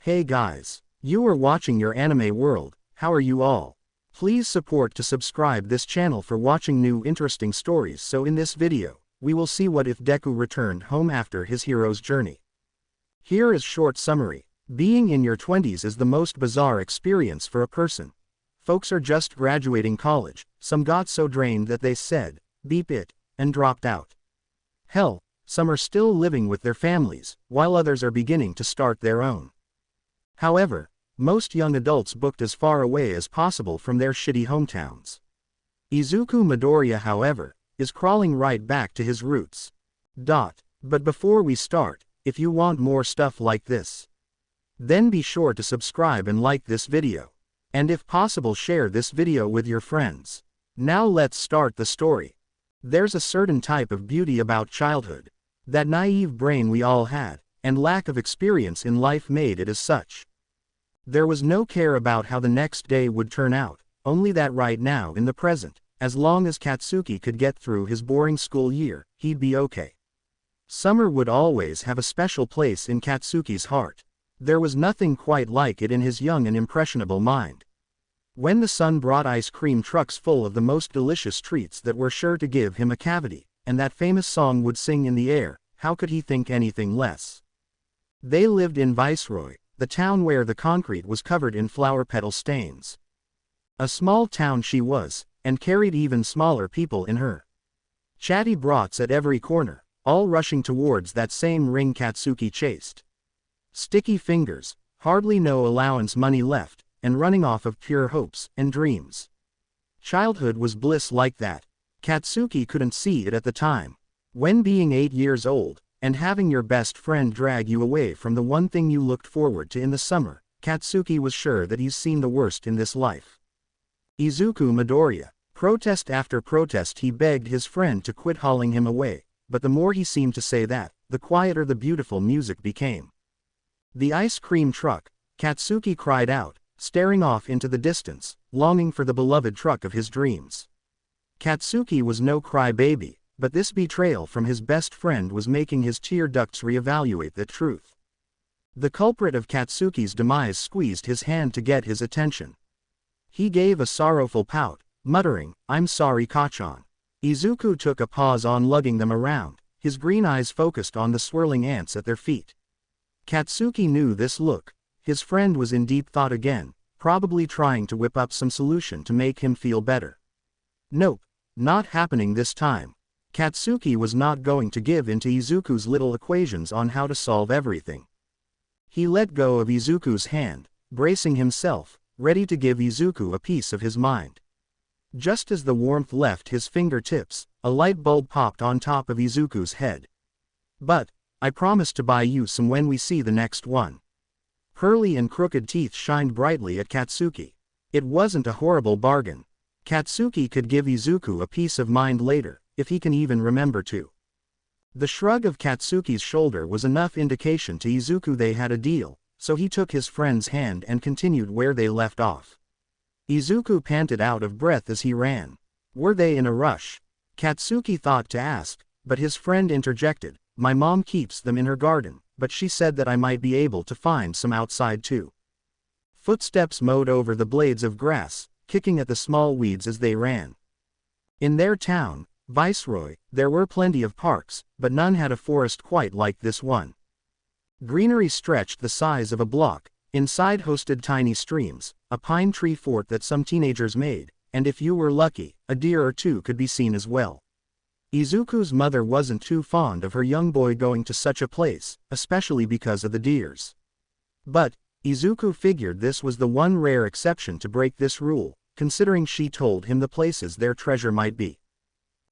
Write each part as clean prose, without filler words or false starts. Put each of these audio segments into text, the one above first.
Hey guys, you are watching your anime world. How are you all? Please support to subscribe this channel for watching new interesting stories. So in this video, we will see what if Deku returned home after his hero's journey. Here is short summary. Being in your 20s is the most bizarre experience for a person. Folks are just graduating college, some got so drained that they said, beep it, and dropped out. Hell, some are still living with their families, while others are beginning to start their own. However, most young adults booked as far away as possible from their shitty hometowns. Izuku Midoriya, however, is crawling right back to his roots. But before we start, if you want more stuff like this, then be sure to subscribe and like this video. And if possible, share this video with your friends. Now let's start the story. There's a certain type of beauty about childhood. That naive brain we all had, and lack of experience in life made it as such. There was no care about how the next day would turn out, only that right now in the present, as long as Katsuki could get through his boring school year, he'd be okay. Summer would always have a special place in Katsuki's heart. There was nothing quite like it in his young and impressionable mind. When the sun brought ice cream trucks full of the most delicious treats that were sure to give him a cavity, and that famous song would sing in the air, how could he think anything less? They lived in Viceroy, the town where the concrete was covered in flower petal stains. A small town she was, and carried even smaller people in her. Chatty brats at every corner, all rushing towards that same ring Katsuki chased. Sticky fingers, hardly no allowance money left, and running off of pure hopes and dreams. Childhood was bliss like that. Katsuki couldn't see it at the time. When being 8 years old, and having your best friend drag you away from the one thing you looked forward to in the summer, Katsuki was sure that he's seen the worst in this life. Izuku Midoriya. Protest after protest, he begged his friend to quit hauling him away, but the more he seemed to say that, the quieter the beautiful music became. The ice cream truck, Katsuki cried out, staring off into the distance, longing for the beloved truck of his dreams. Katsuki was no crybaby, but this betrayal from his best friend was making his tear ducts reevaluate the truth. The culprit of Katsuki's demise squeezed his hand to get his attention. He gave a sorrowful pout, muttering, "I'm sorry, Kachan." Izuku took a pause on lugging them around, his green eyes focused on the swirling ants at their feet. Katsuki knew this look. His friend was in deep thought again, probably trying to whip up some solution to make him feel better. Nope, not happening this time. Katsuki was not going to give in to Izuku's little equations on how to solve everything. He let go of Izuku's hand, bracing himself, ready to give Izuku a piece of his mind. Just as the warmth left his fingertips, a light bulb popped on top of Izuku's head. "But, I promise to buy you some when we see the next one." Pearly and crooked teeth shined brightly at Katsuki. It wasn't a horrible bargain. Katsuki could give Izuku a piece of mind later, if he can even remember to. The shrug of Katsuki's shoulder was enough indication to Izuku they had a deal, so he took his friend's hand and continued where they left off. Izuku panted out of breath as he ran. Were they in a rush? Katsuki thought to ask, but his friend interjected, "My mom keeps them in her garden, but she said that I might be able to find some outside too." Footsteps mowed over the blades of grass, kicking at the small weeds as they ran. In their town, Viceroy, there were plenty of parks, but none had a forest quite like this one. Greenery stretched the size of a block, inside hosted tiny streams, a pine tree fort that some teenagers made, and if you were lucky, a deer or two could be seen as well. Izuku's mother wasn't too fond of her young boy going to such a place, especially because of the deers. But, Izuku figured this was the one rare exception to break this rule, considering she told him the places their treasure might be.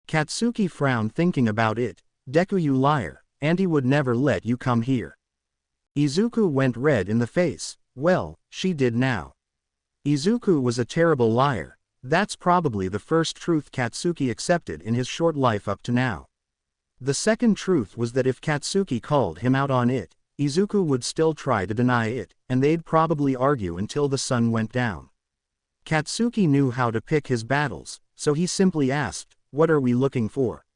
Katsuki frowned thinking about it. "Deku, you liar, Auntie would never let you come here." Izuku went red in the face. Well, she did now. Izuku was a terrible liar. That's probably the first truth Katsuki accepted in his short life up to now. The second truth was that if Katsuki called him out on it, Izuku would still try to deny it, and they'd probably argue until the sun went down. Katsuki knew how to pick his battles, so he simply asked, "What are we looking for?"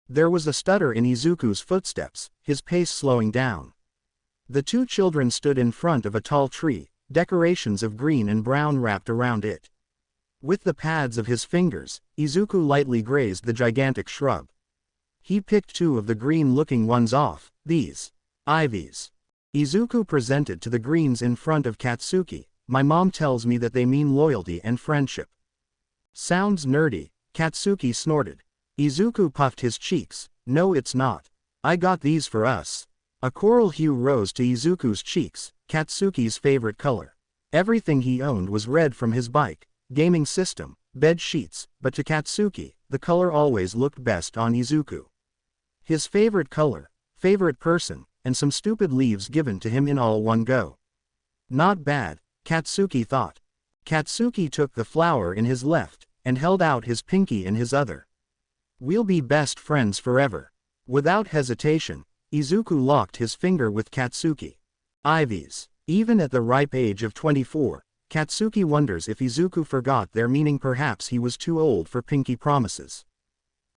There was a stutter in Izuku's footsteps, his pace slowing down. The two children stood in front of a tall tree, decorations of green and brown wrapped around it. With the pads of his fingers, Izuku lightly grazed the gigantic shrub. He picked two of the green-looking ones off, these ivies. Izuku presented to the greens in front of Katsuki. My mom tells me that they mean loyalty and friendship. Sounds nerdy, Katsuki snorted. Izuku puffed his cheeks. No, it's not. I got these for us. A coral hue rose to Izuku's cheeks, Katsuki's favorite color. Everything he owned was red, from his bike, gaming system, bed sheets, but to Katsuki, the color always looked best on Izuku. His favorite color, favorite person, and some stupid leaves given to him in all one go. Not bad, Katsuki thought. Katsuki took the flower in his left, and held out his pinky in his other. We'll be best friends forever. Without hesitation, Izuku locked his finger with Katsuki. Ivies. Even at the ripe age of 24, Katsuki wonders if Izuku forgot their meaning. Perhaps he was too old for pinky promises.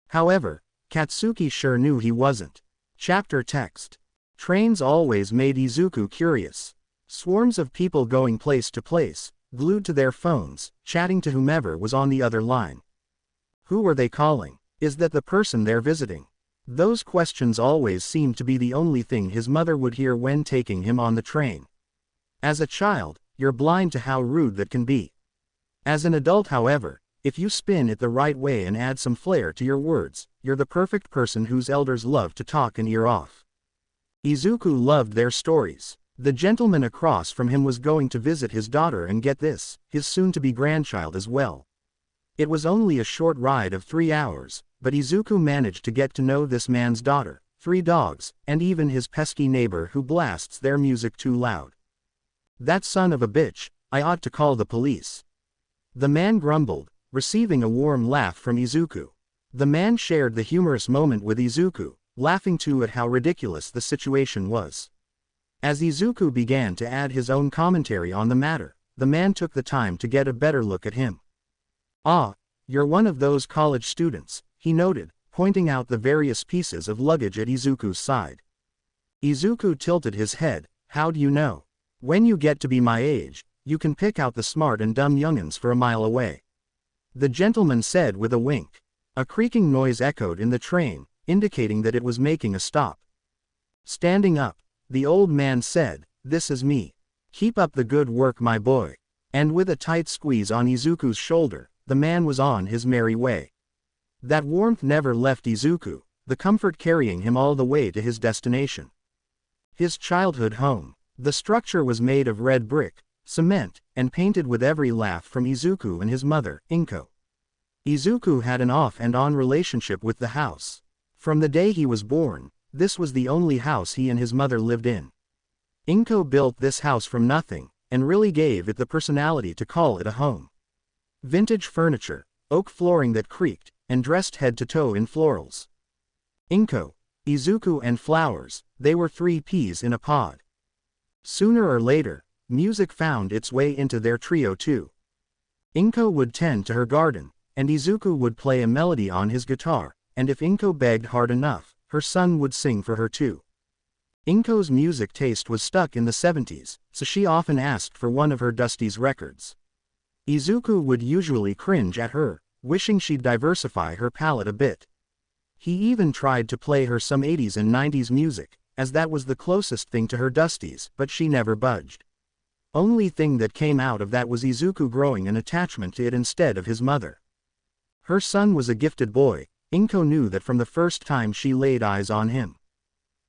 However, Katsuki sure knew he wasn't. Chapter text. Trains always made Izuku curious. Swarms of people going place to place, glued to their phones, chatting to whomever was on the other line. Who were they calling? Is that the person they're visiting? Those questions always seemed to be the only thing his mother would hear when taking him on the train. As a child, you're blind to how rude that can be. As an adult, however, if you spin it the right way and add some flair to your words, you're the perfect person whose elders love to talk an ear off. Izuku loved their stories. The gentleman across from him was going to visit his daughter and, get this, his soon-to-be grandchild as well. It was only a short ride of 3 hours, but Izuku managed to get to know this man's daughter, 3 dogs, and even his pesky neighbor who blasts their music too loud. That son of a bitch, I ought to call the police. The man grumbled, receiving a warm laugh from Izuku. The man shared the humorous moment with Izuku, laughing too at how ridiculous the situation was. As Izuku began to add his own commentary on the matter, the man took the time to get a better look at him. Ah, you're one of those college students, he noted, pointing out the various pieces of luggage at Izuku's side. Izuku tilted his head. How do you know? When you get to be my age, you can pick out the smart and dumb young'uns for a mile away. The gentleman said with a wink. A creaking noise echoed in the train, indicating that it was making a stop. Standing up, the old man said, "This is me. Keep up the good work, my boy." And with a tight squeeze on Izuku's shoulder, the man was on his merry way. That warmth never left Izuku, the comfort carrying him all the way to his destination. His childhood home. The structure was made of red brick, cement, and painted with every laugh from Izuku and his mother, Inko. Izuku had an off and on relationship with the house. From the day he was born, this was the only house he and his mother lived in. Inko built this house from nothing, and really gave it the personality to call it a home. Vintage furniture, oak flooring that creaked, and dressed head to toe in florals. Inko, Izuku and flowers, they were 3 peas in a pod. Sooner or later, music found its way into their trio too. Inko would tend to her garden, and Izuku would play a melody on his guitar, and if Inko begged hard enough, her son would sing for her too. Inko's music taste was stuck in the 70s, so she often asked for one of her Dusty's records. Izuku would usually cringe at her, wishing she'd diversify her palette a bit. He even tried to play her some 80s and 90s music, as that was the closest thing to her Dusty's, but she never budged. Only thing that came out of that was Izuku growing an attachment to it instead of his mother. Her son was a gifted boy. Inko knew that from the first time she laid eyes on him.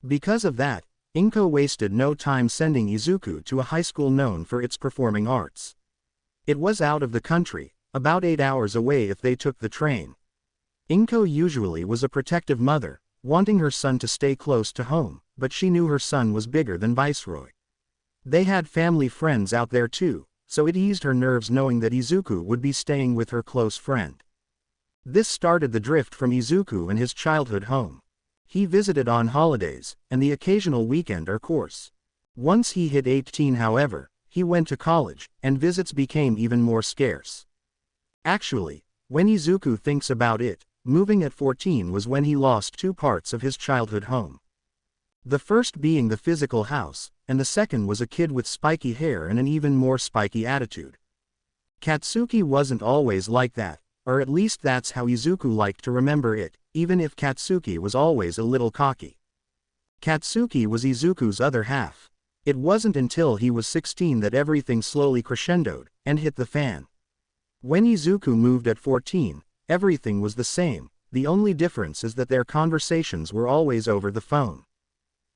Because of that, Inko wasted no time sending Izuku to a high school known for its performing arts. It was out of the country, about 8 hours away if they took the train. Inko usually was a protective mother, wanting her son to stay close to home, but she knew her son was bigger than Viceroy. They had family friends out there too, so it eased her nerves knowing that Izuku would be staying with her close friend. This started the drift from Izuku and his childhood home. He visited on holidays, and the occasional weekend or course. Once he hit 18, however, he went to college, and visits became even more scarce. Actually, when Izuku thinks about it, moving at 14 was when he lost 2 parts of his childhood home. The first being the physical house, and the second was a kid with spiky hair and an even more spiky attitude. Katsuki wasn't always like that, or at least that's how Izuku liked to remember it, even if Katsuki was always a little cocky. Katsuki was Izuku's other half. It wasn't until he was 16 that everything slowly crescendoed and hit the fan. When Izuku moved at 14, everything was the same, the only difference is that their conversations were always over the phone.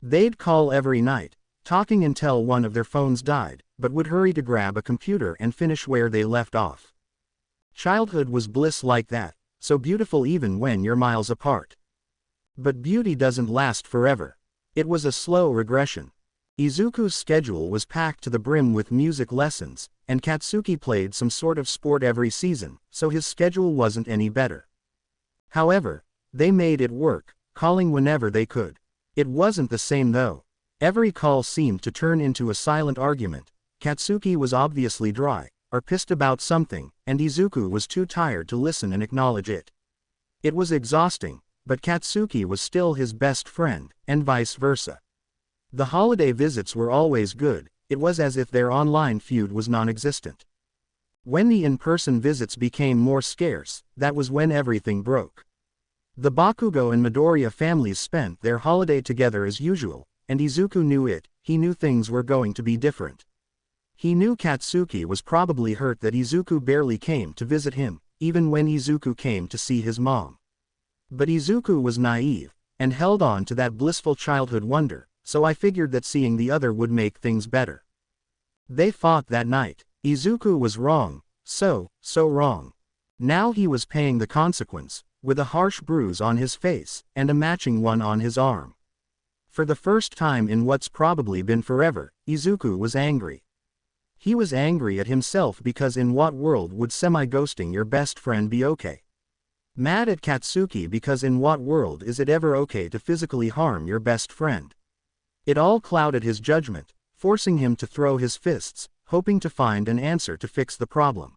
They'd call every night, talking until one of their phones died, but would hurry to grab a computer and finish where they left off. Childhood was bliss like that, so beautiful even when you're miles apart. But beauty doesn't last forever. It was a slow regression. Izuku's schedule was packed to the brim with music lessons, and Katsuki played some sort of sport every season, so his schedule wasn't any better. However, they made it work, calling whenever they could. It wasn't the same though. Every call seemed to turn into a silent argument. Katsuki was obviously dry, or pissed about something, and Izuku was too tired to listen and acknowledge it. It was exhausting, but Katsuki was still his best friend, and vice versa. The holiday visits were always good, it was as if their online feud was non-existent. When the in-person visits became more scarce, that was when everything broke. The Bakugo and Midoriya families spent their holiday together as usual, and Izuku knew it, he knew things were going to be different. He knew Katsuki was probably hurt that Izuku barely came to visit him, even when Izuku came to see his mom. But Izuku was naive, and held on to that blissful childhood wonder, so I figured that seeing the other would make things better. They fought that night. Izuku was wrong, so wrong. Now he was paying the consequence, with a harsh bruise on his face, and a matching one on his arm. For the first time in what's probably been forever, Izuku was angry. He was angry at himself because in what world would semi-ghosting your best friend be okay? Mad at Katsuki because in what world is it ever okay to physically harm your best friend? It all clouded his judgment, forcing him to throw his fists, hoping to find an answer to fix the problem.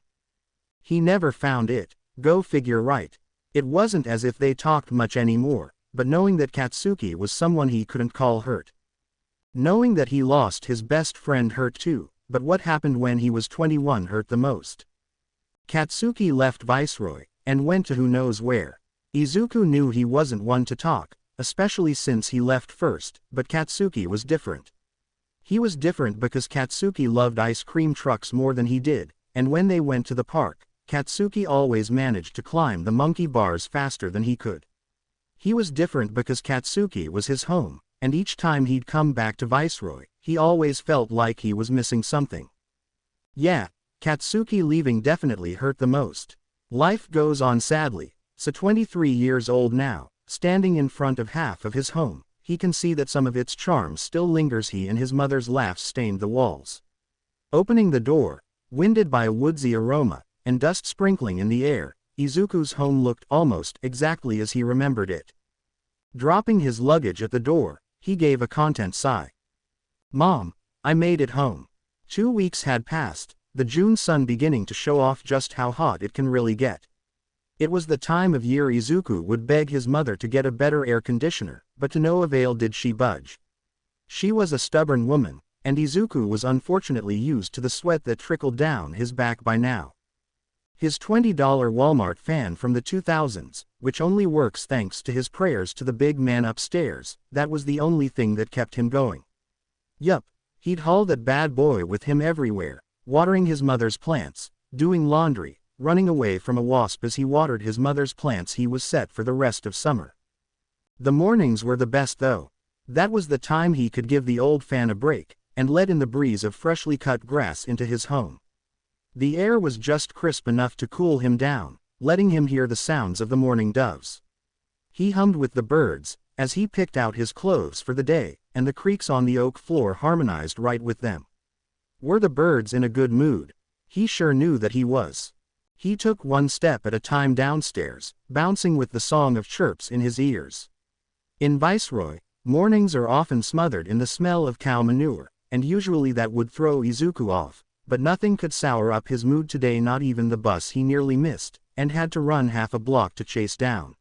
He never found it, go figure right. It wasn't as if they talked much anymore, but knowing that Katsuki was someone he couldn't call hurt. Knowing that he lost his best friend hurt too, but what happened when he was 21 hurt the most. Katsuki left Viceroy, and went to who knows where. Izuku knew he wasn't one to talk, especially since he left first, but Katsuki was different. He was different because Katsuki loved ice cream trucks more than he did, and when they went to the park, Katsuki always managed to climb the monkey bars faster than he could. He was different because Katsuki was his home, and each time he'd come back to Viceroy, he always felt like he was missing something. Yeah, Katsuki leaving definitely hurt the most. Life goes on sadly, so 23 years old now, standing in front of half of his home, he can see that some of its charm still lingers. He and his mother's laughs stained the walls. Opening the door, winded by a woodsy aroma, and dust sprinkling in the air, Izuku's home looked almost exactly as he remembered it. Dropping his luggage at the door, he gave a content sigh. Mom, I made it home. 2 weeks had passed, the June sun beginning to show off just how hot it can really get. It was the time of year Izuku would beg his mother to get a better air conditioner, but to no avail did she budge. She was a stubborn woman, and Izuku was unfortunately used to the sweat that trickled down his back by now. His $20 Walmart fan from the 2000s, which only works thanks to his prayers to the big man upstairs, that was the only thing that kept him going. Yup, he'd haul that bad boy with him everywhere, watering his mother's plants, doing laundry, running away from a wasp as he watered his mother's plants. He was set for the rest of summer. The mornings were the best though. That was the time he could give the old fan a break, and let in the breeze of freshly cut grass into his home. The air was just crisp enough to cool him down, letting him hear the sounds of the morning doves. He hummed with the birds, as he picked out his clothes for the day, and the creaks on the oak floor harmonized right with them. Were the birds in a good mood? He sure knew that he was. He took one step at a time downstairs, bouncing with the song of chirps in his ears. In Viceroy, mornings are often smothered in the smell of cow manure, and usually that would throw Izuku off, but nothing could sour up his mood today, not even the bus he nearly missed, and had to run half a block to chase down.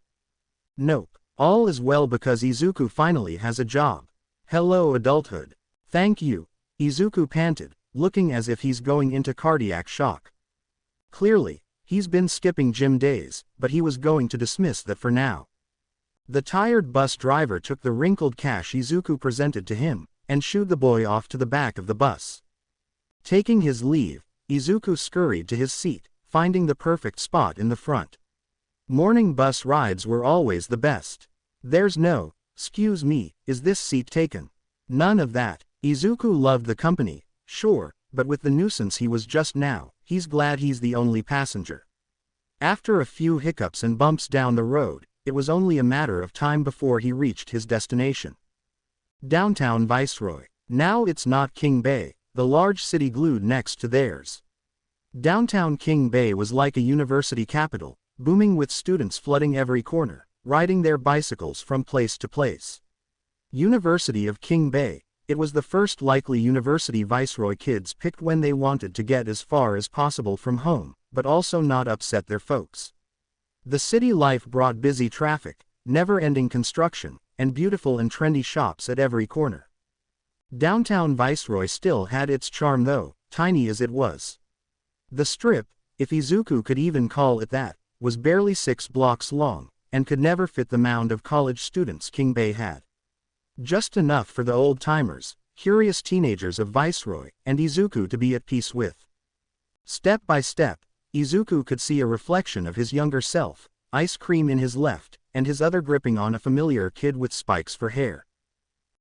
Nope, all is well because Izuku finally has a job. Hello adulthood. Thank you, Izuku panted, looking as if he's going into cardiac shock. Clearly, he's been skipping gym days, but he was going to dismiss that for now. The tired bus driver took the wrinkled cash Izuku presented to him, and shooed the boy off to the back of the bus. Taking his leave, Izuku scurried to his seat, finding the perfect spot in the front. Morning bus rides were always the best. There's no, "Excuse me, is this seat taken?" None of that. Izuku loved the company, sure, but with the nuisance he was just now, he's glad he's the only passenger. After a few hiccups and bumps down the road, it was only a matter of time before he reached his destination. Downtown Viceroy. Now it's not King Bay, the large city glued next to theirs. Downtown King Bay was like a university capital, booming with students flooding every corner, riding their bicycles from place to place. University of King Bay. It was the first likely university Viceroy kids picked when they wanted to get as far as possible from home, but also not upset their folks. The city life brought busy traffic, never-ending construction, and beautiful and trendy shops at every corner. Downtown Viceroy still had its charm though, tiny as it was. The strip, if Izuku could even call it that, was barely 6 blocks long, and could never fit the mound of college students King Bay had. Just enough for the old-timers, curious teenagers of Viceroy, and Izuku to be at peace with. Step by step, Izuku could see a reflection of his younger self, ice cream in his left, and his other gripping on a familiar kid with spikes for hair.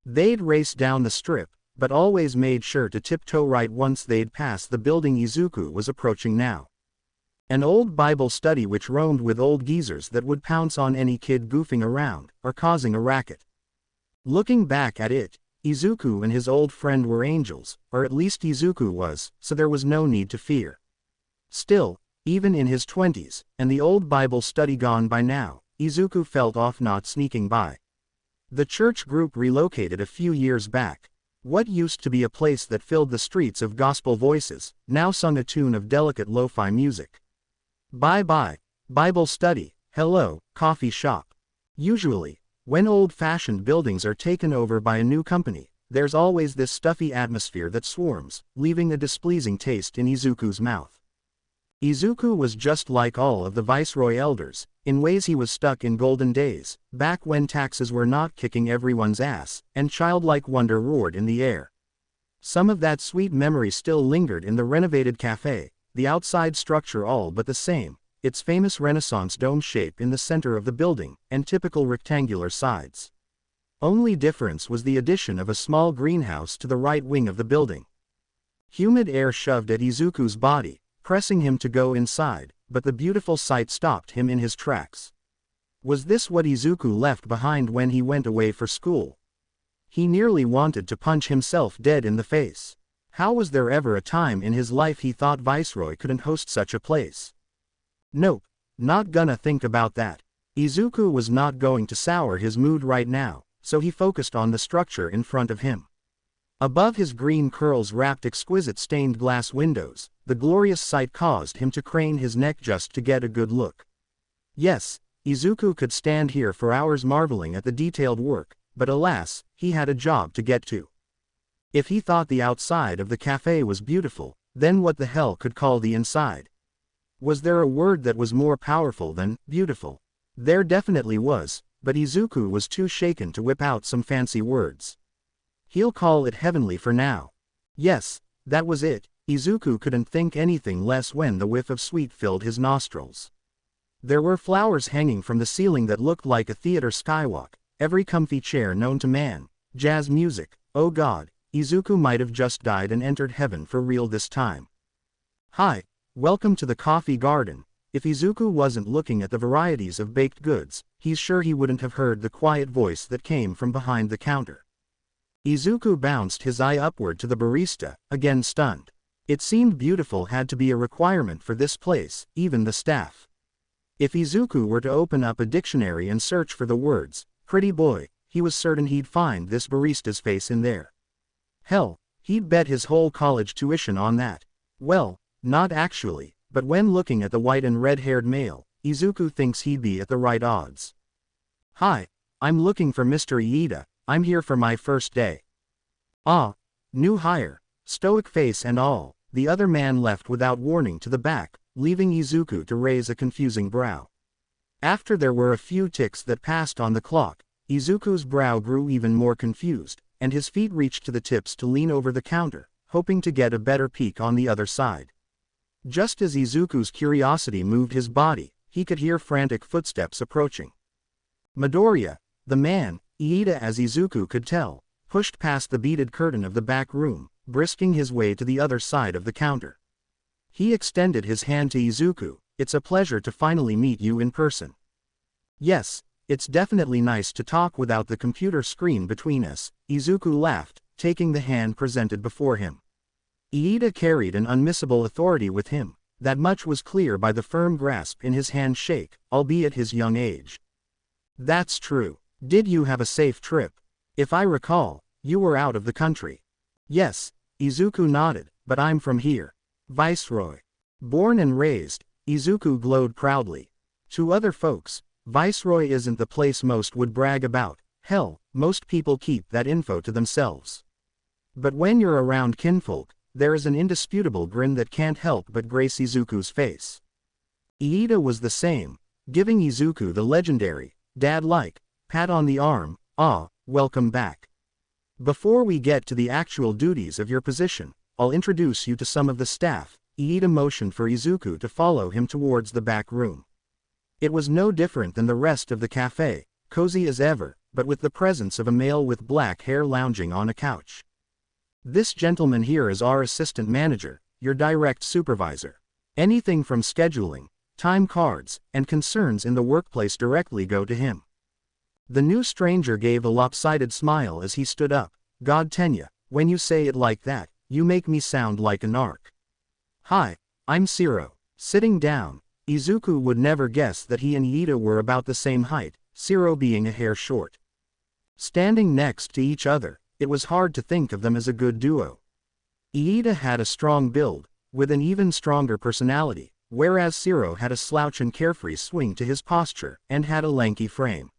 They'd race down the strip, but always made sure to tiptoe right once they'd pass the building Izuku was approaching now. An old Bible study which roamed with old geezers that would pounce on any kid goofing around, or causing a racket. Looking back at it, Izuku and his old friend were angels, or at least Izuku was, so there was no need to fear. Still, even in his 20s, and the old Bible study gone by now, Izuku felt off not sneaking by. The church group relocated a few years back. What used to be a place that filled the streets of gospel voices, now sung a tune of delicate lo-fi music. Bye-bye, Bible study, hello, coffee shop. Usually, when old-fashioned buildings are taken over by a new company, there's always this stuffy atmosphere that swarms, leaving a displeasing taste in Izuku's mouth. Izuku was just like all of the Viceroy elders, in ways he was stuck in golden days, back when taxes were not kicking everyone's ass, and childlike wonder roared in the air. Some of that sweet memory still lingered in the renovated cafe, the outside structure all but the same, its famous Renaissance dome shape in the center of the building, and typical rectangular sides. Only difference was the addition of a small greenhouse to the right wing of the building. Humid air shoved at Izuku's body, pressing him to go inside, but the beautiful sight stopped him in his tracks. Was this what Izuku left behind when he went away for school? He nearly wanted to punch himself dead in the face. How was there ever a time in his life he thought Viceroy couldn't host such a place? Nope, not gonna think about that. Izuku was not going to sour his mood right now, so he focused on the structure in front of him. Above his green curls wrapped exquisite stained glass windows, the glorious sight caused him to crane his neck just to get a good look. Yes, Izuku could stand here for hours marveling at the detailed work, but alas, he had a job to get to. If he thought the outside of the cafe was beautiful, then what the hell could call the inside? Was there a word that was more powerful than beautiful? There definitely was, but Izuku was too shaken to whip out some fancy words. He'll call it heavenly for now. Yes, that was it. Izuku couldn't think anything less when the whiff of sweet filled his nostrils. There were flowers hanging from the ceiling that looked like a theater skywalk, every comfy chair known to man, jazz music. Oh God, Izuku might have just died and entered heaven for real this time. Hi, welcome to the coffee garden. If Izuku wasn't looking at the varieties of baked goods, he's sure he wouldn't have heard the quiet voice that came from behind the counter. Izuku bounced his eye upward to the barista, again stunned. It seemed beautiful had to be a requirement for this place, even the staff. If Izuku were to open up a dictionary and search for the words, pretty boy, he was certain he'd find this barista's face in there. Hell, he'd bet his whole college tuition on that. Well, not actually, but when looking at the white and red-haired male, Izuku thinks he'd be at the right odds. Hi, I'm looking for Mr. Iida, I'm here for my first day. Ah, new hire, stoic face and all, the other man left without warning to the back, leaving Izuku to raise a confusing brow. After there were a few ticks that passed on the clock, Izuku's brow grew even more confused, and his feet reached to the tips to lean over the counter, hoping to get a better peek on the other side. Just as Izuku's curiosity moved his body, he could hear frantic footsteps approaching. Midoriya, the man, Iida as Izuku could tell, pushed past the beaded curtain of the back room, brisking his way to the other side of the counter. He extended his hand to Izuku. It's a pleasure to finally meet you in person. Yes, it's definitely nice to talk without the computer screen between us, Izuku laughed, taking the hand presented before him. Iida carried an unmissable authority with him, that much was clear by the firm grasp in his handshake, albeit his young age. That's true. Did you have a safe trip? If I recall, you were out of the country. Yes, Izuku nodded, but I'm from here. Viceroy. Born and raised, Izuku glowed proudly. To other folks, Viceroy isn't the place most would brag about. Hell, most people keep that info to themselves. But when you're around kinfolk, there is an indisputable grin that can't help but grace Izuku's face. Iida was the same, giving Izuku the legendary, dad-like, pat on the arm. Ah, welcome back. Before we get to the actual duties of your position, I'll introduce you to some of the staff. Iida motioned for Izuku to follow him towards the back room. It was no different than the rest of the cafe, cozy as ever, but with the presence of a male with black hair lounging on a couch. This gentleman here is our assistant manager, your direct supervisor. Anything from scheduling, time cards, and concerns in the workplace directly go to him. The new stranger gave a lopsided smile as he stood up. God Tenya, when you say it like that, you make me sound like a narc. Hi, I'm Siro. Sitting down, Izuku would never guess that he and Iida were about the same height, Siro being a hair short. Standing next to each other, it was hard to think of them as a good duo. Iida had a strong build, with an even stronger personality, whereas Siro had a slouch and carefree swing to his posture, and had a lanky frame.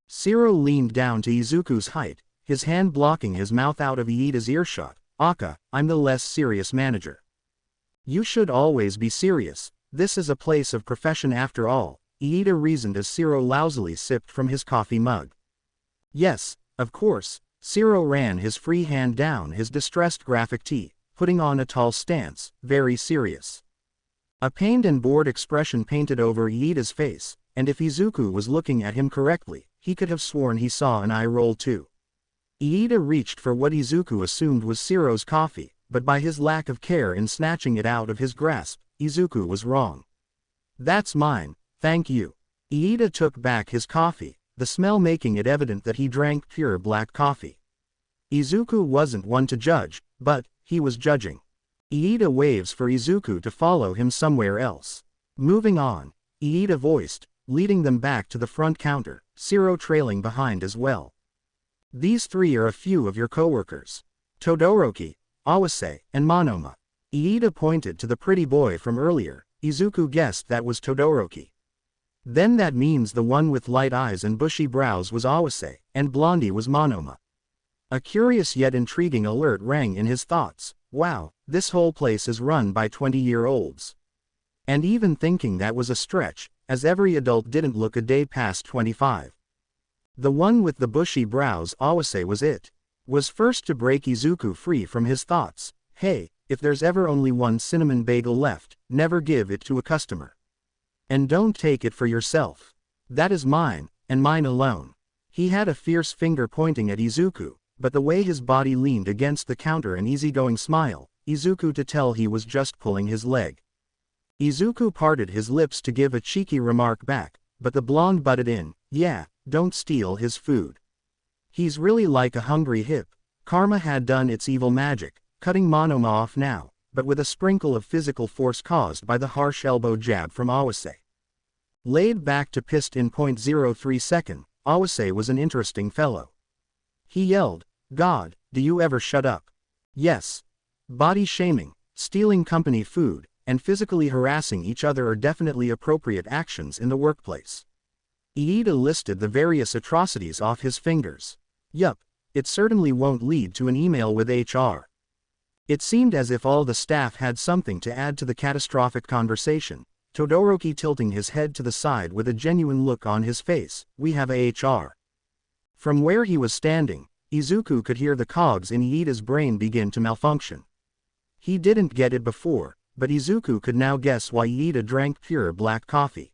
Siro leaned down to Izuku's height, his hand blocking his mouth out of Iida's earshot. Aka, I'm the less serious manager. You should always be serious, this is a place of profession after all, Iida reasoned as Siro lousily sipped from his coffee mug. Yes, of course, Siro ran his free hand down his distressed graphic tee, putting on a tall stance, very serious. A pained and bored expression painted over Iida's face, and if Izuku was looking at him correctly, he could have sworn he saw an eye roll too. Iida reached for what Izuku assumed was Siro's coffee, but by his lack of care in snatching it out of his grasp, Izuku was wrong. That's mine, thank you. Iida took back his coffee, the smell making it evident that he drank pure black coffee. Izuku wasn't one to judge, but he was judging. Iida waves for Izuku to follow him somewhere else. Moving on, Iida voiced, leading them back to the front counter, Siro trailing behind as well. These three are a few of your coworkers. Todoroki, Awase, and Monoma. Iida pointed to the pretty boy from earlier. Izuku guessed that was Todoroki. Then that means the one with light eyes and bushy brows was Awase, and Blondie was Monoma. A curious yet intriguing alert rang in his thoughts. Wow, this whole place is run by 20-year-olds. And even thinking that was a stretch, as every adult didn't look a day past 25. The one with the bushy brows, Awase, was it. Was first to break Izuku free from his thoughts. Hey, if there's ever only one cinnamon bagel left, never give it to a customer. And don't take it for yourself. That is mine, and mine alone. He had a fierce finger pointing at Izuku, but the way his body leaned against the counter an easygoing smile, Izuku to tell he was just pulling his leg. Izuku parted his lips to give a cheeky remark back, but the blonde butted in, yeah, don't steal his food. He's really like a hungry hip. Karma had done its evil magic, cutting Monoma off now, but with a sprinkle of physical force caused by the harsh elbow jab from Awase. Laid back to pissed in 0.03 second, Awase was an interesting fellow. He yelled, God, do you ever shut up? Yes. Body shaming, stealing company food, and physically harassing each other are definitely appropriate actions in the workplace. Iida listed the various atrocities off his fingers. Yup, it certainly won't lead to an email with HR. It seemed as if all the staff had something to add to the catastrophic conversation, Todoroki tilting his head to the side with a genuine look on his face. We have a HR. From where he was standing, Izuku could hear the cogs in Iida's brain begin to malfunction. He didn't get it before, but Izuku could now guess why Iida drank pure black coffee.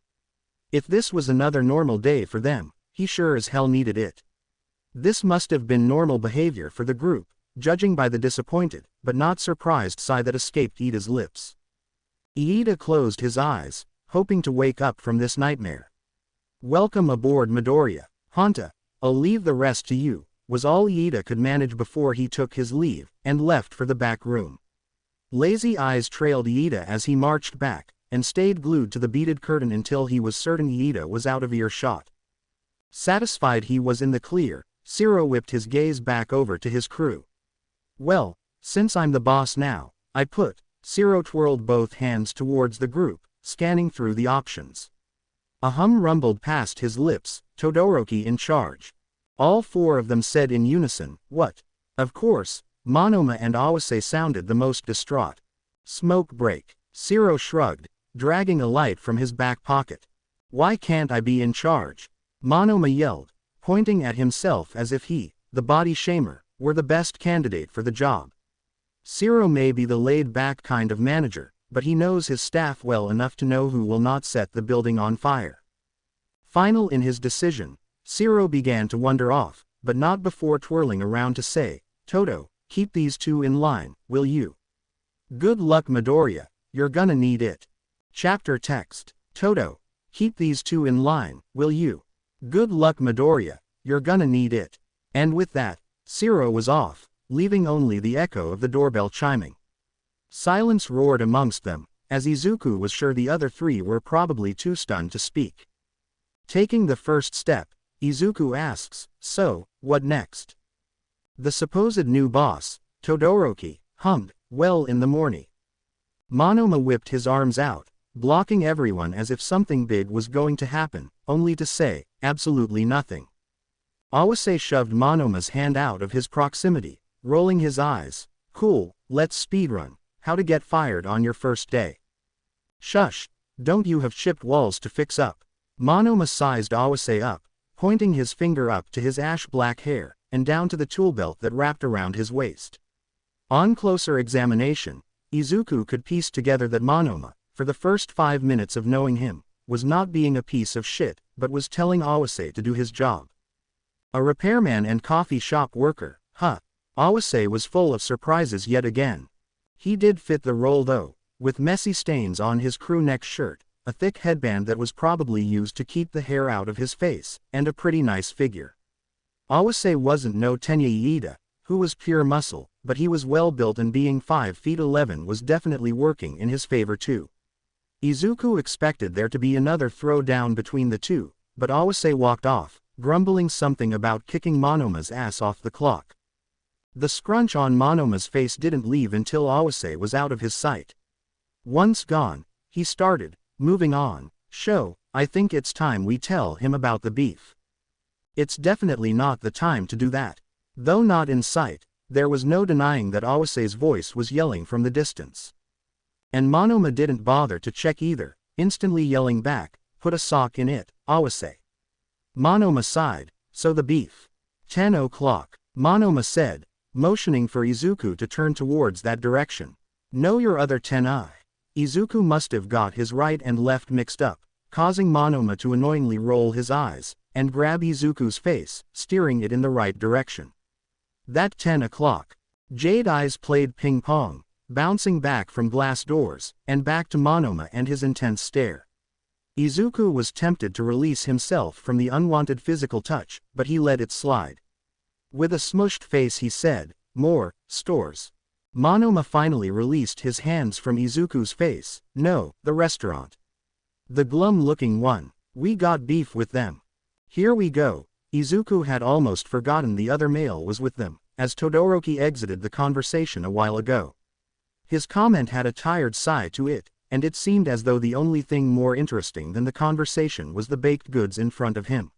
If this was another normal day for them, he sure as hell needed it. This must have been normal behavior for the group, judging by the disappointed, but not surprised sigh that escaped Iida's lips. Iida closed his eyes, hoping to wake up from this nightmare. "Welcome aboard Midoriya, Hanta, I'll leave the rest to you," was all Iida could manage before he took his leave, and left for the back room. Lazy eyes trailed Iida as he marched back, and stayed glued to the beaded curtain until he was certain Iida was out of earshot. Satisfied he was in the clear, Shiro whipped his gaze back over to his crew. "Well, since I'm the boss now, I put," Shiro twirled both hands towards the group, scanning through the options. A hum rumbled past his lips, Todoroki in charge. All four of them said in unison, "What?" Of course, Monoma and Awase sounded the most distraught. "Smoke break," Shiro shrugged, dragging a light from his back pocket. "Why can't I be in charge?" Monoma yelled, pointing at himself as if he, the body shamer, were the best candidate for the job. Shiro may be the laid-back kind of manager, but he knows his staff well enough to know who will not set the building on fire. Final in his decision, Shiro began to wander off, but not before twirling around to say, "Toto, keep these two in line, will you? Good luck Midoriya, you're gonna need it." Chapter text. "Toto, keep these two in line, will you? Good luck Midoriya, you're gonna need it." And with that, Shiro was off, leaving only the echo of the doorbell chiming. Silence roared amongst them, as Izuku was sure the other three were probably too stunned to speak. Taking the first step, Izuku asks, "So, what next?" The supposed new boss, Todoroki, hummed, "Well in the morning." Monoma whipped his arms out, blocking everyone as if something big was going to happen, only to say, "Absolutely nothing." Awase shoved Monoma's hand out of his proximity, rolling his eyes. "Cool, let's speedrun, how to get fired on your first day." "Shush, don't you have chipped walls to fix up?" Monoma sized Awase up, pointing his finger up to his ash-black hair, and down to the tool belt that wrapped around his waist. On closer examination, Izuku could piece together that Monoma, for the first 5 minutes of knowing him, was not being a piece of shit, but was telling Awase to do his job. A repairman and coffee shop worker, huh? Awase was full of surprises yet again. He did fit the role though, with messy stains on his crew neck shirt, a thick headband that was probably used to keep the hair out of his face, and a pretty nice figure. Awase wasn't no Tenya Iida, who was pure muscle, but he was well built and being 5 feet 11 was definitely working in his favor too. Izuku expected there to be another throwdown between the two, but Awase walked off, grumbling something about kicking Monoma's ass off the clock. The scrunch on Monoma's face didn't leave until Awase was out of his sight. Once gone, he started, moving on, "Show, I think it's time we tell him about the beef." It's definitely not the time to do that. Though not in sight, there was no denying that Awase's voice was yelling from the distance. And Monoma didn't bother to check either, instantly yelling back, "Put a sock in it, Awase." Monoma sighed, "So the beef." 10 o'clock, Monoma said, motioning for Izuku to turn towards that direction. "Know your other 10 Izuku must have got his right and left mixed up, causing Monoma to annoyingly roll his eyes, and grab Izuku's face, steering it in the right direction. That 10 o'clock. Jade eyes played ping-pong, bouncing back from glass doors, and back to Monoma and his intense stare. Izuku was tempted to release himself from the unwanted physical touch, but he let it slide. With a smushed face he said, "More, stores." Monoma finally released his hands from Izuku's face. "No, the restaurant. The glum-looking one. We got beef with them." "Here we go." Izuku had almost forgotten the other male was with them, as Todoroki exited the conversation a while ago. His comment had a tired sigh to it, and it seemed as though the only thing more interesting than the conversation was the baked goods in front of him.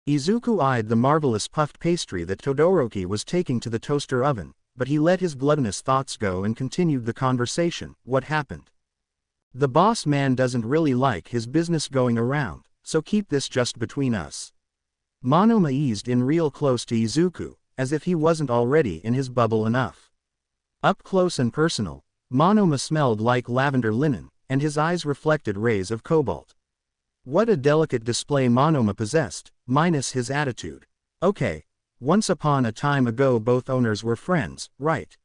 Izuku eyed the marvelous puffed pastry that Todoroki was taking to the toaster oven, but he let his gluttonous thoughts go and continued the conversation. What happened? The boss man doesn't really like his business going around, so keep this just between us. Monoma eased in real close to Izuku, as if he wasn't already in his bubble enough. Up close and personal, Monoma smelled like lavender linen, and his eyes reflected rays of cobalt. What a delicate display Monoma possessed, minus his attitude. Okay, once upon a time ago both owners were friends, right?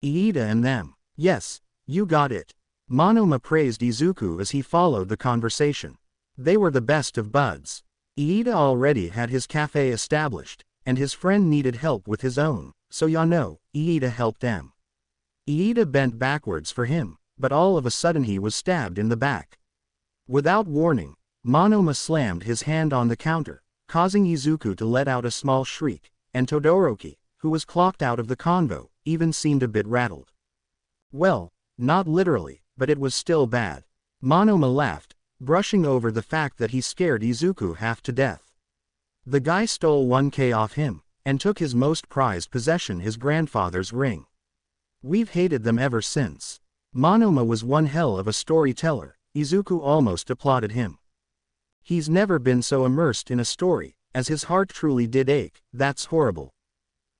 Iida and them. Yes, you got it. Monoma praised Izuku as he followed the conversation. They were the best of buds. Iida already had his cafe established, and his friend needed help with his own, so Iida helped them. Iida bent backwards for him, but all of a sudden he was stabbed in the back. Without warning, Monoma slammed his hand on the counter, causing Izuku to let out a small shriek, and Todoroki, who was clocked out of the convo, even seemed a bit rattled. Well, not literally, but it was still bad. Monoma laughed, brushing over the fact that he scared Izuku half to death. The guy stole 1K off him, and took his most prized possession, his grandfather's ring. We've hated them ever since. Monoma was one hell of a storyteller. Izuku almost applauded him. He's never been so immersed in a story, as his heart truly did ache. That's horrible.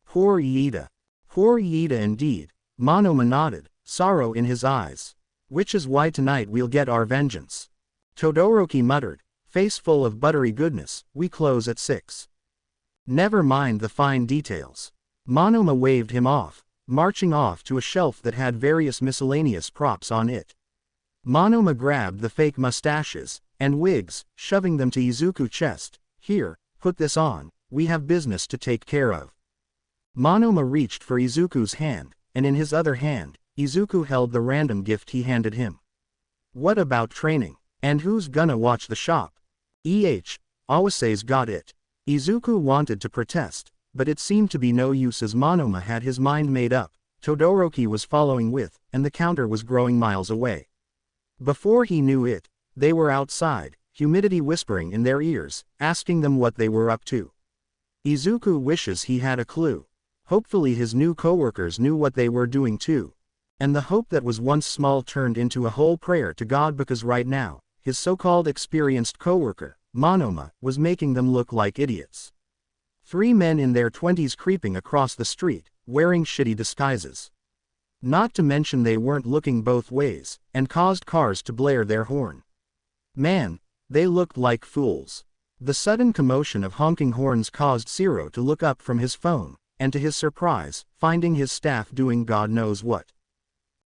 Poor Iida. Poor Iida indeed. Monoma nodded, sorrow in his eyes. Which is why tonight we'll get our vengeance. Todoroki muttered, face full of buttery goodness. We close at 6. Never mind the fine details. Monoma waved him off, marching off to a shelf that had various miscellaneous props on it. Monoma grabbed the fake mustaches and wigs, shoving them to Izuku's chest. Here, put this on, we have business to take care of. Monoma reached for Izuku's hand, and in his other hand, Izuku held the random gift he handed him. What about training? And who's gonna watch the shop? Awase's got it. Izuku wanted to protest, but it seemed to be no use as Monoma had his mind made up. Todoroki was following with, and the counter was growing miles away. Before he knew it, they were outside, humidity whispering in their ears, asking them what they were up to. Izuku wishes he had a clue. Hopefully his new coworkers knew what they were doing too. And the hope that was once small turned into a whole prayer to God, because right now, his so-called experienced coworker, Monoma, was making them look like idiots. 3 men in their 20s creeping across the street, wearing shitty disguises. Not to mention they weren't looking both ways, and caused cars to blare their horn. Man, they looked like fools. The sudden commotion of honking horns caused Zero to look up from his phone, and to his surprise, finding his staff doing God knows what.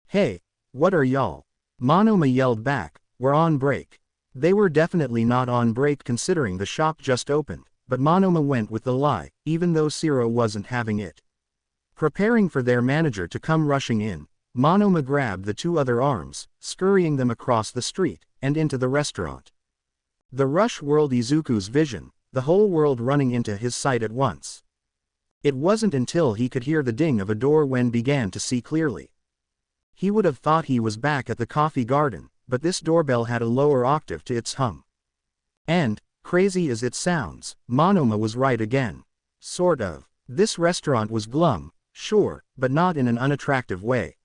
Hey, what are y'all? Monoma yelled back, we're on break. They were definitely not on break considering the shop just opened, but Monoma went with the lie, even though Zero wasn't having it. Preparing for their manager to come rushing in, Monoma grabbed the 2 other arms, scurrying them across the street, and into the restaurant. The rush whirled Izuku's vision, the whole world running into his sight at once. It wasn't until he could hear the ding of a door when began to see clearly. He would have thought he was back at the coffee garden, but this doorbell had a lower octave to its hum. And, crazy as it sounds, Monoma was right again. Sort of. This restaurant was glum, sure, but not in an unattractive way.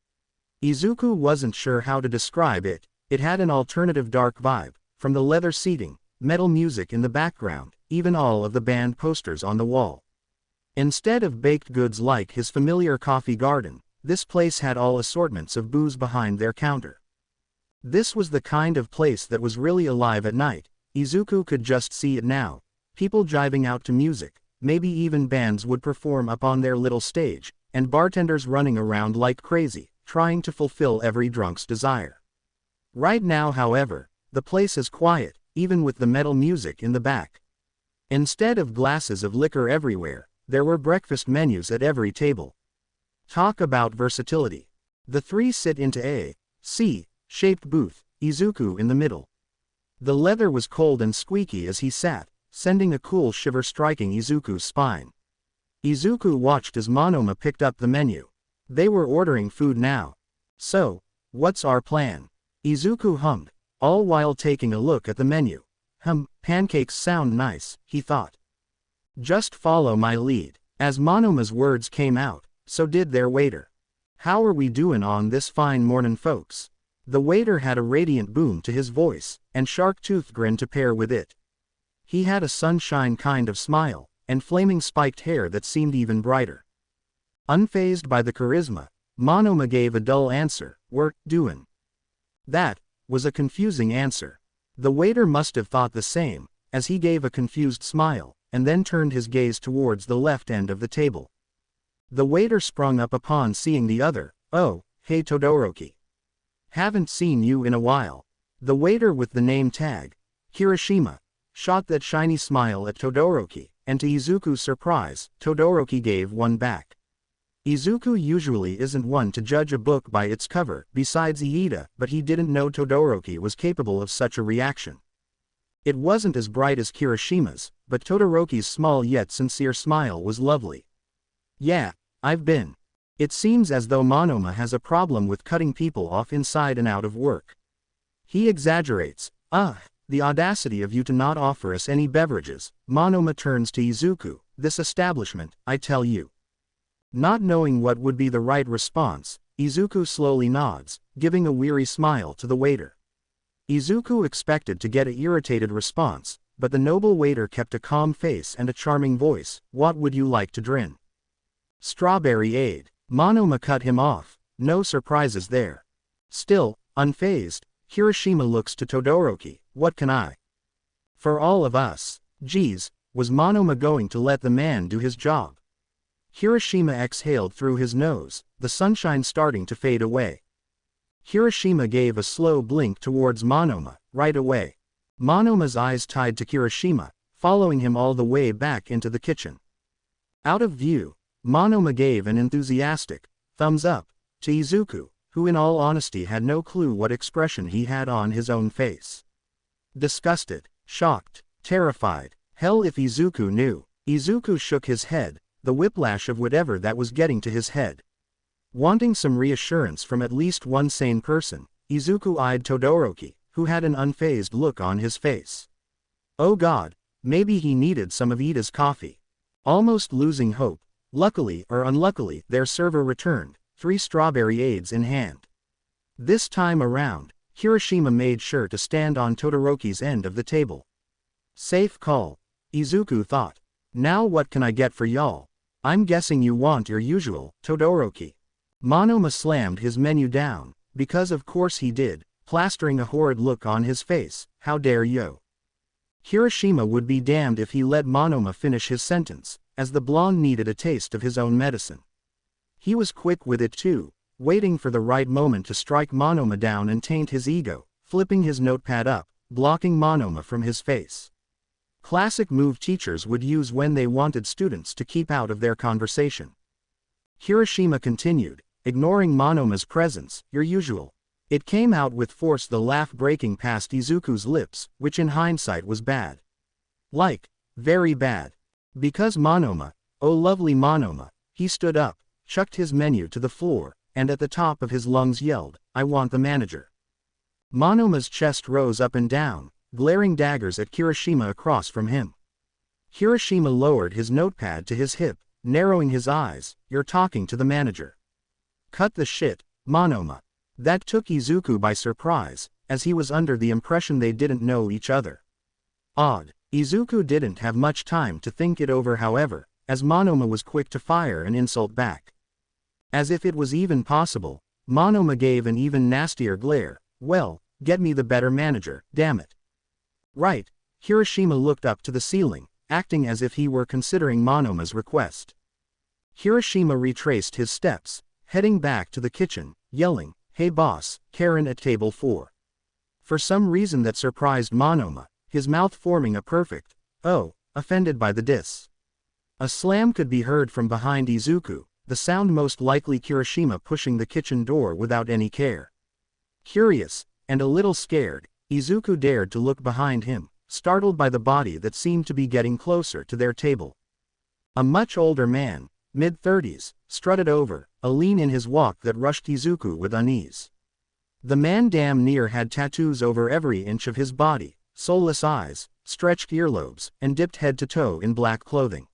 Izuku wasn't sure how to describe it. It had an alternative dark vibe, from the leather seating, metal music in the background, even all of the band posters on the wall. Instead of baked goods like his familiar coffee garden, this place had all assortments of booze behind their counter. This was the kind of place that was really alive at night. Izuku could just see it now. People jiving out to music, maybe even bands would perform up on their little stage, and bartenders running around like crazy, trying to fulfill every drunk's desire. Right now, however, the place is quiet, even with the metal music in the back. Instead of glasses of liquor everywhere, there were breakfast menus at every table. Talk about versatility. The 3 sit into a C-shaped booth, Izuku in the middle. The leather was cold and squeaky as he sat, sending a cool shiver striking Izuku's spine. Izuku watched as Monoma picked up the menu. They were ordering food now. So, what's our plan? Izuku hummed, all while taking a look at the menu. Pancakes sound nice, he thought. Just follow my lead. As Monoma's words came out, so did their waiter. How are we doin' on this fine mornin', folks? The waiter had a radiant boom to his voice, and shark-toothed grin to pair with it. He had a sunshine kind of smile, and flaming spiked hair that seemed even brighter. Unfazed by the charisma, Monoma gave a dull answer, "We're doin'." That was a confusing answer. The waiter must have thought the same, as he gave a confused smile, and then turned his gaze towards the left end of the table. The waiter sprung up upon seeing the other. "Oh, hey Todoroki. Haven't seen you in a while." The waiter with the name tag, Kirishima, shot that shiny smile at Todoroki, and to Izuku's surprise, Todoroki gave one back. Izuku usually isn't one to judge a book by its cover, besides Iida, but he didn't know Todoroki was capable of such a reaction. It wasn't as bright as Kirishima's, but Todoroki's small yet sincere smile was lovely. "Yeah, I've been. It seems as though Monoma has a problem with cutting people off inside and out of work. He exaggerates. The audacity of you to not offer us any beverages." Monoma turns to Izuku. "This establishment, I tell you." Not knowing what would be the right response, Izuku slowly nods, giving a weary smile to the waiter. Izuku expected to get an irritated response, but the noble waiter kept a calm face and a charming voice. "What would you like to drink?" "Strawberry aid." Monoma cut him off. No surprises there. Still, unfazed, Kirishima looks to Todoroki. "What can I?" "For all of us." Geez, was Monoma going to let the man do his job? Kirishima exhaled through his nose, the sunshine starting to fade away. Kirishima gave a slow blink towards Monoma, right away. Monoma's eyes tied to Kirishima, following him all the way back into the kitchen. Out of view, Monoma gave an enthusiastic thumbs up to Izuku, who in all honesty had no clue what expression he had on his own face. Disgusted, shocked, terrified. Hell if Izuku knew. Izuku shook his head, the whiplash of whatever that was getting to his head. Wanting some reassurance from at least one sane person, Izuku eyed Todoroki, who had an unfazed look on his face. Oh God, maybe he needed some of Ida's coffee. Almost losing hope, luckily or unluckily, their server returned, 3 strawberry aids in hand. This time around, Kirishima made sure to stand on Todoroki's end of the table. Safe call, Izuku thought. Now what can I get for y'all? I'm guessing you want your usual, Todoroki. Monoma slammed his menu down, because of course he did, plastering a horrid look on his face. How dare you? Kirishima would be damned if he let Monoma finish his sentence, as the blonde needed a taste of his own medicine. He was quick with it too, waiting for the right moment to strike Monoma down and taint his ego, flipping his notepad up, blocking Monoma from his face. Classic move teachers would use when they wanted students to keep out of their conversation. Kirishima continued, ignoring Monoma's presence. Your usual. It came out with force, the laugh breaking past Izuku's lips, which in hindsight was bad. Like, very bad. Because Monoma, oh lovely Monoma, he stood up, chucked his menu to the floor, and at the top of his lungs yelled, I want the manager. Monoma's chest rose up and down, glaring daggers at Kirishima across from him. Kirishima lowered his notepad to his hip, narrowing his eyes. You're talking to the manager. Cut the shit, Monoma. That took Izuku by surprise, as he was under the impression they didn't know each other. Odd. Izuku didn't have much time to think it over, however, as Monoma was quick to fire an insult back. As if it was even possible, Monoma gave an even nastier glare. Well, get me the better manager, damn it. Right. Kirishima looked up to the ceiling, acting as if he were considering Monoma's request. Kirishima retraced his steps, heading back to the kitchen, yelling, Hey boss, Karen at table 4. For some reason that surprised Monoma, his mouth forming a perfect, oh, offended by the diss. A slam could be heard from behind Izuku, the sound most likely Kirishima pushing the kitchen door without any care. Curious, and a little scared, Izuku dared to look behind him, startled by the body that seemed to be getting closer to their table. A much older man, mid-30s, strutted over, a lean in his walk that rushed Izuku with unease. The man damn near had tattoos over every inch of his body, soulless eyes, stretched earlobes, and dipped head to toe in black clothing.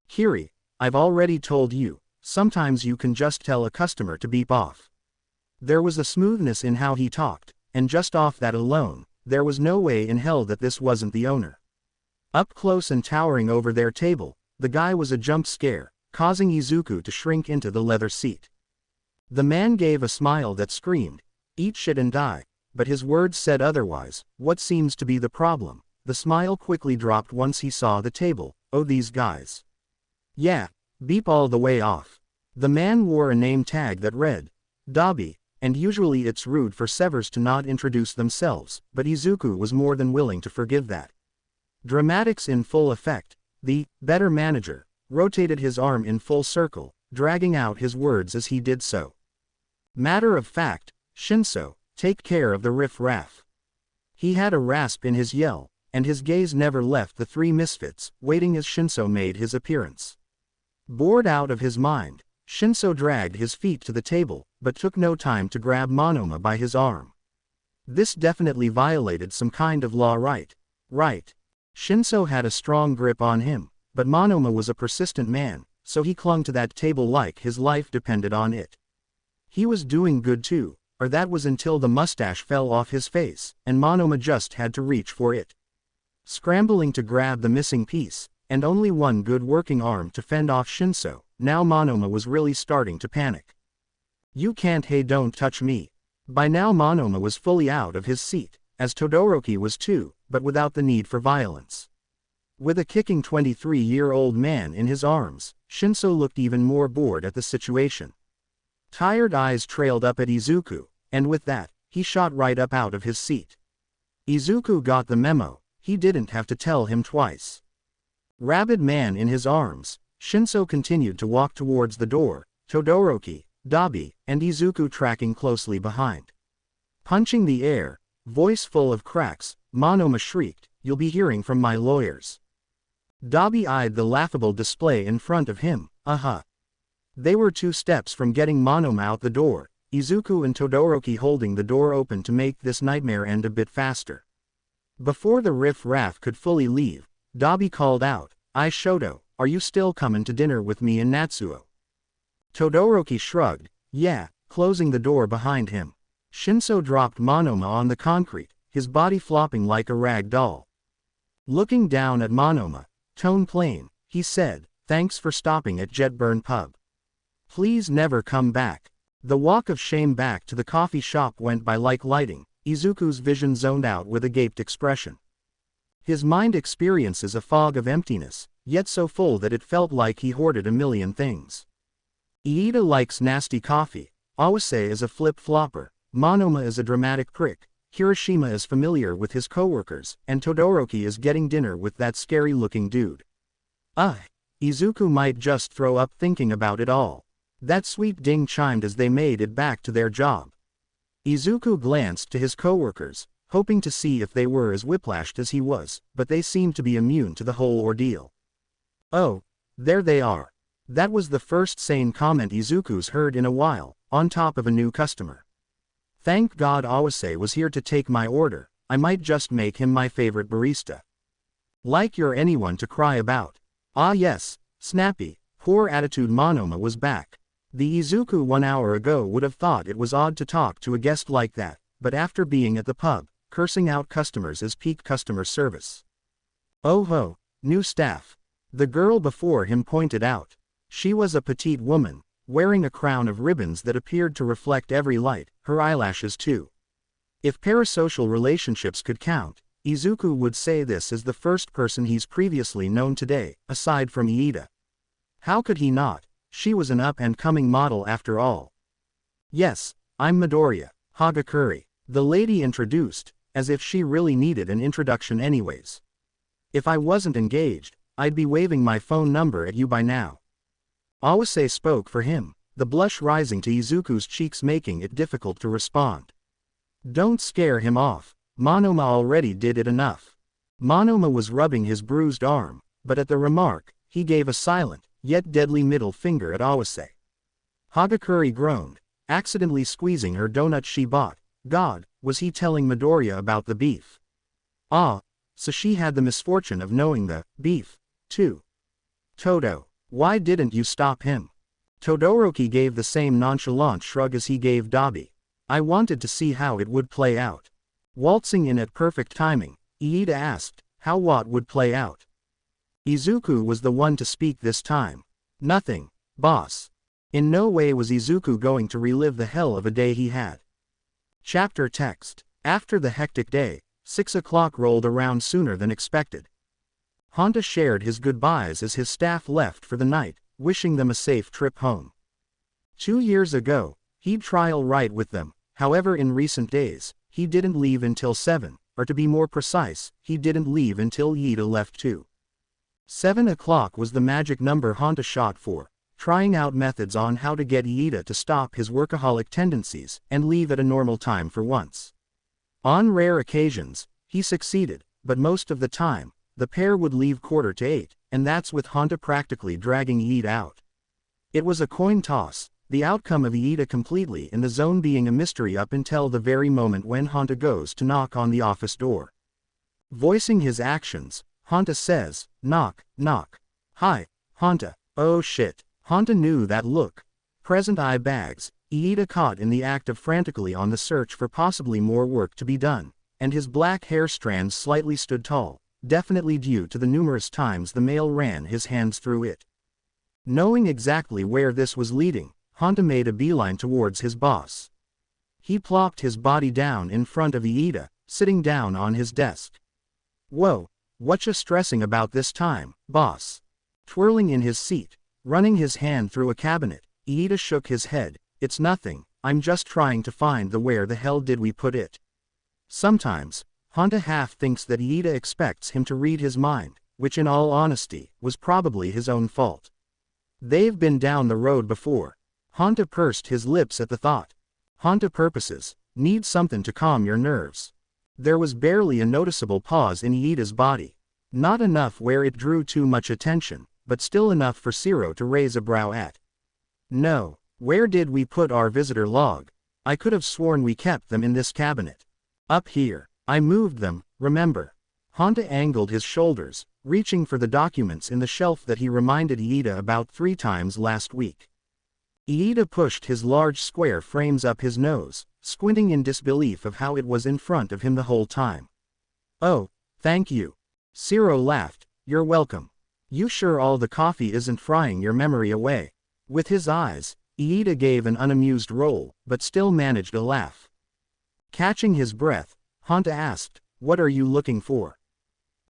"Kiri, I've already told you, sometimes you can just tell a customer to beep off." There was a smoothness in how he talked, and just off that alone, there was no way in hell that this wasn't the owner. Up close and towering over their table, the guy was a jump scare, causing Izuku to shrink into the leather seat. The man gave a smile that screamed, "Eat shit and die," but his words said otherwise. What seems to be the problem? The smile quickly dropped once he saw the table. "Oh, these guys. Yeah, beep all the way off." The man wore a name tag that read, Dobby, and usually it's rude for severs to not introduce themselves, but Izuku was more than willing to forgive that. Dramatics in full effect, the better manager rotated his arm in full circle, dragging out his words as he did so. "Matter of fact, Shinso, take care of the riff-raff." He had a rasp in his yell, and his gaze never left the three misfits, waiting as Shinso made his appearance. Bored out of his mind, Shinso dragged his feet to the table, but took no time to grab Monoma by his arm. This definitely violated some kind of law, right? Shinso had a strong grip on him, but Monoma was a persistent man, so he clung to that table like his life depended on it. He was doing good too, or that was until the mustache fell off his face, and Monoma just had to reach for it. Scrambling to grab the missing piece, and only one good working arm to fend off Shinso, now Monoma was really starting to panic. "You can't, hey, don't touch me." By now Monoma was fully out of his seat, as Todoroki was too, but without the need for violence. With a kicking 23-year-old man in his arms, Shinso looked even more bored at the situation. Tired eyes trailed up at Izuku, and with that, he shot right up out of his seat. Izuku got the memo. He didn't have to tell him twice. Rabid man in his arms, Shinso continued to walk towards the door, Todoroki, Dobby, and Izuku tracking closely behind. Punching the air, voice full of cracks, Monoma shrieked, "You'll be hearing from my lawyers." Dobby eyed the laughable display in front of him. They were 2 steps from getting Monoma out the door, Izuku and Todoroki holding the door open to make this nightmare end a bit faster. Before the riff-raff could fully leave, Dobby called out, "Shoto, are you still coming to dinner with me and Natsuo?" Todoroki shrugged, "Yeah," closing the door behind him. Shinso dropped Monoma on the concrete, his body flopping like a rag doll. Looking down at Monoma, tone plain, he said, "Thanks for stopping at Jetburn Pub. Please never come back." The walk of shame back to the coffee shop went by like lighting. Izuku's vision zoned out with a gaped expression. His mind experiences a fog of emptiness, yet so full that it felt like he hoarded a million things. Iida likes nasty coffee, Awase is a flip-flopper, Monoma is a dramatic prick, Kirishima is familiar with his coworkers, and Todoroki is getting dinner with that scary-looking dude. Izuku might just throw up thinking about it all. That sweet ding chimed as they made it back to their job. Izuku glanced to his coworkers, hoping to see if they were as whiplashed as he was, but they seemed to be immune to the whole ordeal. "Oh, there they are." That was the first sane comment Izuku's heard in a while, on top of a new customer. "Thank God Awase was here to take my order, I might just make him my favorite barista." "Like you're anyone to cry about." "Ah yes, snappy, poor attitude." Monoma was back. The Izuku 1 hour ago would have thought it was odd to talk to a guest like that, but after being at the pub, cursing out customers is peak customer service. "Oh ho, new staff." The girl before him pointed out. She was a petite woman, wearing a crown of ribbons that appeared to reflect every light, her eyelashes too. If parasocial relationships could count, Izuku would say this is the first person he's previously known today, aside from Iida. How could he not? She was an up-and-coming model after all. "Yes, I'm Midoriya, Hagakure," the lady introduced, as if she really needed an introduction anyways. "If I wasn't engaged, I'd be waving my phone number at you by now." Awase spoke for him, the blush rising to Izuku's cheeks making it difficult to respond. "Don't scare him off, Monoma already did it enough." Monoma was rubbing his bruised arm, but at the remark, he gave a silent, yet deadly middle finger at Awase. Hagakure groaned, accidentally squeezing her donut she bought. God, was he telling Midoriya about the beef? so she had the misfortune of knowing the beef, too. Todo, why didn't you stop him? Todoroki gave the same nonchalant shrug as he gave Dabi. I wanted to see how it would play out. Waltzing in at perfect timing, Iida asked, how what would play out? Izuku was the one to speak this time. Nothing, boss. In no way was Izuku going to relive the hell of a day he had. Chapter text. After the hectic day, 6 o'clock rolled around sooner than expected. Honda shared his goodbyes as his staff left for the night, wishing them a safe trip home. 2 years ago, he'd trial ride with them, however in recent days, he didn't leave until 7, or to be more precise, he didn't leave until Iida left too. 7 o'clock was the magic number Honda shot for, trying out methods on how to get Iida to stop his workaholic tendencies and leave at a normal time for once. On rare occasions, he succeeded, but most of the time, the pair would leave 7:45, and that's with Honda practically dragging Iida out. It was a coin toss, the outcome of Iida completely in the zone being a mystery up until the very moment when Honda goes to knock on the office door. Voicing his actions, Honda says, knock, knock. Hi, Honda. Oh shit. Honda knew that look. Present eye bags, Iida caught in the act of frantically on the search for possibly more work to be done, and his black hair strands slightly stood tall, definitely due to the numerous times the male ran his hands through it. Knowing exactly where this was leading, Honda made a beeline towards his boss. He plopped his body down in front of Iida, sitting down on his desk. Whoa, whatcha stressing about this time, boss? Twirling in his seat, running his hand through a cabinet, Iida shook his head. It's nothing, I'm just trying to find the where the hell did we put it. Sometimes, Honda half thinks that Iida expects him to read his mind, which in all honesty, was probably his own fault. They've been down the road before. Honda pursed his lips at the thought. Honda purposes, need something to calm your nerves. There was barely a noticeable pause in Iida's body. Not enough where it drew too much attention, but still enough for Zero to raise a brow at. No, where did we put our visitor log? I could have sworn we kept them in this cabinet. Up here, I moved them, remember. Honda angled his shoulders, reaching for the documents in the shelf that he reminded Iida about 3 times last week. Iida pushed his large square frames up his nose, squinting in disbelief of how it was in front of him the whole time. Oh, thank you. Zero laughed, you're welcome. You sure all the coffee isn't frying your memory away? With his eyes, Iida gave an unamused roll, but still managed a laugh. Catching his breath, Honda asked, what are you looking for?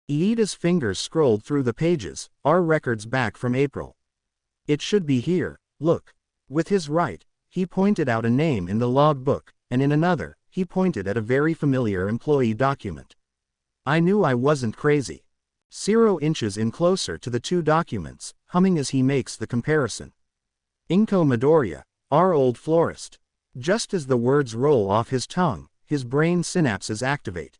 Iida's fingers scrolled through the pages, our records back from April. It should be here, look. With his right, he pointed out a name in the log book, and in another, he pointed at a very familiar employee document. I knew I wasn't crazy. Zero inches in closer to the 2 documents, humming as he makes the comparison. Izuku Midoriya, our old florist. Just as the words roll off his tongue, his brain synapses activate.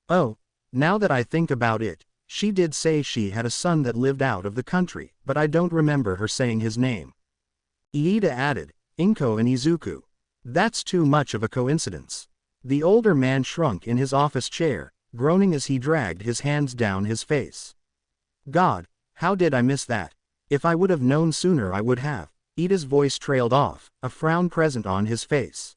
Oh, now that I think about it, she did say she had a son that lived out of the country, but I don't remember her saying his name. Iida added, Inko and Izuku. That's too much of a coincidence. The older man shrunk in his office chair, groaning as he dragged his hands down his face. God, how did I miss that? If I would have known sooner I would have. Iida's voice trailed off, a frown present on his face.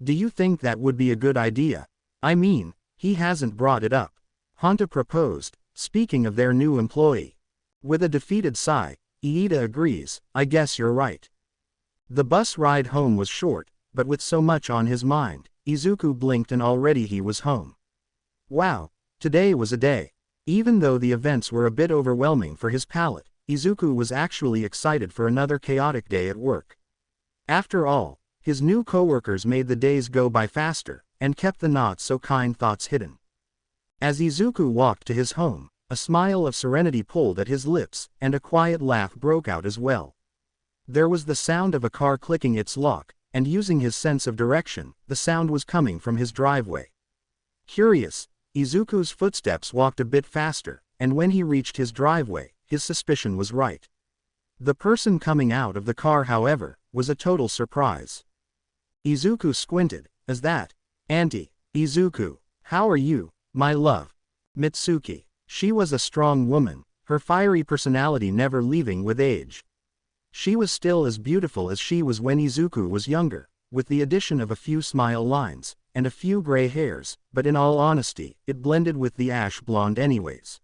Do you think that would be a good idea? I mean, he hasn't brought it up. Honda proposed, speaking of their new employee. With a defeated sigh, Iida agrees, I guess you're right. The bus ride home was short, but with so much on his mind, Izuku blinked and already he was home. Wow, today was a day. Even though the events were a bit overwhelming for his palate, Izuku was actually excited for another chaotic day at work. After all, his new coworkers made the days go by faster, and kept the not-so-kind thoughts hidden. As Izuku walked to his home, a smile of serenity pulled at his lips, and a quiet laugh broke out as well. There was the sound of a car clicking its lock, and using his sense of direction, the sound was coming from his driveway. Curious, Izuku's footsteps walked a bit faster, and when he reached his driveway, his suspicion was right. The person coming out of the car, however, was a total surprise. Izuku squinted, Is that Auntie Izuku? How are you, my love? Mitsuki. She was a strong woman, her fiery personality never leaving with age. She was still as beautiful as she was when Izuku was younger, with the addition of a few smile lines, and a few gray hairs, but in all honesty, it blended with the ash blonde anyways.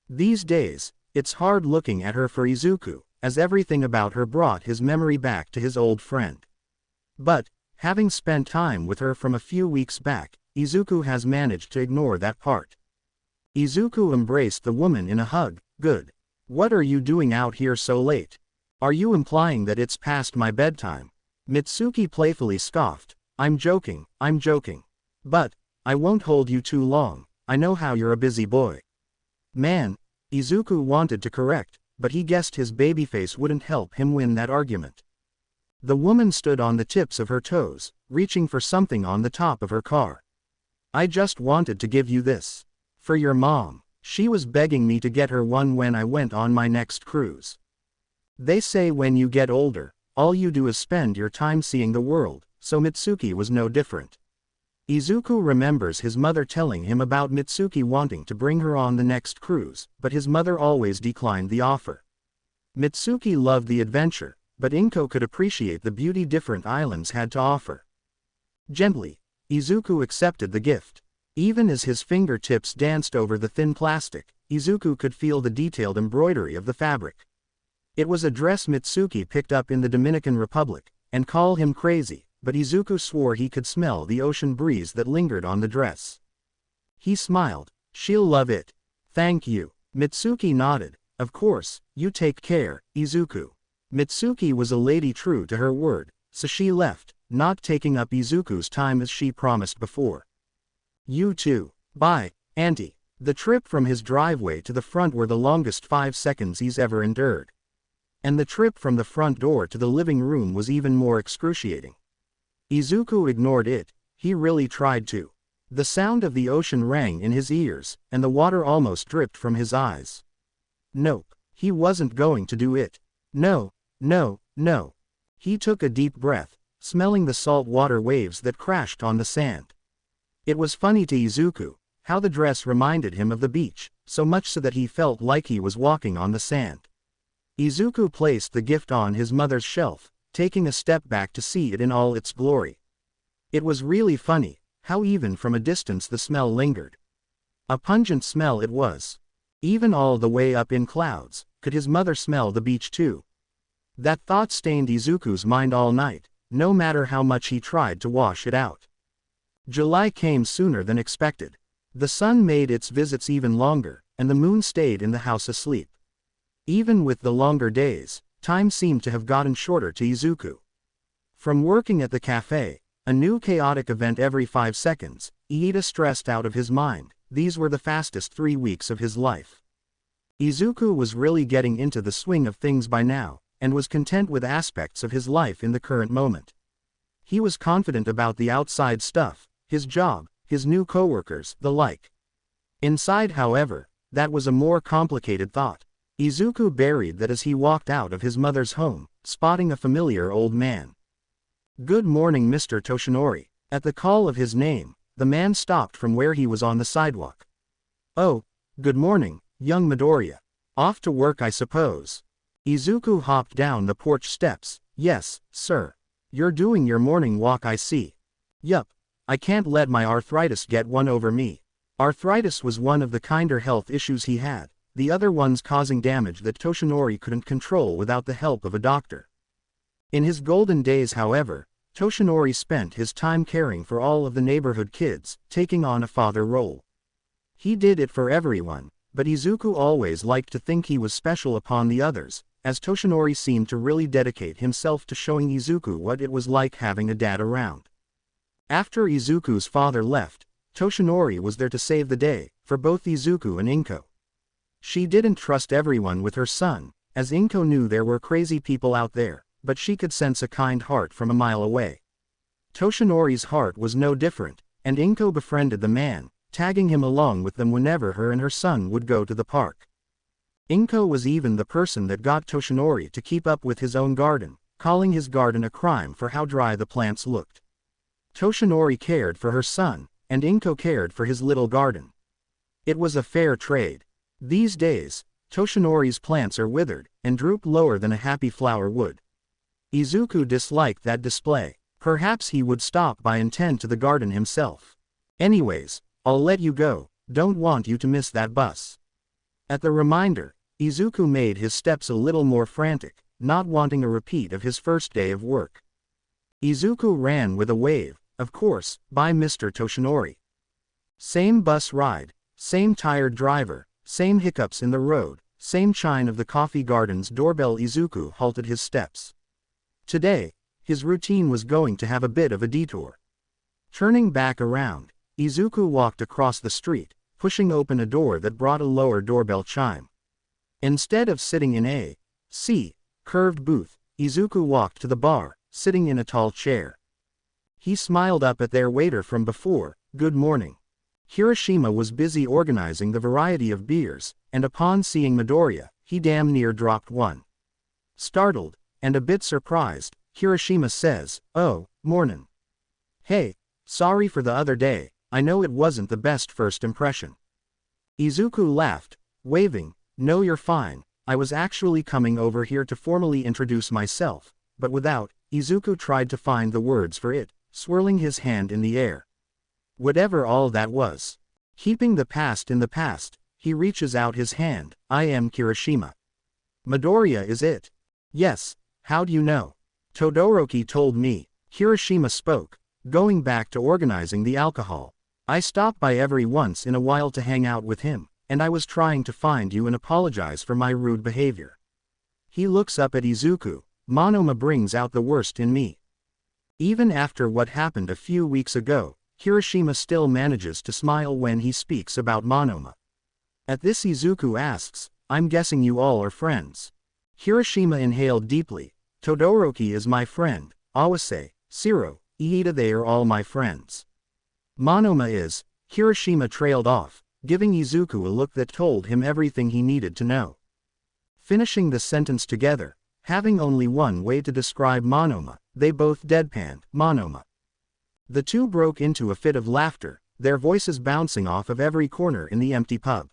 These days, it's hard looking at her for Izuku, as everything about her brought his memory back to his old friend. But, having spent time with her from a few weeks back, Izuku has managed to ignore that part. Izuku embraced the woman in a hug. Good. What are you doing out here so late? Are you implying that it's past my bedtime? Mitsuki playfully scoffed. I'm joking. But, I won't hold you too long, I know how you're a busy boy. Man, Izuku wanted to correct, but he guessed his babyface wouldn't help him win that argument. The woman stood on the tips of her toes, reaching for something on the top of her car. I just wanted to give you this. For your mom. She was begging me to get her one when I went on my next cruise. They say when you get older, all you do is spend your time seeing the world, so Mitsuki was no different. Izuku remembers his mother telling him about Mitsuki wanting to bring her on the next cruise, but his mother always declined the offer. Mitsuki loved the adventure, but Inko could appreciate the beauty different islands had to offer. Gently, Izuku accepted the gift. Even as his fingertips danced over the thin plastic, Izuku could feel the detailed embroidery of the fabric. It was a dress Mitsuki picked up in the Dominican Republic, and call him crazy, but Izuku swore he could smell the ocean breeze that lingered on the dress. He smiled. She'll love it. Thank you. Mitsuki nodded. Of course, you take care, Izuku. Mitsuki was a lady true to her word, so she left, not taking up Izuku's time as she promised before. You too. Bye, Auntie. The trip from his driveway to the front were the longest 5 seconds he's ever endured. And the trip from the front door to the living room was even more excruciating. Izuku ignored it, he really tried to. The sound of the ocean rang in his ears, and the water almost dripped from his eyes. Nope, he wasn't going to do it. No. He took a deep breath, smelling the salt water waves that crashed on the sand. It was funny to Izuku, how the dress reminded him of the beach, so much so that he felt like he was walking on the sand. Izuku placed the gift on his mother's shelf, taking a step back to see it in all its glory. It was really funny, how even from a distance the smell lingered. A pungent smell it was. Even all the way up in clouds, could his mother smell the beach too? That thought stained Izuku's mind all night, no matter how much he tried to wash it out. July came sooner than expected. The sun made its visits even longer, and the moon stayed in the house asleep. Even with the longer days, time seemed to have gotten shorter to Izuku. From working at the cafe, a new chaotic event every 5 seconds, Iida stressed out of his mind. These were the fastest 3 weeks of his life. Izuku was really getting into the swing of things by now, and was content with aspects of his life in the current moment. He was confident about the outside stuff, his job, his new coworkers, the like. Inside, however, that was a more complicated thought. Izuku buried that as he walked out of his mother's home, spotting a familiar old man. Good morning, Mr. Toshinori. At the call of his name, the man stopped from where he was on the sidewalk. Oh, good morning, young Midoriya. Off to work, I suppose. Izuku hopped down the porch steps. Yes, sir. You're doing your morning walk, I see. Yup. I can't let my arthritis get one over me. Arthritis was one of the kinder health issues he had, the other ones causing damage that Toshinori couldn't control without the help of a doctor. In his golden days, however, Toshinori spent his time caring for all of the neighborhood kids, taking on a father role. He did it for everyone, but Izuku always liked to think he was special upon the others, as Toshinori seemed to really dedicate himself to showing Izuku what it was like having a dad around. After Izuku's father left, Toshinori was there to save the day, for both Izuku and Inko. She didn't trust everyone with her son, as Inko knew there were crazy people out there, but she could sense a kind heart from a mile away. Toshinori's heart was no different, and Inko befriended the man, tagging him along with them whenever her and her son would go to the park. Inko was even the person that got Toshinori to keep up with his own garden, calling his garden a crime for how dry the plants looked. Toshinori cared for her son, and Inko cared for his little garden. It was a fair trade. These days, Toshinori's plants are withered, and droop lower than a happy flower would. Izuku disliked that display. Perhaps he would stop by and tend to the garden himself. Anyways, I'll let you go, don't want you to miss that bus. At the reminder, Izuku made his steps a little more frantic, not wanting a repeat of his first day of work. Izuku ran with a wave, of course, by Mr. Toshinori. Same bus ride, same tired driver, same hiccups in the road, same chime of the coffee garden's doorbell. Izuku halted his steps. Today, his routine was going to have a bit of a detour. Turning back around, Izuku walked across the street, pushing open a door that brought a lower doorbell chime. Instead of sitting in a curved booth, Izuku walked to the bar, sitting in a tall chair. He smiled up at their waiter from before. Good morning. Hiroshima was busy organizing the variety of beers, and upon seeing Midoriya, he damn near dropped one. Startled, and a bit surprised, Hiroshima says, "Oh, mornin'. Hey, sorry for the other day, I know it wasn't the best first impression." Izuku laughed, waving, "No, you're fine, I was actually coming over here to formally introduce myself," but without, Izuku tried to find the words for it, swirling his hand in the air. Whatever all that was. Keeping the past in the past, he reaches out his hand. "I am Kirishima." "Midoriya is it?" "Yes, how do you know?" "Todoroki told me," Hiroshima spoke, going back to organizing the alcohol. "I stop by every once in a while to hang out with him, and I was trying to find you and apologize for my rude behavior." He looks up at Izuku. "Monoma brings out the worst in me." Even after what happened a few weeks ago, Hiroshima still manages to smile when he speaks about Monoma. At this, Izuku asks, "I'm guessing you all are friends?" Hiroshima inhaled deeply. "Todoroki is my friend, Awase, Shiro, Iida, they are all my friends." "Monoma is," Hiroshima trailed off, giving Izuku a look that told him everything he needed to know. Finishing the sentence together, having only one way to describe Monoma, they both deadpanned, "Monoma." The two broke into a fit of laughter, their voices bouncing off of every corner in the empty pub.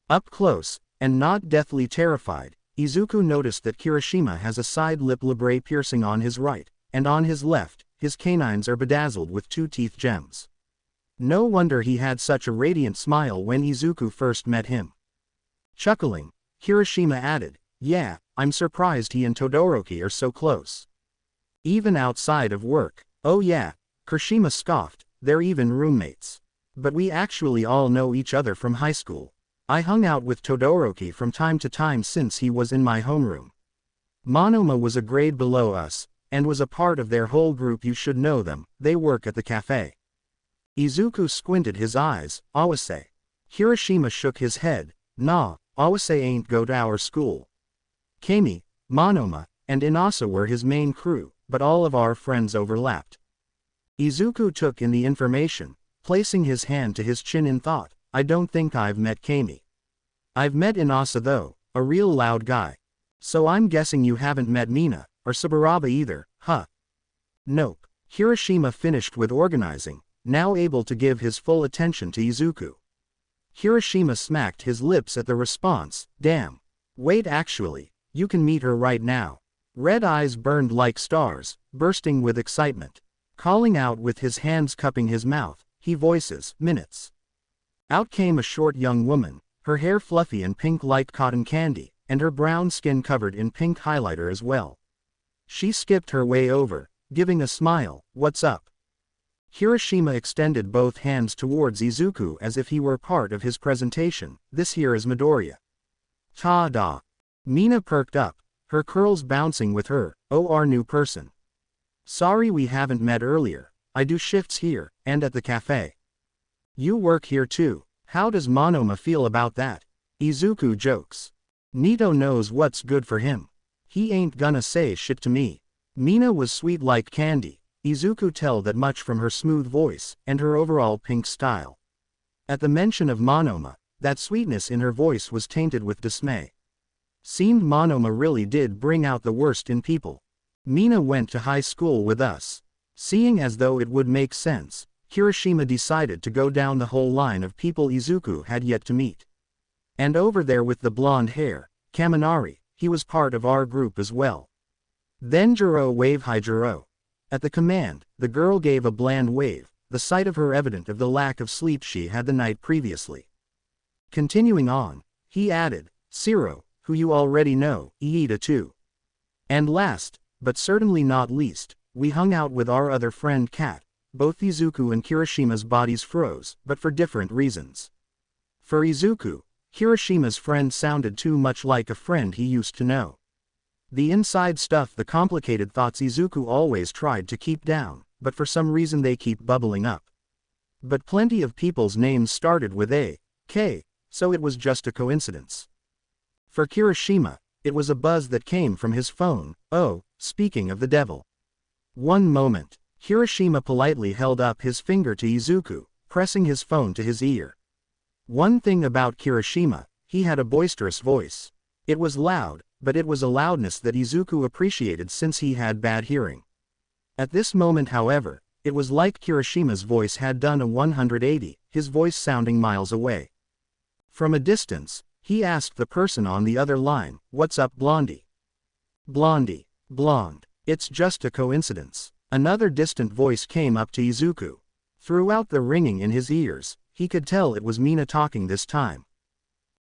Up close, and not deathly terrified, Izuku noticed that Kirishima has a side lip labrae piercing on his right, and on his left, his canines are bedazzled with two teeth gems. No wonder he had such a radiant smile when Izuku first met him. Chuckling, Hiroshima added, "Yeah, I'm surprised he and Todoroki are so close. Even outside of work." "Oh yeah," Kirishima scoffed, "they're even roommates. But we actually all know each other from high school. I hung out with Todoroki from time to time since he was in my homeroom. Monoma was a grade below us, and was a part of their whole group. You should know them, they work at the cafe." Izuku squinted his eyes. "Awase?" Hiroshima shook his head. "Nah, Awase ain't go to our school. Kami, Monoma, and Inasa were his main crew, but all of our friends overlapped." Izuku took in the information, placing his hand to his chin in thought. "I don't think I've met Kami. I've met Inasa though, a real loud guy. So I'm guessing you haven't met Mina, or Saburaba either, huh?" "Nope." Hiroshima finished with organizing, now able to give his full attention to Izuku. Hiroshima smacked his lips at the response. "Damn. Wait, actually, you can meet her right now." Red eyes burned like stars, bursting with excitement. Calling out with his hands cupping his mouth, he voices, "Minutes." Out came a short young woman, her hair fluffy and pink like cotton candy, and her brown skin covered in pink highlighter as well. She skipped her way over, giving a smile. "What's up?" Hiroshima extended both hands towards Izuku as if he were part of his presentation. "This here is Midoriya." "Ta-da." Mina perked up, her curls bouncing with her, "Oh, our new person. Sorry we haven't met earlier, I do shifts here, and at the cafe." "You work here too, how does Monoma feel about that?" Izuku jokes. "Nito knows what's good for him. He ain't gonna say shit to me." Mina was sweet like candy, Izuku tell that much from her smooth voice, and her overall pink style. At the mention of Monoma, that sweetness in her voice was tainted with dismay. Seemed Monoma really did bring out the worst in people. "Mina went to high school with us." Seeing as though it would make sense, Kirishima decided to go down the whole line of people Izuku had yet to meet. And over there with the blonde hair, Kaminari, he was part of our group as well. Then Jiro wave hi Jiro. At the command, the girl gave a bland wave, the sight of her evident of the lack of sleep she had the night previously. Continuing on, he added, Siro, who you already know, Iida too. And last, but certainly not least, we hung out with our other friend Kat. Both Izuku and Kirishima's bodies froze, but for different reasons. For Izuku, Kirishima's friend sounded too much like a friend he used to know. The inside stuff, the complicated thoughts Izuku always tried to keep down, but for some reason they keep bubbling up. But plenty of people's names started with A, K, so it was just a coincidence. For Kirishima, it was a buzz that came from his phone. Oh, speaking of the devil. One moment, Kirishima politely held up his finger to Izuku, pressing his phone to his ear. One thing about Kirishima, he had a boisterous voice. It was loud, but it was a loudness that Izuku appreciated since he had bad hearing. At this moment, however, it was like Kirishima's voice had done a 180, his voice sounding miles away. From a distance, he asked the person on the other line, "What's up, Blondie?" "Blondie. Blonde. It's just a coincidence." Another distant voice came up to Izuku. Throughout the ringing in his ears, he could tell it was Mina talking this time.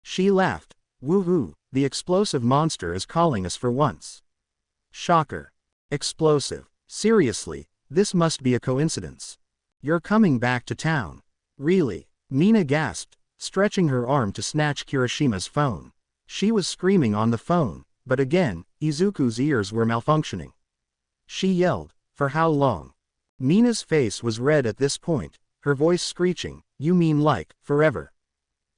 She laughed. "Woohoo, the explosive monster is calling us for once." Shocker. Explosive. Seriously, this must be a coincidence. You're coming back to town. Really? Mina gasped, stretching her arm to snatch Kirishima's phone. She was screaming on the phone, but again, Izuku's ears were malfunctioning. She yelled, "For how long?" Mina's face was red at this point, her voice screeching, "You mean like, forever?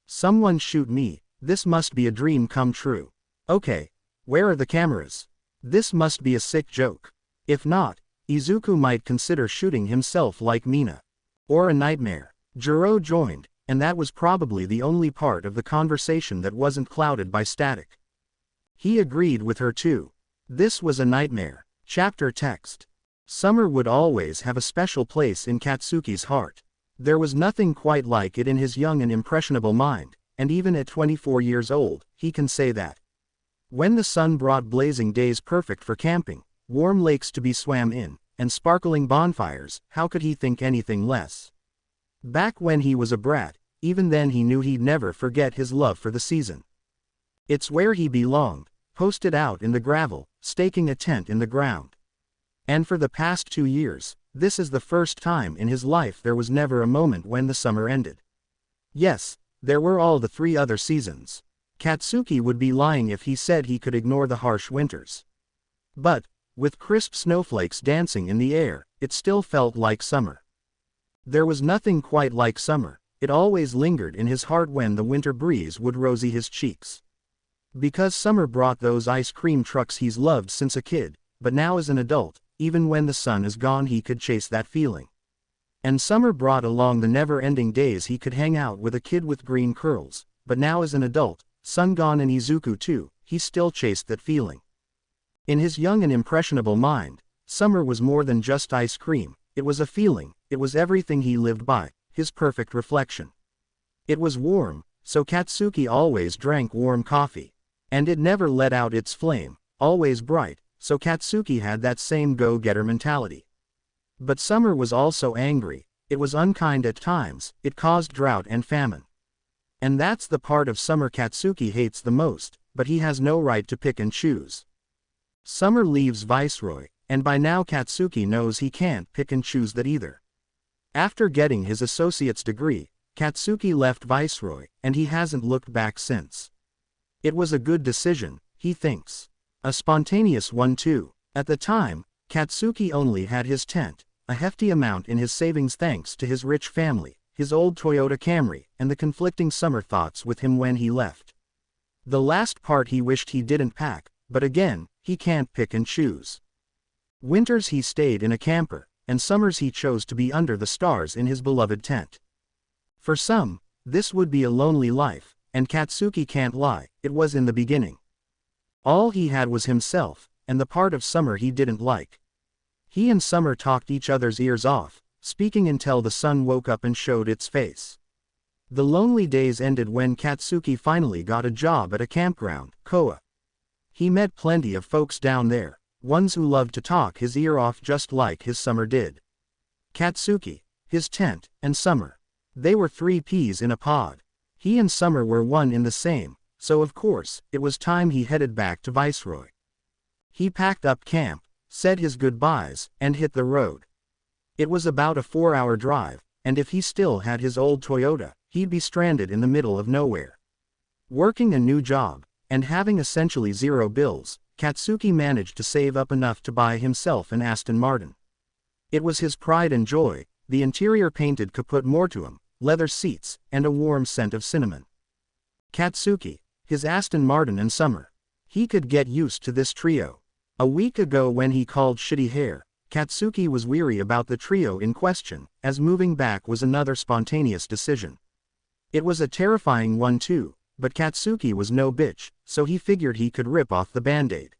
Someone shoot me, this must be a dream come true. Okay, where are the cameras? This must be a sick joke. If not, Izuku might consider shooting himself like Mina. Or a nightmare." Jiro joined, and that was probably the only part of the conversation that wasn't clouded by static. He agreed with her too. This was a nightmare. Chapter text. Summer would always have a special place in Katsuki's heart. There was nothing quite like it in his young and impressionable mind, and even at 24 years old, he can say that. When the sun brought blazing days perfect for camping, warm lakes to be swam in, and sparkling bonfires, how could he think anything less? Back when he was a brat, even then he knew he'd never forget his love for the season. It's where he belonged, posted out in the gravel, staking a tent in the ground. And for the past 2 years, this is the first time in his life there was never a moment when the summer ended. Yes, there were all the 3 other seasons. Katsuki would be lying if he said he could ignore the harsh winters. But, with crisp snowflakes dancing in the air, it still felt like summer. There was nothing quite like summer, it always lingered in his heart when the winter breeze would rosy his cheeks. Because summer brought those ice cream trucks he's loved since a kid, but now as an adult, even when the sun is gone he could chase that feeling. And summer brought along the never-ending days he could hang out with a kid with green curls, but now as an adult, sun gone and Izuku too, he still chased that feeling. In his young and impressionable mind, summer was more than just ice cream, it was a feeling, it was everything he lived by, his perfect reflection. It was warm, so Katsuki always drank warm coffee. And it never let out its flame, always bright, so Katsuki had that same go-getter mentality. But summer was also angry, it was unkind at times, it caused drought and famine. And that's the part of summer Katsuki hates the most, but he has no right to pick and choose. Summer leaves Viceroy, and by now Katsuki knows he can't pick and choose that either. After getting his associate's degree, Katsuki left Viceroy, and he hasn't looked back since. It was a good decision, he thinks. A spontaneous one too. At the time, Katsuki only had his tent, a hefty amount in his savings thanks to his rich family, his old Toyota Camry, and the conflicting summer thoughts with him when he left. The last part he wished he didn't pack, but again, he can't pick and choose. Winters he stayed in a camper, and summers he chose to be under the stars in his beloved tent. For some, this would be a lonely life, and Katsuki can't lie, it was in the beginning. All he had was himself, and the part of summer he didn't like. He and Summer talked each other's ears off, speaking until the sun woke up and showed its face. The lonely days ended when Katsuki finally got a job at a campground, Koa. He met plenty of folks down there, ones who loved to talk his ear off just like his Summer did. Katsuki, his tent, and Summer. They were three peas in a pod. He and Summer were one in the same, so of course, it was time he headed back to Viceroy. He packed up camp, said his goodbyes, and hit the road. It was about a 4-hour drive, and if he still had his old Toyota, he'd be stranded in the middle of nowhere. Working a new job, and having essentially zero bills, Katsuki managed to save up enough to buy himself an Aston Martin. It was his pride and joy. The interior painted kaput more to him, leather seats, and a warm scent of cinnamon. Katsuki, his Aston Martin and Summer. He could get used to this trio. A week ago when he called Shitty Hair, Katsuki was weary about the trio in question, as moving back was another spontaneous decision. It was a terrifying one too, but Katsuki was no bitch, so he figured he could rip off the band-aid.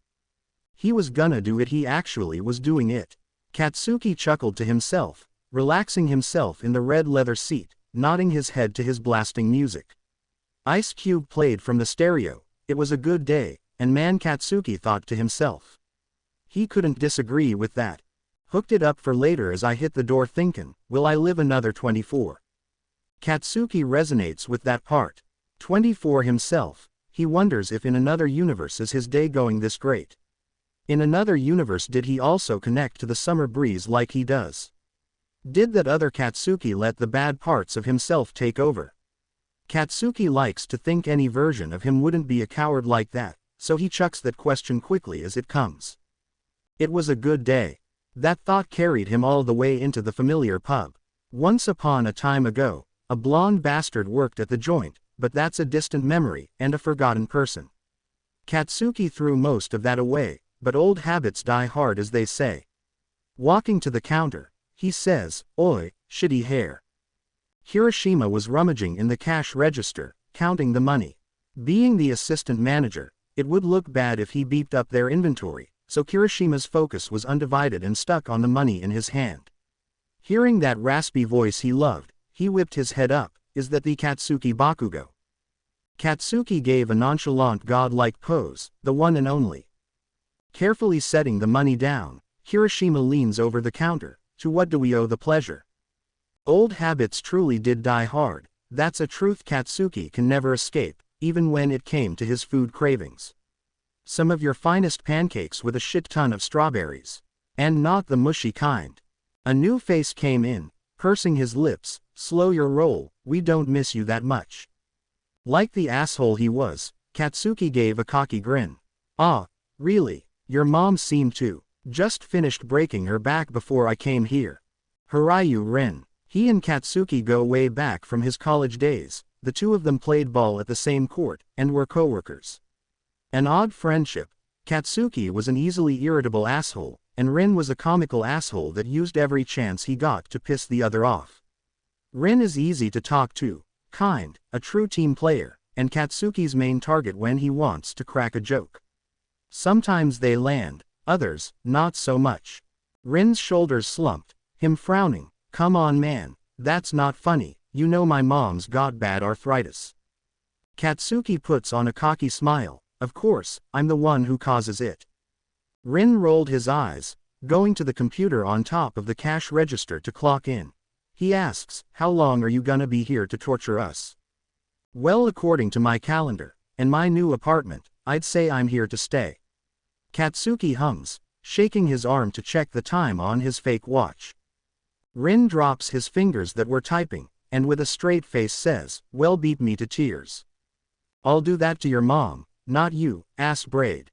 He was gonna do it. He actually was doing it. Katsuki chuckled to himself, relaxing himself in the red leather seat, nodding his head to his blasting music. Ice Cube played from the stereo. It was a good day, and man, Katsuki thought to himself. He couldn't disagree with that. Hooked it up for later. As I hit the door thinkin', will I live another 24? Katsuki resonates with that part. 24 himself, he wonders if in another universe is his day going this great. In another universe did he also connect to the summer breeze like he does? Did that other Katsuki let the bad parts of himself take over? Katsuki likes to think any version of him wouldn't be a coward like that, so he chucks that question quickly as it comes. It was a good day. That thought carried him all the way into the familiar pub. Once upon a time ago, a blonde bastard worked at the joint, but that's a distant memory and a forgotten person. Katsuki threw most of that away, but old habits die hard, as they say. Walking to the counter, he says, "Oi, Shitty Hair." Hiroshima was rummaging in the cash register, counting the money. Being the assistant manager, it would look bad if he beeped up their inventory, so Hiroshima's focus was undivided and stuck on the money in his hand. Hearing that raspy voice he loved, he whipped his head up. Is that the Katsuki Bakugo? Katsuki gave a nonchalant godlike pose, the one and only. Carefully setting the money down, Hiroshima leans over the counter. To what do we owe the pleasure? Old habits truly did die hard. That's a truth Katsuki can never escape, even when it came to his food cravings. Some of your finest pancakes with a shit ton of strawberries. And not the mushy kind. A new face came in, pursing his lips. Slow your roll, we don't miss you that much. Like the asshole he was, Katsuki gave a cocky grin. Ah, really? Your mom seemed to. Just finished breaking her back before I came here. Hiryu Rin. He and Katsuki go way back from his college days. The two of them played ball at the same court, and were co-workers. An odd friendship. Katsuki was an easily irritable asshole, and Rin was a comical asshole that used every chance he got to piss the other off. Rin is easy to talk to, kind, a true team player, and Katsuki's main target when he wants to crack a joke. Sometimes they land, others, not so much. Rin's shoulders slumped, him frowning. Come on man, that's not funny, you know my mom's got bad arthritis. Katsuki puts on a cocky smile. Of course, I'm the one who causes it. Rin rolled his eyes, going to the computer on top of the cash register to clock in. He asks, how long are you gonna be here to torture us? Well, according to my calendar, and my new apartment, I'd say I'm here to stay. Katsuki hums, shaking his arm to check the time on his fake watch. Rin drops his fingers that were typing, and with a straight face says, well, beat me to tears. I'll do that to your mom, not you, ass braid.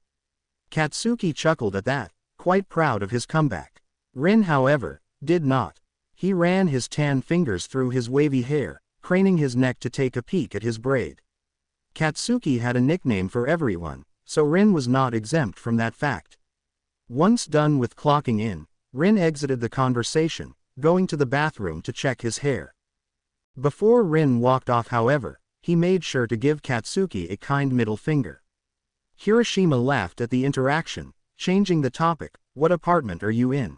Katsuki chuckled at that, quite proud of his comeback. Rin, however, did not. He ran his tan fingers through his wavy hair, craning his neck to take a peek at his braid. Katsuki had a nickname for everyone, so Rin was not exempt from that fact. Once done with clocking in, Rin exited the conversation, going to the bathroom to check his hair. Before Rin walked off, however, he made sure to give Katsuki a kind middle finger. Hiroshima laughed at the interaction, changing the topic. What apartment are you in?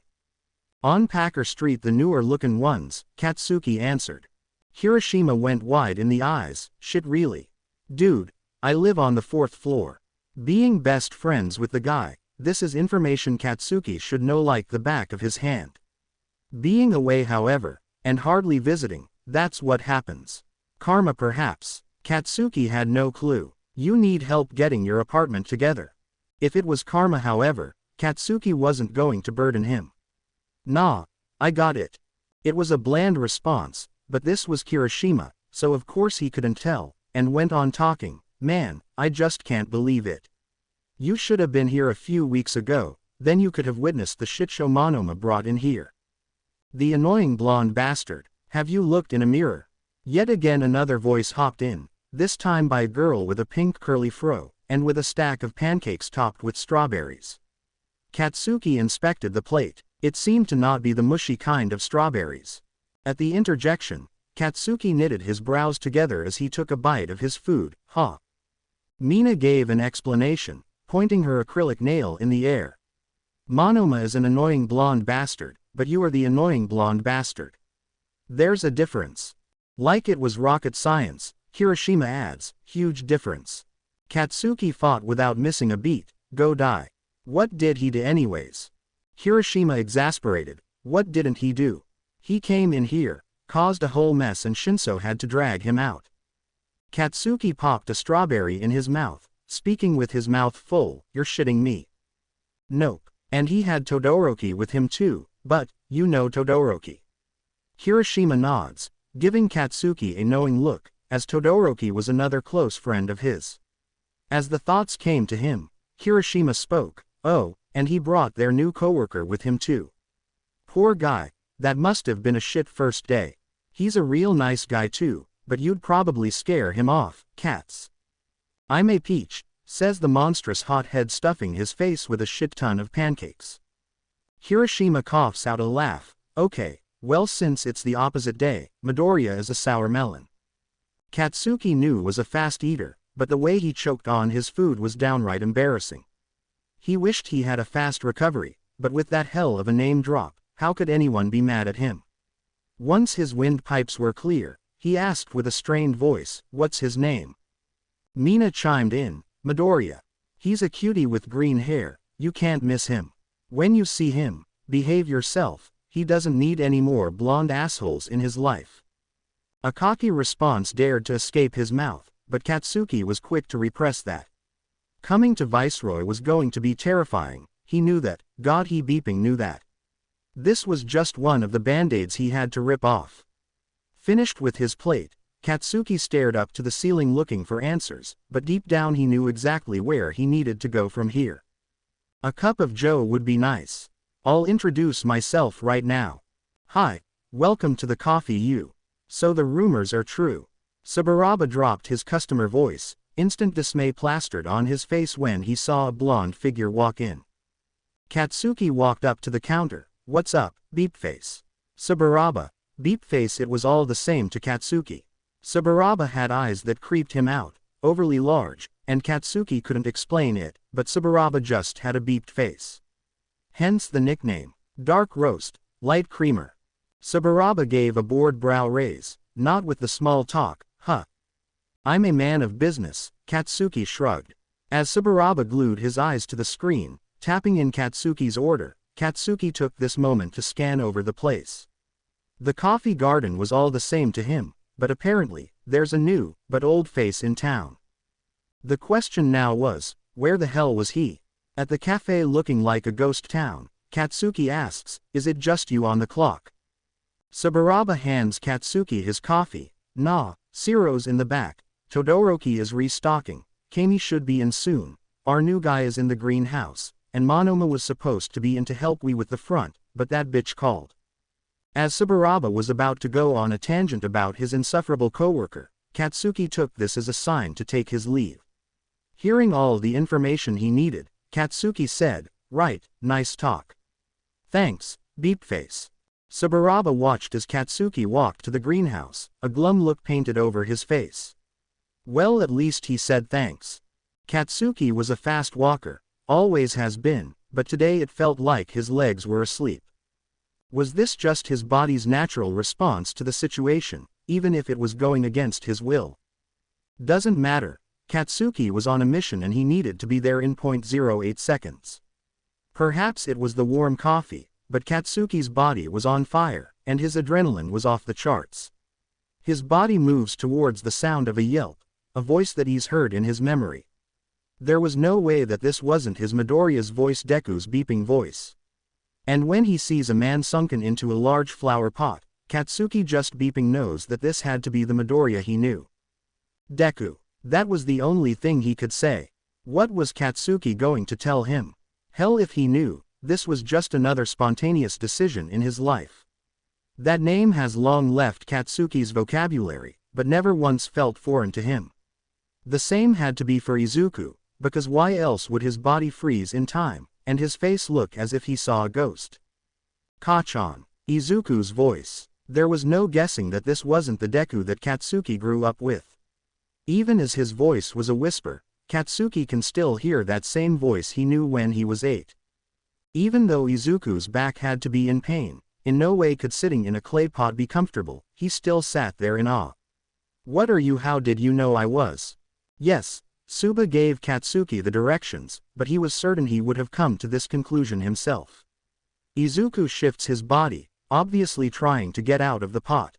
On Packer Street, the newer looking ones, Katsuki answered. Hiroshima went wide in the eyes. Shit, really? Dude, I live on the 4th floor. Being best friends with the guy, this is information Katsuki should know like the back of his hand. Being away, however, and hardly visiting, that's what happens. Karma, perhaps. Katsuki had no clue. You need help getting your apartment together. If it was karma, however, Katsuki wasn't going to burden him. Nah, I got it. It was a bland response, but this was Hiroshima, so of course he couldn't tell, and went on talking. Man, I just can't believe it. You should have been here a few weeks ago, then you could have witnessed the shitshow Monoma brought in here. The annoying blonde bastard. Have you looked in a mirror? Yet again another voice hopped in, this time by a girl with a pink curly fro, and with a stack of pancakes topped with strawberries. Katsuki inspected the plate. It seemed to not be the mushy kind of strawberries. At the interjection, Katsuki knitted his brows together as he took a bite of his food. Huh. Mina gave an explanation, pointing her acrylic nail in the air. Monoma is an annoying blonde bastard, but you are the annoying blonde bastard. There's a difference. Like it was rocket science, Hiroshima adds, huge difference. Katsuki fought without missing a beat. Go die. What did he do anyways? Hiroshima exasperated. What didn't he do? He came in here, caused a whole mess, and Shinso had to drag him out. Katsuki popped a strawberry in his mouth, speaking with his mouth full. You're shitting me. Nope. And he had Todoroki with him too, but, you know Todoroki. Hiroshima nods, giving Katsuki a knowing look, as Todoroki was another close friend of his. As the thoughts came to him, Hiroshima spoke. Oh, and he brought their new coworker with him too. Poor guy, that must have been a shit first day. He's a real nice guy too, but you'd probably scare him off. Cats. I'm a peach, says the monstrous hothead, stuffing his face with a shit ton of pancakes. Hiroshima coughs out a laugh. Okay, well, since it's the opposite day, Midoriya is a sour melon. Katsuki knew was a fast eater, but the way he choked on his food was downright embarrassing. He wished he had a fast recovery, but with that hell of a name drop, how could anyone be mad at him? Once his windpipes were clear, he asked with a strained voice, what's his name? Mina chimed in, Midoriya. He's a cutie with green hair, you can't miss him. When you see him, behave yourself, he doesn't need any more blonde assholes in his life. A cocky response dared to escape his mouth, but Katsuki was quick to repress that. Coming to Viceroy was going to be terrifying, he knew that. God, he beeping knew that. This was just one of the band-aids he had to rip off. Finished with his plate, Katsuki stared up to the ceiling looking for answers, but deep down he knew exactly where he needed to go from here. A cup of joe would be nice. I'll introduce myself right now. Hi, welcome to the coffee you. So the rumors are true. Saburaba dropped his customer voice, instant dismay plastered on his face when he saw a blonde figure walk in. Katsuki walked up to the counter. What's up, Beepface? Saburaba, Beepface, it was all the same to Katsuki. Saburaba had eyes that creeped him out, overly large, and Katsuki couldn't explain it, but Saburaba just had a beeped face. Hence the nickname. Dark roast, light creamer. Saburaba gave a bored brow raise, not with the small talk, huh. I'm a man of business, Katsuki shrugged. As Saburaba glued his eyes to the screen, tapping in Katsuki's order, Katsuki took this moment to scan over the place. The coffee garden was all the same to him, but apparently, there's a new, but old face in town. The question now was, where the hell was he? At the cafe looking like a ghost town, Katsuki asks, is it just you on the clock? Saburaba hands Katsuki his coffee. Nah, Ciro's in the back. Todoroki is restocking. Kami should be in soon. Our new guy is in the greenhouse, and Monoma was supposed to be in to help we with the front, but that bitch called. As Saburaba was about to go on a tangent about his insufferable coworker, Katsuki took this as a sign to take his leave. Hearing all the information he needed, Katsuki said, right, nice talk. Thanks, Beepface. Saburaba watched as Katsuki walked to the greenhouse, a glum look painted over his face. Well, at least he said thanks. Katsuki was a fast walker, always has been, but today it felt like his legs were asleep. Was this just his body's natural response to the situation, even if it was going against his will? Doesn't matter. Katsuki was on a mission and he needed to be there in 0.08 seconds. Perhaps it was the warm coffee, but Katsuki's body was on fire, and his adrenaline was off the charts. His body moves towards the sound of a yelp, a voice that he's heard in his memory. There was no way that this wasn't his Midoriya's voice, Deku's beeping voice. And when he sees a man sunken into a large flower pot, Katsuki just beeping knows that this had to be the Midoriya he knew. Deku. That was the only thing he could say. What was Katsuki going to tell him? Hell if he knew, this was just another spontaneous decision in his life. That name has long left Katsuki's vocabulary, but never once felt foreign to him. The same had to be for Izuku, because why else would his body freeze in time, and his face look as if he saw a ghost? Kachan. Izuku's voice. There was no guessing that this wasn't the Deku that Katsuki grew up with. Even as his voice was a whisper, Katsuki can still hear that same voice he knew when he was 8. Even though Izuku's back had to be in pain, in no way could sitting in a clay pot be comfortable, he still sat there in awe. What are you? How did you know I was? Yes, Suba gave Katsuki the directions, but he was certain he would have come to this conclusion himself. Izuku shifts his body, obviously trying to get out of the pot.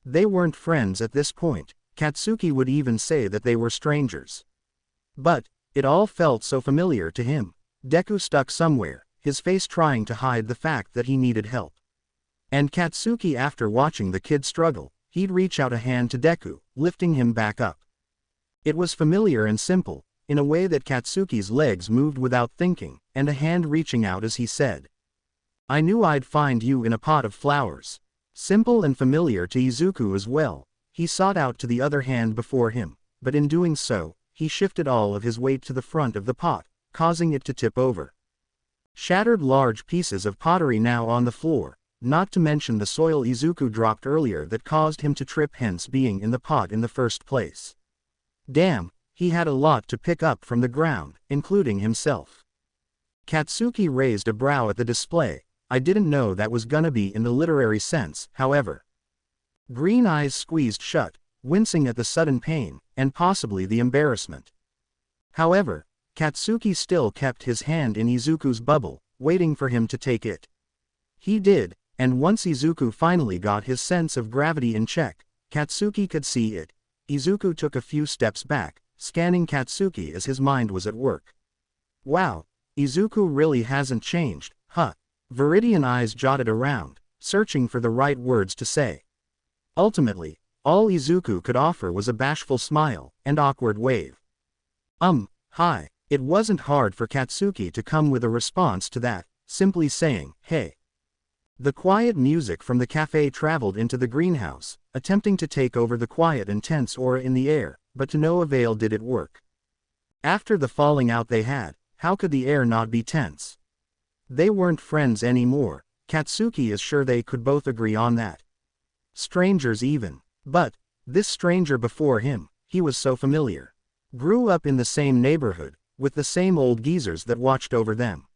They weren't friends at this point. Katsuki would even say that they were strangers. But it all felt so familiar to him. Deku stuck somewhere, his face trying to hide the fact that he needed help. And Katsuki, after watching the kid struggle, he'd reach out a hand to Deku, lifting him back up. It was familiar and simple, in a way that Katsuki's legs moved without thinking, and a hand reaching out as he said, "I knew I'd find you in a pot of flowers." Simple and familiar to Izuku as well. He sought out to the other hand before him, but in doing so, he shifted all of his weight to the front of the pot, causing it to tip over. Shattered large pieces of pottery now on the floor, not to mention the soil Izuku dropped earlier that caused him to trip, hence being in the pot in the first place. Damn, he had a lot to pick up from the ground, including himself. Katsuki raised a brow at the display. I didn't know that was gonna be in the literary sense, however. Green eyes squeezed shut, wincing at the sudden pain, and possibly the embarrassment. However, Katsuki still kept his hand in Izuku's bubble, waiting for him to take it. He did, and once Izuku finally got his sense of gravity in check, Katsuki could see it. Izuku took a few steps back, scanning Katsuki as his mind was at work. Wow, Izuku really hasn't changed, huh? Viridian eyes jotted around, searching for the right words to say. Ultimately, all Izuku could offer was a bashful smile, and awkward wave. Hi. It wasn't hard for Katsuki to come with a response to that, simply saying, hey. The quiet music from the cafe traveled into the greenhouse, attempting to take over the quiet and tense aura in the air, but to no avail did it work. After the falling out they had, how could the air not be tense? They weren't friends anymore. Katsuki is sure they could both agree on that. Strangers even. But this stranger before him, he was so familiar. Grew up in the same neighborhood, with the same old geezers that watched over them.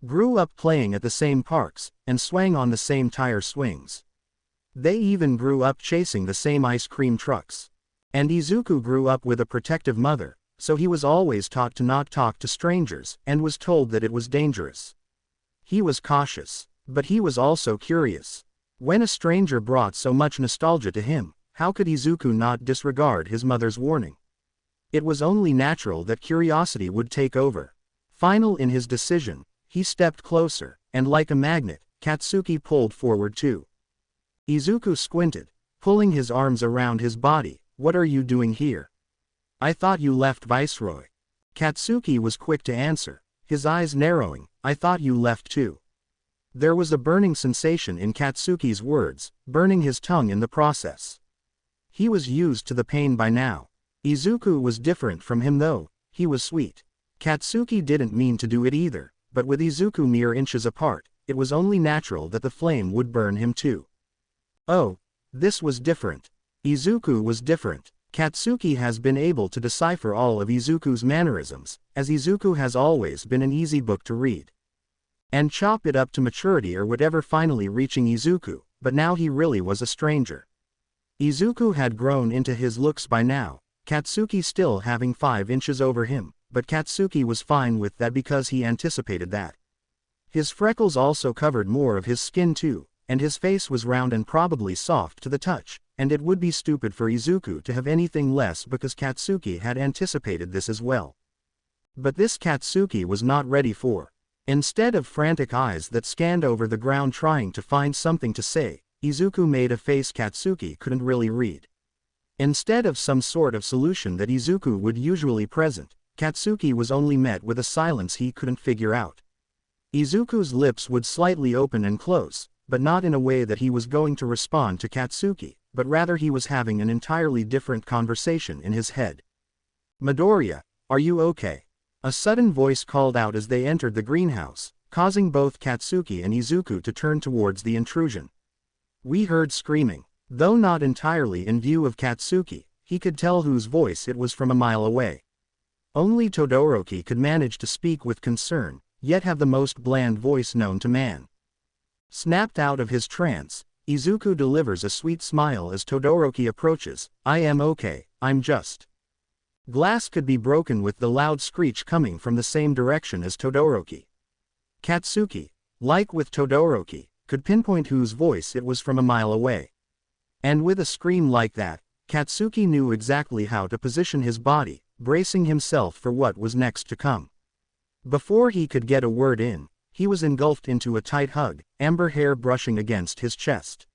Grew up playing at the same parks, and swang on the same tire swings. They even grew up chasing the same ice cream trucks. And Izuku grew up with a protective mother, so he was always taught to not talk to strangers, and was told that it was dangerous. He was cautious, but he was also curious. When a stranger brought so much nostalgia to him, how could Izuku not disregard his mother's warning? It was only natural that curiosity would take over. Final in his decision, he stepped closer, and like a magnet, Katsuki pulled forward too. Izuku squinted, pulling his arms around his body. What are you doing here? I thought you left Viceroy. Katsuki was quick to answer, his eyes narrowing. I thought you left too. There was a burning sensation in Katsuki's words, burning his tongue in the process. He was used to the pain by now. Izuku was different from him though, he was sweet. Katsuki didn't mean to do it either, but with Izuku mere inches apart, it was only natural that the flame would burn him too. Oh, this was different. Izuku was different. Katsuki has been able to decipher all of Izuku's mannerisms, as Izuku has always been an easy book to read. and chop it up to maturity or whatever, finally reaching Izuku, but now he really was a stranger. Izuku had grown into his looks by now, Katsuki still having 5 inches over him, but Katsuki was fine with that because he anticipated that. His freckles also covered more of his skin too, and his face was round and probably soft to the touch, and it would be stupid for Izuku to have anything less because Katsuki had anticipated this as well. But this Katsuki was not ready for. Instead of frantic eyes that scanned over the ground trying to find something to say, Izuku made a face Katsuki couldn't really read. Instead of some sort of solution that Izuku would usually present, Katsuki was only met with a silence he couldn't figure out. Izuku's lips would slightly open and close, but not in a way that he was going to respond to Katsuki, but rather he was having an entirely different conversation in his head. "Midoriya, are you okay?" A sudden voice called out as they entered the greenhouse, causing both Katsuki and Izuku to turn towards the intrusion. We heard screaming. Though not entirely in view of Katsuki, he could tell whose voice it was from a mile away. Only Todoroki could manage to speak with concern, yet have the most bland voice known to man. Snapped out of his trance, Izuku delivers a sweet smile as Todoroki approaches. "I am okay, I'm just." Glass could be broken with the loud screech coming from the same direction as Todoroki. Katsuki, like with Todoroki, could pinpoint whose voice it was from a mile away. And with a scream like that, Katsuki knew exactly how to position his body, bracing himself for what was next to come. Before he could get a word in, he was engulfed into a tight hug, amber hair brushing against his chest.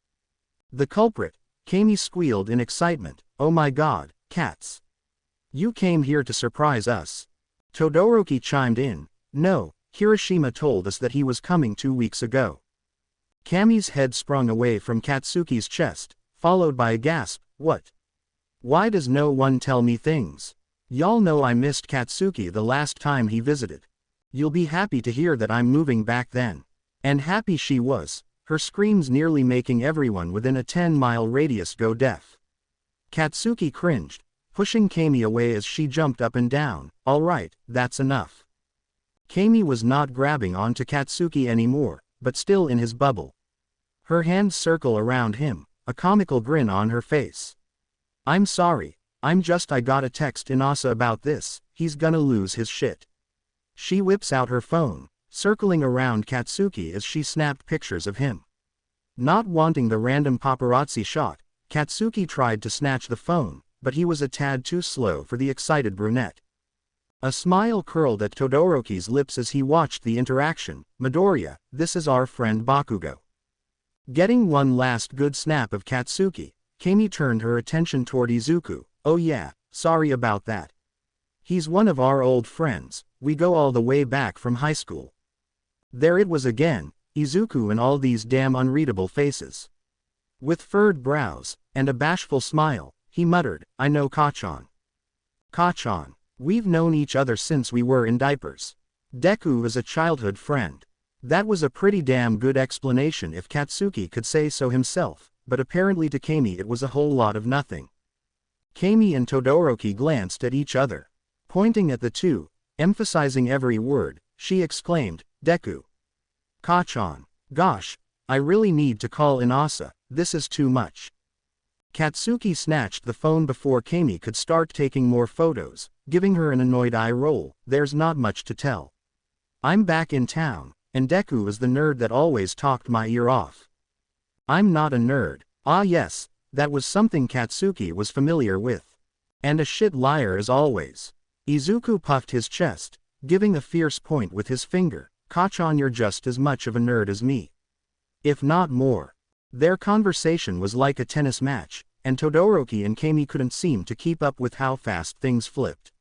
"The culprit," Kami squealed in excitement. "Oh my god, cats. You came here to surprise us." Todoroki chimed in. "No, Kirishima told us that he was coming 2 weeks ago." Kami's head sprung away from Katsuki's chest, followed by a gasp. "What? Why does no one tell me things? Y'all know I missed Katsuki the last time he visited. You'll be happy to hear that I'm moving back then." And happy she was, her screams nearly making everyone within a 10-mile radius go deaf. Katsuki cringed, pushing Kami away as she jumped up and down. "All right, that's enough." Kami was not grabbing onto Katsuki anymore, but still in his bubble. Her hands circle around him, a comical grin on her face. "I'm sorry, I got a text Inasa about this, he's gonna lose his shit." She whips out her phone, circling around Katsuki as she snapped pictures of him. Not wanting the random paparazzi shot, Katsuki tried to snatch the phone, but he was a tad too slow for the excited brunette. A smile curled at Todoroki's lips as he watched the interaction. "Midoriya, this is our friend Bakugo." Getting one last good snap of Katsuki, Kami turned her attention toward Izuku. "Oh yeah, sorry about that. He's one of our old friends, we go all the way back from high school." There it was again, Izuku and all these damn unreadable faces. With furrowed brows, and a bashful smile, he muttered, "I know Kachan. Kachan. We've known each other since we were in diapers. Deku is a childhood friend." That was a pretty damn good explanation if Katsuki could say so himself, but apparently to Kami it was a whole lot of nothing. Kami and Todoroki glanced at each other. Pointing at the two, emphasizing every word, she exclaimed, "Deku. Kachan. Gosh, I really need to call Inasa, this is too much." Katsuki snatched the phone before Kami could start taking more photos, giving her an annoyed eye roll. "There's not much to tell. I'm back in town, and Deku is the nerd that always talked my ear off." "I'm not a nerd." Ah yes, that was something Katsuki was familiar with. "And a shit liar as always." Izuku puffed his chest, giving a fierce point with his finger. "Kachan, you're just as much of a nerd as me. If not more." Their conversation was like a tennis match, and Todoroki and Kami couldn't seem to keep up with how fast things flipped.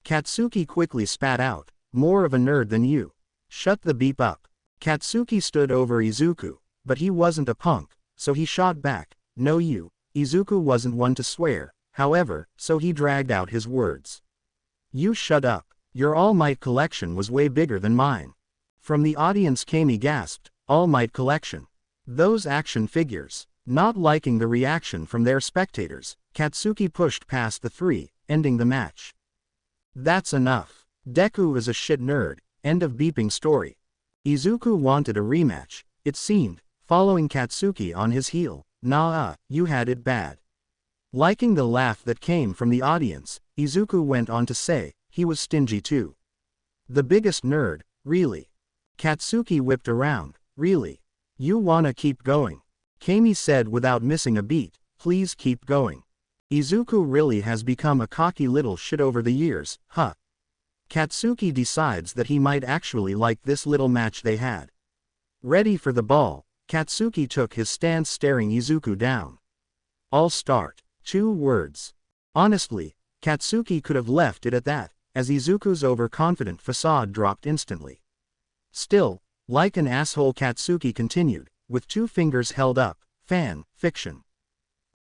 Katsuki quickly spat out, "More of a nerd than you. Shut the beep up." Katsuki stood over Izuku, but he wasn't a punk, so he shot back, "No you." Izuku wasn't one to swear, however, so he dragged out his words. "You shut up. Your All Might collection was way bigger than mine." From the audience Kami gasped, "All Might collection? Those action figures." Not liking the reaction from their spectators, Katsuki pushed past the three, ending the match. "That's enough. Deku is a shit nerd, end of beeping story." Izuku wanted a rematch, it seemed, following Katsuki on his heel. Nah, you had it bad. Liking the laugh that came from the audience, Izuku went on to say, he was stingy too. The biggest nerd, really. Katsuki whipped around, really. You wanna keep going? Kami said without missing a beat, please keep going. Izuku really has become a cocky little shit over the years, huh? Katsuki decides that he might actually like this little match they had. Ready for the ball, Katsuki took his stance staring Izuku down. I'll start. 2 words. Honestly, Katsuki could have left it at that, as Izuku's overconfident facade dropped instantly. Still, like an asshole, Katsuki continued, with 2 fingers held up. Fan fiction.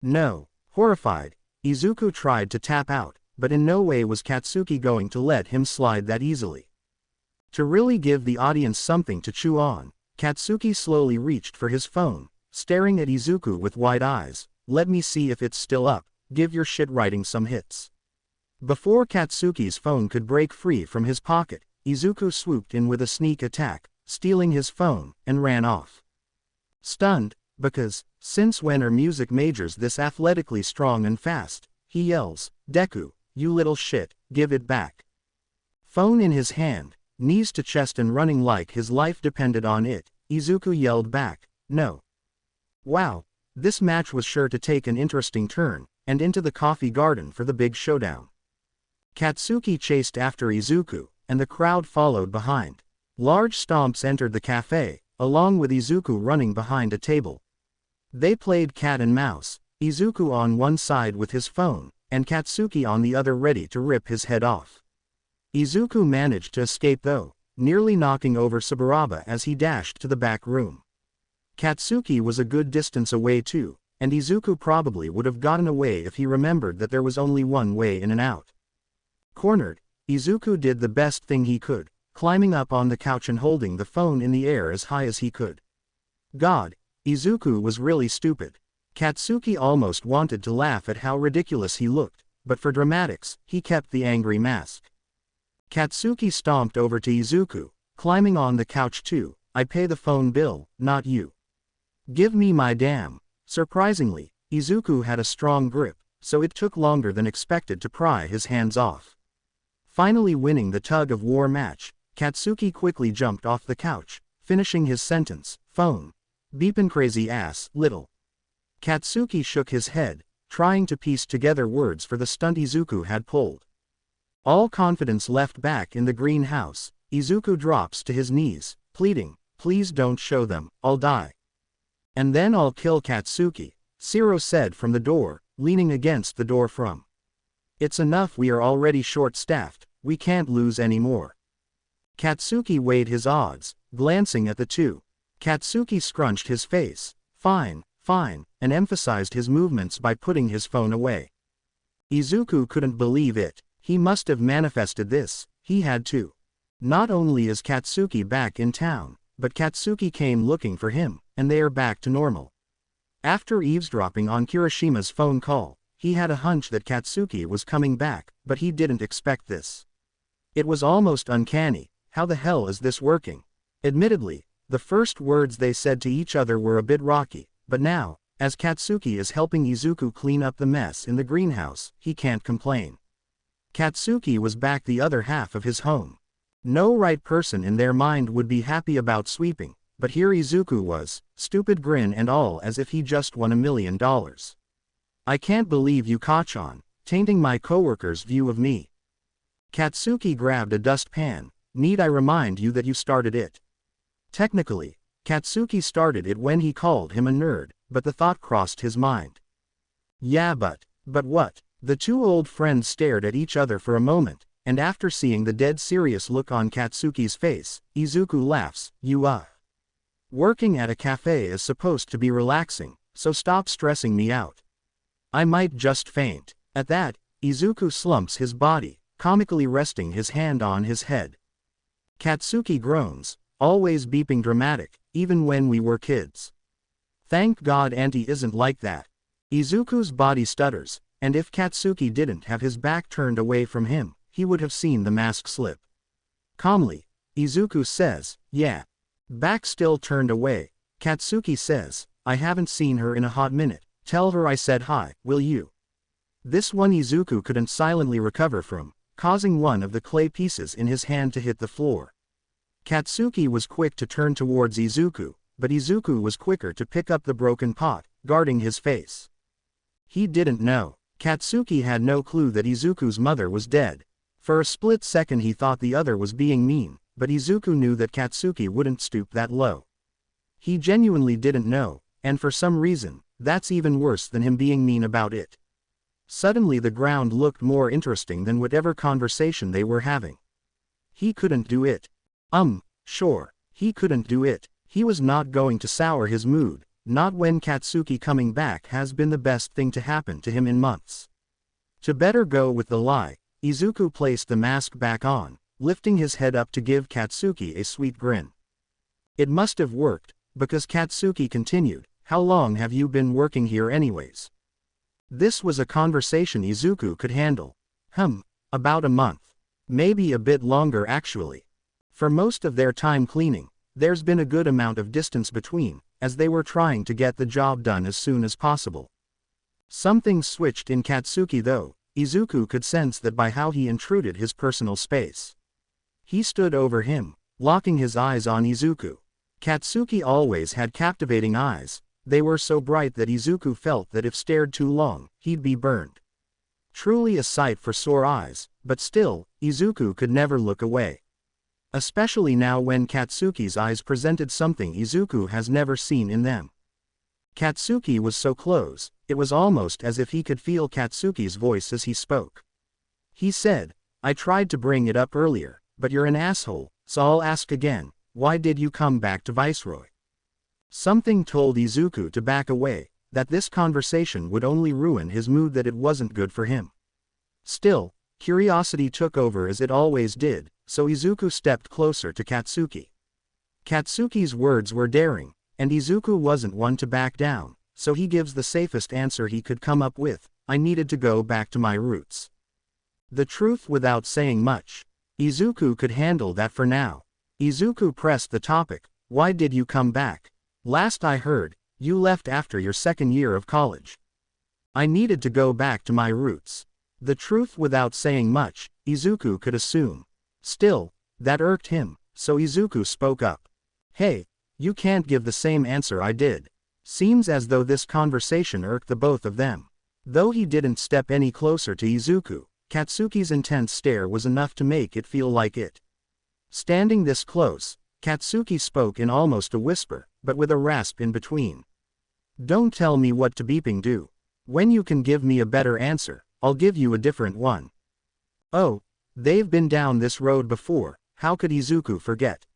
No. Horrified, Izuku tried to tap out, but in no way was Katsuki going to let him slide that easily. To really give the audience something to chew on, Katsuki slowly reached for his phone, staring at Izuku with wide eyes. Let me see if it's still up, give your shit writing some hits. Before Katsuki's phone could break free from his pocket, Izuku swooped in with a sneak attack, stealing his phone, and ran off. Stunned, because, since when are music majors this athletically strong and fast, he yells, Deku, you little shit, give it back. Phone in his hand, knees to chest and running like his life depended on it, Izuku yelled back, no. Wow, this match was sure to take an interesting turn, and into the coffee garden for the big showdown. Katsuki chased after Izuku, and the crowd followed behind. Large stomps entered the cafe, along with Izuku running behind a table. They played cat and mouse, Izuku on one side with his phone, and Katsuki on the other ready to rip his head off. Izuku managed to escape though, nearly knocking over Saburaba as he dashed to the back room. Katsuki was a good distance away too, and Izuku probably would have gotten away if he remembered that there was only one way in and out. Cornered, Izuku did the best thing he could, climbing up on the couch and holding the phone in the air as high as he could. God, Izuku was really stupid. Katsuki almost wanted to laugh at how ridiculous he looked, but for dramatics, he kept the angry mask. Katsuki stomped over to Izuku, climbing on the couch too. I pay the phone bill, not you. Give me my damn. Surprisingly, Izuku had a strong grip, so it took longer than expected to pry his hands off. Finally winning the tug-of-war match, Katsuki quickly jumped off the couch, finishing his sentence, phone. Beepin' crazy ass, little. Katsuki shook his head, trying to piece together words for the stunt Izuku had pulled. All confidence left back in the greenhouse, Izuku drops to his knees, pleading, please don't show them, I'll die. And then I'll kill Katsuki, Shiro said from the door, leaning against the door from. It's enough, we are already short-staffed, we can't lose any more. Katsuki weighed his odds, glancing at the 2. Katsuki scrunched his face, fine, and emphasized his movements by putting his phone away. Izuku couldn't believe it, he must have manifested this, he had to. Not only is Katsuki back in town, but Katsuki came looking for him, and they are back to normal. After eavesdropping on Kirishima's phone call, he had a hunch that Katsuki was coming back, but he didn't expect this. It was almost uncanny. How the hell is this working? Admittedly, the first words they said to each other were a bit rocky, but now, as Katsuki is helping Izuku clean up the mess in the greenhouse, he can't complain. Katsuki was back the other half of his home. No right person in their mind would be happy about sweeping, but here Izuku was, stupid grin and all, as if he just won $1 million. I can't believe you caught on, tainting my coworker's view of me. Katsuki grabbed a dustpan. Need I remind you that you started it? Technically, Katsuki started it when he called him a nerd, but the thought crossed his mind. Yeah, but what? The 2 old friends stared at each other for a moment, and after seeing the dead serious look on Katsuki's face, Izuku laughs, working at a cafe is supposed to be relaxing, so stop stressing me out. I might just faint. At that, Izuku slumps his body, comically resting his hand on his head. Katsuki groans, always beeping dramatic, even when we were kids. Thank God Auntie isn't like that. Izuku's body stutters, and if Katsuki didn't have his back turned away from him, he would have seen the mask slip. Calmly, Izuku says, yeah. Back still turned away. Katsuki says, I haven't seen her in a hot minute. Tell her I said hi, will you? This one Izuku couldn't silently recover from, causing one of the clay pieces in his hand to hit the floor. Katsuki was quick to turn towards Izuku, but Izuku was quicker to pick up the broken pot, guarding his face. He didn't know. Katsuki had no clue that Izuku's mother was dead. For a split second he thought the other was being mean, but Izuku knew that Katsuki wouldn't stoop that low. He genuinely didn't know, and for some reason, that's even worse than him being mean about it. Suddenly the ground looked more interesting than whatever conversation they were having. He couldn't do it. Sure, he couldn't do it. He was not going to sour his mood, not when Katsuki coming back has been the best thing to happen to him in months. To better go with the lie, Izuku placed the mask back on, lifting his head up to give Katsuki a sweet grin. It must have worked, because Katsuki continued, how long have you been working here anyways? This was a conversation Izuku could handle. About a month. Maybe a bit longer actually. For most of their time cleaning, there's been a good amount of distance between, as they were trying to get the job done as soon as possible. Something switched in Katsuki though. Izuku could sense that by how he intruded his personal space. He stood over him, locking his eyes on Izuku. Katsuki always had captivating eyes. They were so bright that Izuku felt that if stared too long, he'd be burned. Truly a sight for sore eyes, but still, Izuku could never look away. Especially now when Katsuki's eyes presented something Izuku has never seen in them. Katsuki was so close, it was almost as if he could feel Katsuki's voice as he spoke. He said, I tried to bring it up earlier, but you're an asshole, so I'll ask again, why did you come back to Viceroy? Something told Izuku to back away, that this conversation would only ruin his mood, that it wasn't good for him. Still, curiosity took over as it always did, so Izuku stepped closer to Katsuki. Katsuki's words were daring, and Izuku wasn't one to back down, so he gives the safest answer he could come up with, I needed to go back to my roots. The truth without saying much. Izuku could handle that for now. Izuku pressed the topic, why did you come back? Last I heard, you left after your second year of college. I needed to go back to my roots. The truth without saying much, Izuku could assume. Still, that irked him, so Izuku spoke up. Hey, you can't give the same answer I did. Seems as though this conversation irked the both of them. Though he didn't step any closer to Izuku, Katsuki's intense stare was enough to make it feel like it. Standing this close, Katsuki spoke in almost a whisper, but with a rasp in between. Don't tell me what to beeping do. When you can give me a better answer, I'll give you a different one. Oh, they've been down this road before, how could Izuku forget?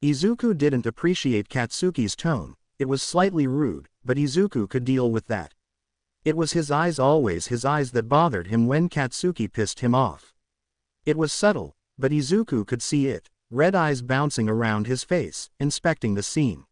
Izuku didn't appreciate Katsuki's tone, it was slightly rude, but Izuku could deal with that. It was his eyes, always his eyes, that bothered him when Katsuki pissed him off. It was subtle, but Izuku could see it, red eyes bouncing around his face, inspecting the scene.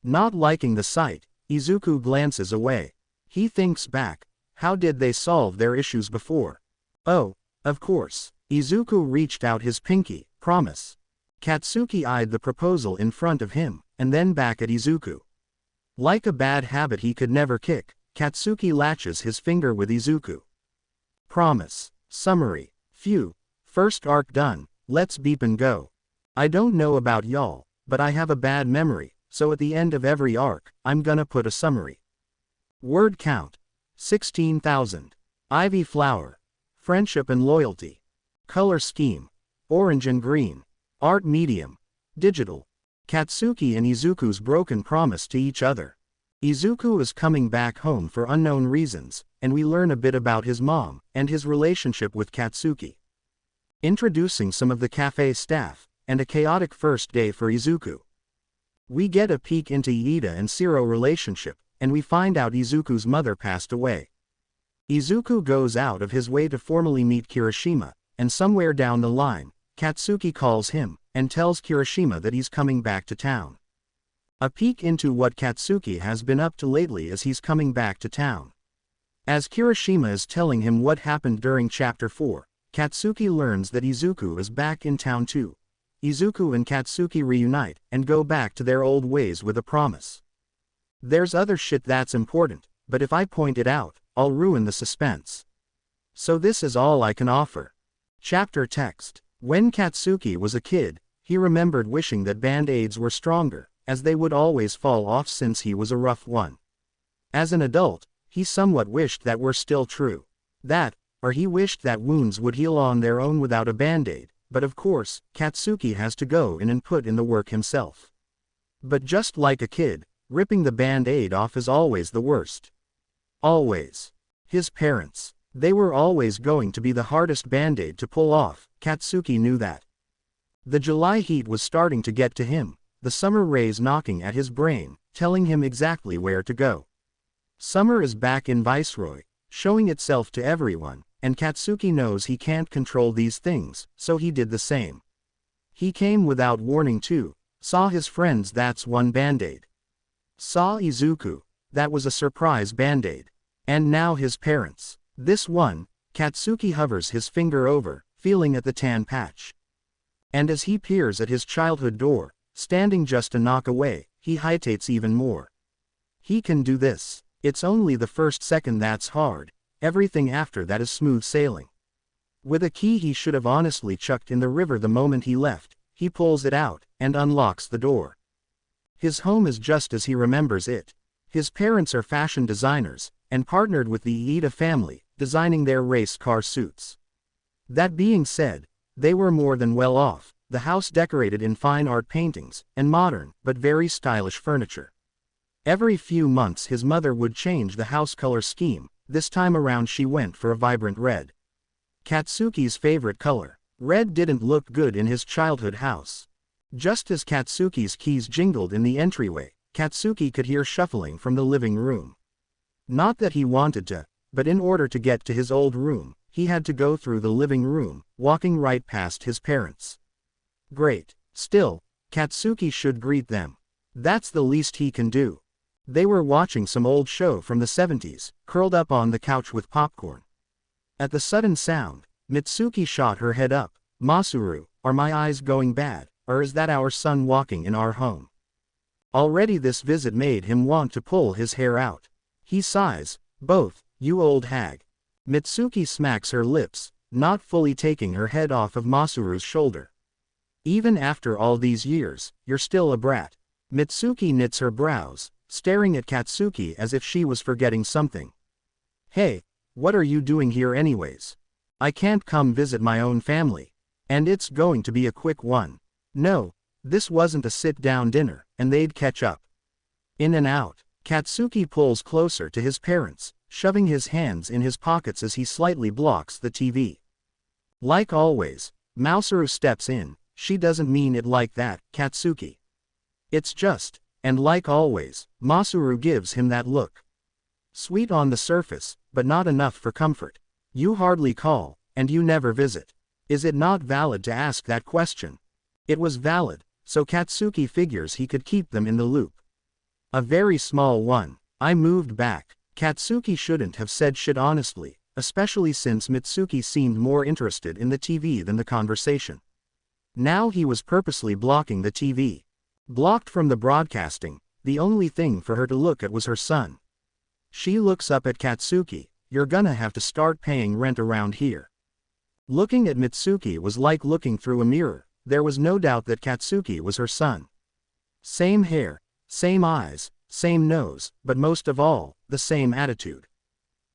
Not liking the sight, Izuku glances away. He thinks back, how did they solve their issues before? Oh, of course. Izuku reached out his pinky, promise. Katsuki eyed the proposal in front of him, and then back at Izuku. Like a bad habit he could never kick, Katsuki latches his finger with Izuku. Promise. Summary. Phew. First arc done, let's beep and go. I don't know about y'all, but I have a bad memory, so at the end of every arc, I'm gonna put a summary. Word count. 16,000. Ivy flower. Friendship and loyalty. Color scheme. Orange and green. Art medium. Digital. Katsuki and Izuku's broken promise to each other. Izuku is coming back home for unknown reasons, and we learn a bit about his mom, and his relationship with Katsuki. Introducing some of the cafe staff, and a chaotic first day for Izuku. We get a peek into Iida and Shiro relationship, and we find out Izuku's mother passed away. Izuku goes out of his way to formally meet Kirishima, and somewhere down the line, Katsuki calls him, and tells Kirishima that he's coming back to town. A peek into what Katsuki has been up to lately as he's coming back to town. As Kirishima is telling him what happened during Chapter 4, Katsuki learns that Izuku is back in town too. Izuku and Katsuki reunite, and go back to their old ways with a promise. There's other shit that's important, but if I point it out, I'll ruin the suspense. So this is all I can offer. Chapter text. When Katsuki was a kid, he remembered wishing that band-aids were stronger, as they would always fall off since he was a rough one. As an adult, he somewhat wished that were still true. Or he wished that wounds would heal on their own without a band-aid, but of course, Katsuki has to go in and put in the work himself. But just like a kid, ripping the band-aid off is always the worst. Always. His parents. They were always going to be the hardest band-aid to pull off, Katsuki knew that. The July heat was starting to get to him, the summer rays knocking at his brain, telling him exactly where to go. Summer is back in Viceroy, showing itself to everyone, and Katsuki knows he can't control these things, so he did the same. He came without warning too, saw his friends, that's one band-aid. Saw Izuku, that was a surprise band-aid. And now his parents. This one, Katsuki hovers his finger over, feeling at the tan patch. And as he peers at his childhood door, standing just a knock away, he hesitates even more. He can do this. It's only the first second that's hard, everything after that is smooth sailing. With a key he should have honestly chucked in the river the moment he left, he pulls it out, and unlocks the door. His home is just as he remembers it. His parents are fashion designers, and partnered with the Iida family, designing their race car suits. That being said, they were more than well off, the house decorated in fine art paintings, and modern, but very stylish furniture. Every few months his mother would change the house color scheme, this time around she went for a vibrant red. Katsuki's favorite color. Red didn't look good in his childhood house. Just as Katsuki's keys jingled in the entryway, Katsuki could hear shuffling from the living room. Not that he wanted to, but in order to get to his old room, he had to go through the living room, walking right past his parents. Great. Still, Katsuki should greet them. That's the least he can do. They were watching some old show from the 70s, curled up on the couch with popcorn. At the sudden sound, Mitsuki shot her head up. Masaru, are my eyes going bad, or is that our son walking in our home? Already this visit made him want to pull his hair out. He sighs, both, you old hag. Mitsuki smacks her lips, not fully taking her head off of Masaru's shoulder. Even after all these years, you're still a brat. Mitsuki knits her brows, staring at Katsuki as if she was forgetting something. Hey, what are you doing here anyways? I can't come visit my own family. And it's going to be a quick one. No, this wasn't a sit-down dinner, and they'd catch up. In and out, Katsuki pulls closer to his parents, shoving his hands in his pockets as he slightly blocks the TV. Like always, Masaru steps in. She doesn't mean it like that, Katsuki. It's just, and like always, Masaru gives him that look. Sweet on the surface, but not enough for comfort. You hardly call, and you never visit. Is it not valid to ask that question? It was valid, so Katsuki figures he could keep them in the loop. A very small one. I moved back. Katsuki shouldn't have said shit honestly, especially since Mitsuki seemed more interested in the TV than the conversation. Now he was purposely blocking the TV. Blocked from the broadcasting, the only thing for her to look at was her son. She looks up at Katsuki. You're gonna have to start paying rent around here. Looking at Mitsuki was like looking through a mirror. There was no doubt that Katsuki was her son. Same hair, same eyes, same nose, but most of all, the same attitude.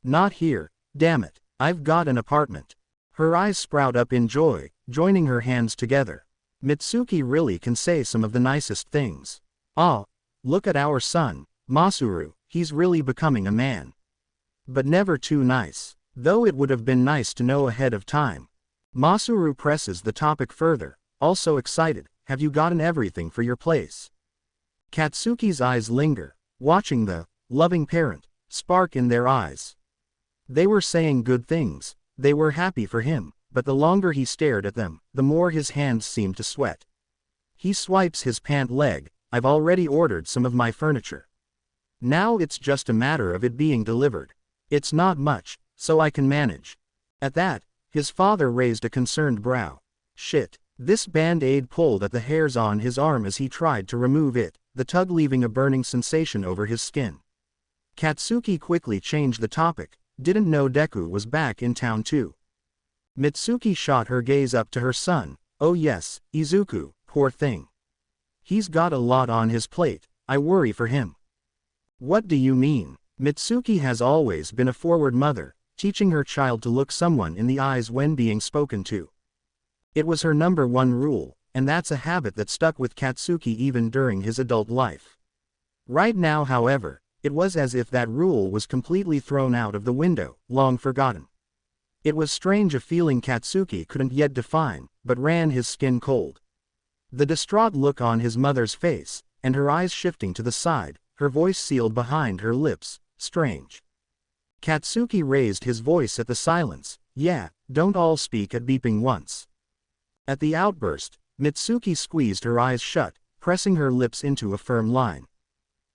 Not here, damn it, I've got an apartment. Her eyes sprout up in joy, joining her hands together. Mitsuki really can say some of the nicest things. Ah, look at our son, Masaru, he's really becoming a man. But never too nice, though it would have been nice to know ahead of time. Masaru presses the topic further, also excited, have you gotten everything for your place? Katsuki's eyes linger, watching the loving parent spark in their eyes. They were saying good things, they were happy for him, but the longer he stared at them, the more his hands seemed to sweat. He swipes his pant leg, I've already ordered some of my furniture. Now it's just a matter of it being delivered. It's not much, so I can manage. At that, his father raised a concerned brow. Shit, This band-aid pulled at the hairs on his arm as he tried to remove it, the tug leaving a burning sensation over his skin. Katsuki quickly changed the topic, didn't know Deku was back in town too. Mitsuki shot her gaze up to her son. Oh yes, Izuku, poor thing. He's got a lot on his plate, I worry for him. What do you mean? Mitsuki has always been a forward mother, teaching her child to look someone in the eyes when being spoken to. It was her #1 rule, and that's a habit that stuck with Katsuki even during his adult life. Right now, however, it was as if that rule was completely thrown out of the window, long forgotten. It was strange, a feeling Katsuki couldn't yet define, but ran his skin cold. The distraught look on his mother's face, and her eyes shifting to the side, her voice sealed behind her lips, strange. Katsuki raised his voice at the silence. Yeah, don't all speak at beeping once. At the outburst, Mitsuki squeezed her eyes shut, pressing her lips into a firm line.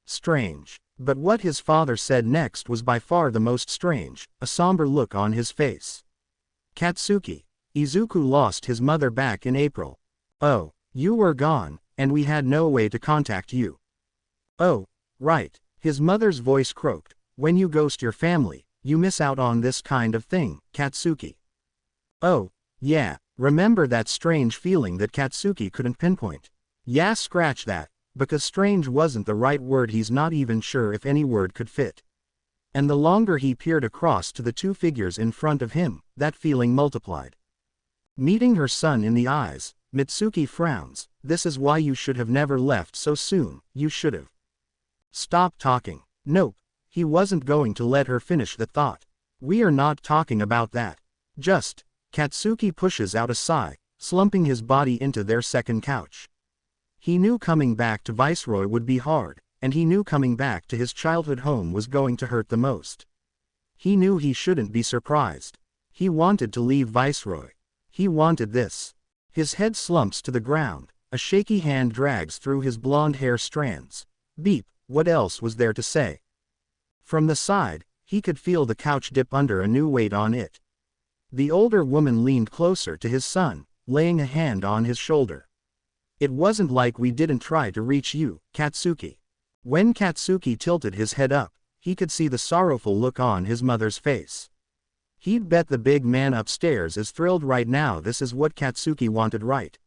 Strange. But what his father said next was by far the most strange, a somber look on his face. Katsuki, Izuku lost his mother back in April. Oh, you were gone, and we had no way to contact you. Oh, right, his mother's voice croaked. When you ghost your family, you miss out on this kind of thing, Katsuki. Oh, yeah, remember that strange feeling that Katsuki couldn't pinpoint? Yeah, scratch that, because strange wasn't the right word, he's not even sure if any word could fit. And the longer he peered across to the two figures in front of him, that feeling multiplied. Meeting her son in the eyes, Mitsuki frowns. This is why you should have never left so soon, you should have. Stop talking. Nope. He wasn't going to let her finish the thought. We are not talking about that. Just. Katsuki pushes out a sigh, slumping his body into their second couch. He knew coming back to Viceroy would be hard, and he knew coming back to his childhood home was going to hurt the most. He knew he shouldn't be surprised. He wanted to leave Viceroy. He wanted this. His head slumps to the ground, a shaky hand drags through his blonde hair strands. Beep, what else was there to say? From the side, he could feel the couch dip under a new weight on it. The older woman leaned closer to his son, laying a hand on his shoulder. It wasn't like we didn't try to reach you, Katsuki. When Katsuki tilted his head up, he could see the sorrowful look on his mother's face. He'd bet the big man upstairs is thrilled right now. This is what Katsuki wanted, right?